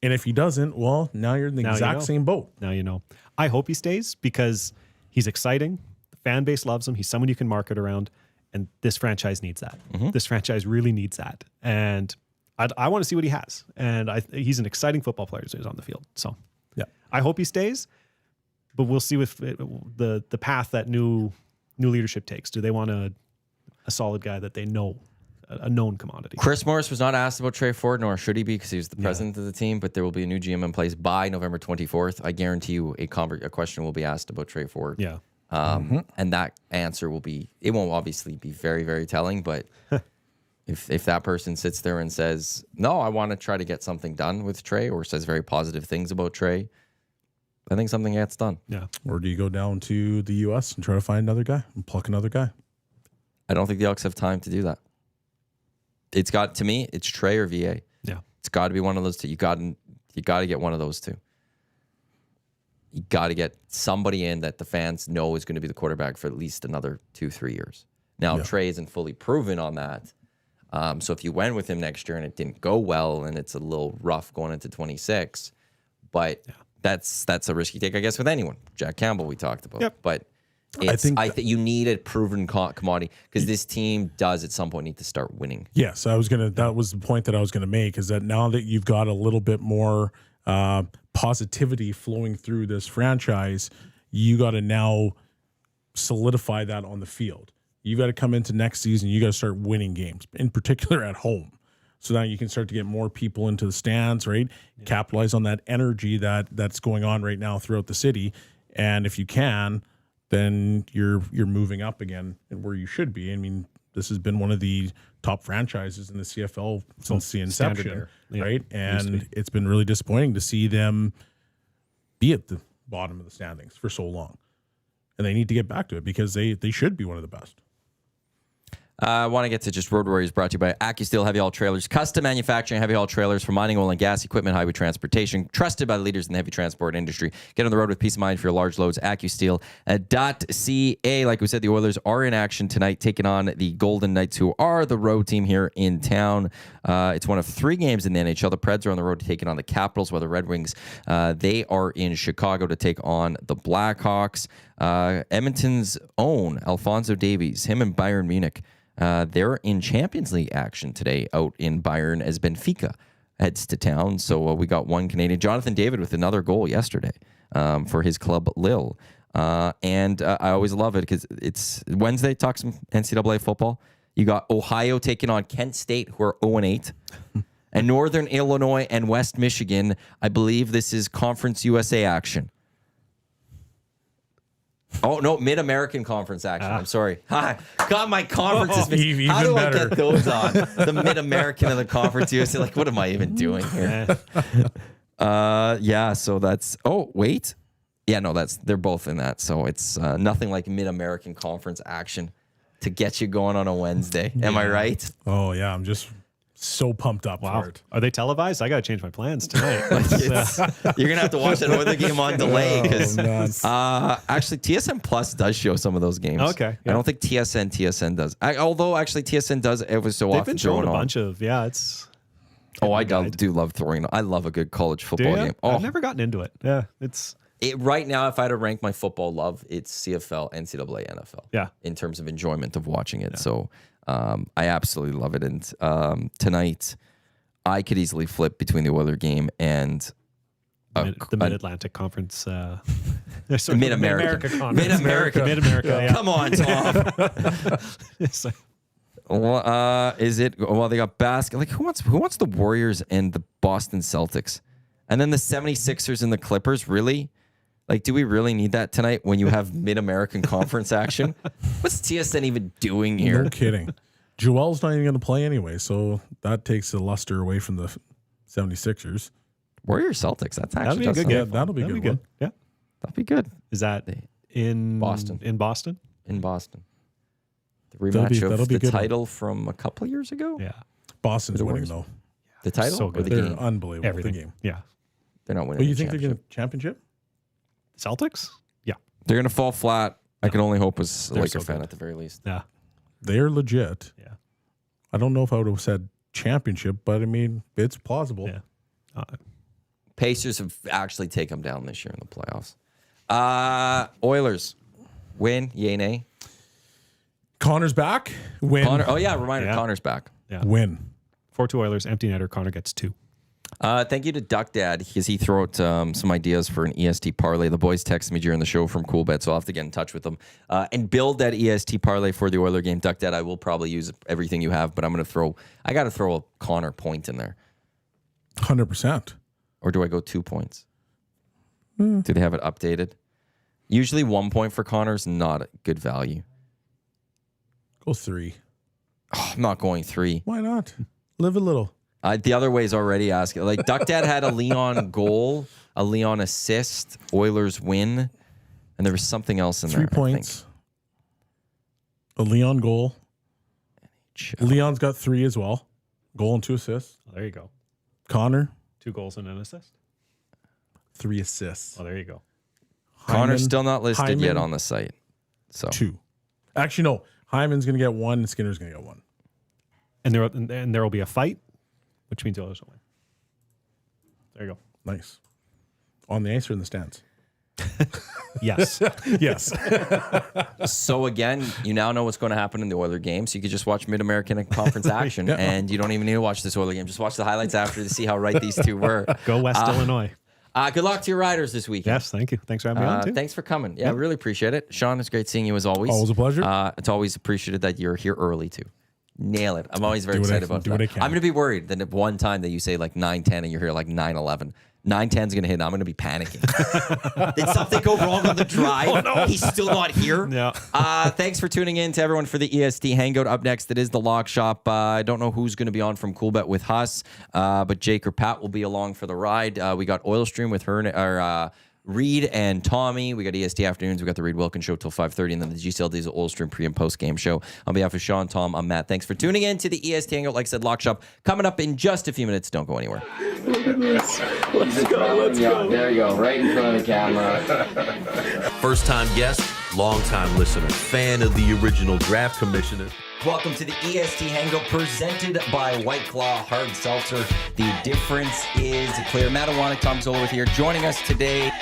And if he doesn't, well, now you're in the exact same boat. Now you know. I hope he stays because he's exciting. The fan base loves him. He's someone you can market around. And this franchise needs that. This franchise really needs that. And I want to see what he has. And he's an exciting football player as he's on the field. So I hope he stays. But we'll see with the path that new leadership takes. Do they want a solid guy that they know, a known commodity? Chris Morris was not asked about Trey Ford, nor should he be, because he was the president of the team. But there will be a new GM in place by November 24th. I guarantee you a question will be asked about Trey Ford. Yeah. And that answer will be, it won't obviously be very, very telling, but If that person sits there and says, no, I want to try to get something done with Trey, or says very positive things about Trey, I think something gets done. Yeah. Or do you go down to the U.S. and try to find another guy and pluck another guy? I don't think the Elks have time to do that. To me, it's Trey or VA. Yeah. It's got to be one of those two. You got to get one of those two. You got to get somebody in that the fans know is going to be the quarterback for at least another 2-3 years. Now, Trey isn't fully proven on that. So if you went with him next year and it didn't go well and it's a little rough going into 26, but that's a risky take, I guess, with anyone. Jack Campbell we talked about. Yep. But I think you need a proven commodity because this team does at some point need to start winning. Yes, that was the point that I was gonna make, is that now that you've got a little bit more positivity flowing through this franchise, you got to now solidify that on the field. You got to come into next season, you got to start winning games, in particular at home. So now you can start to get more people into the stands, right? Yeah. Capitalize on that energy that's going on right now throughout the city. And if you can, then you're moving up again and where you should be. I mean, this has been one of the top franchises in the CFL since the inception, right? And it's been really disappointing to see them be at the bottom of the standings for so long. And they need to get back to it because they should be one of the best. I want to get to just Road Warriors, brought to you by AccuSteel Heavy Haul Trailers, custom manufacturing heavy haul trailers for mining, oil and gas equipment, highway transportation, trusted by the leaders in the heavy transport industry. Get on the road with peace of mind for your large loads. AccuSteel.ca. Like we said, the Oilers are in action tonight, taking on the Golden Knights, who are the road team here in town. It's one of 3 games in the NHL. The Preds are on the road to taking on the Capitals, while the Red Wings, they are in Chicago to take on the Blackhawks. Edmonton's own Alphonso Davies, him and Bayern Munich, they're in Champions League action today out in Bayern as Benfica heads to town. So we got one Canadian, Jonathan David, with another goal yesterday for his club Lille. And I always love it because it's Wednesday, talk some NCAA football. You got Ohio taking on Kent State, who are 0-8. And Northern Illinois and West Michigan, I believe this is Conference USA action. Oh, no, Mid-American Conference action. I'm sorry. Hi. God, my conferences. How do I get those on? The Mid-American and the Conference USA. Like, what am I even doing here? Yeah, so that's... Oh, wait. Yeah, no, they're both in that. So it's nothing like Mid-American Conference action to get you going on a Wednesday. Am I right? Oh, yeah, I'm just so pumped up for it. Are they televised? I got to change my plans tonight. You're going to have to watch that Oilers game on delay because actually TSN Plus does show some of those games. Okay. Yeah. I don't think TSN does. Although actually TSN does every so often. They've been showing a bunch of, it's... Oh, I do love throwing. I love a good college football game. Oh, I've never gotten into it. Yeah, right now, if I had to rank my football love, it's CFL, NCAA, NFL. Yeah. In terms of enjoyment of watching it. Yeah. So I absolutely love it. And tonight, I could easily flip between the Oilers game and the Mid-Atlantic Conference. Mid-America Conference. Mid-America. Yeah. Come on, Tom. Is it? Well, they got basket. Like who wants the Warriors and the Boston Celtics, and then the 76ers and the Clippers? Really? Like, do we really need that tonight when you have Mid-American Conference action? What's TSN even doing here? No kidding. Joel's not even going to play anyway, so that takes the luster away from the 76ers. Warriors Celtics. That's actually a good game. That'll be good. Yeah, that'll be good. Is that in Boston? In Boston. In Boston. The rematch of the title from a couple of years ago. Yeah, Boston's winning though. The title so or good. the They're game? unbelievable. Everything. The game. Yeah, they're not winning. But you think they're going to championship? Celtics? Yeah, they're going to fall flat. I can only hope as a Laker fan good. at the very least. Yeah, they're legit. Yeah, I don't know if I would have said championship, but I mean it's plausible. Yeah. Pacers have actually taken them down this year in the playoffs. Oilers win, yay, nay. Connor's back. Win. Reminder, Yeah. Connor's back. Yeah. Win. 4-2 Oilers, empty netter. Connor gets 2. Thank you to Duck Dad because he threw out some ideas for an EST parlay. The boys texted me during the show from Coolbet, so I'll have to get in touch with them and build that EST parlay for the Oiler game. Duck Dad, I will probably use everything you have, but I got to throw a Connor point in there. 100%. Or do I go 2 points? Do they have it updated? Usually 1 point for Connor is not a good value. Go 3. I'm not going 3. Why not? Live a little. The other way is already asking. Like Duck Dad had a Leon goal, a Leon assist, Oilers win, and there was something else in 3 there. points. A Leon goal. Leon's got 3 as well. Goal and 2 assists. Oh, there you go. Connor, 2 goals and an assist. 3 assists. Oh, there you go. Connor's Hyman- still not listed yet Hyman, on the site. So 2. Actually, no. Hyman's going to get 1 and Skinner's going to get 1. And there will be a fight, which means the Oilers will win. There you go. Nice. On the ice or in the stands? Yes. Yes. So again, you now know what's going to happen in the Oiler game. So you could just watch Mid-American Conference action, and you don't even need to watch this Oiler game. Just watch the highlights after to see how right these two were. Go West Illinois. Good luck to your Riders this weekend. Yes, thank you. Thanks for having me on, too. Thanks for coming. Yeah, I really appreciate it. Shawn, it's great seeing you as always. Always a pleasure. It's always appreciated that you're here early too. Nail it. I'm always very excited about that. I can. I'm going to be worried that if one time that you say like 9:10 and you're here like 9:11. 9:10's going to hit and I'm going to be panicking. Did something go wrong on the drive? Oh, no. He's still not here? Yeah. Thanks for tuning in to everyone for the EST Hangout. Up next, it is the Lock Shop. I don't know who's going to be on from Coolbet with us, but Jake or Pat will be along for the ride. We got Oil Stream with Reed and Tommy. We got EST Afternoons. We got the Reed Wilkins Show till 5:30, and then the GCLD's Oil Stream pre and post game show. On behalf of Shawn, Tom, I'm Matt. Thanks for tuning in to the EST Hangout. Like I said, Lock Shop coming up in just a few minutes. Don't go anywhere. Let's go. There you go, right in front of the camera. First-time guest, long-time listener, fan of the original draft commissioner. Welcome to the EST Hangout presented by White Claw Hard Seltzer. The difference is clear. Matt Iwanyk, Tom Zola with here. Joining us today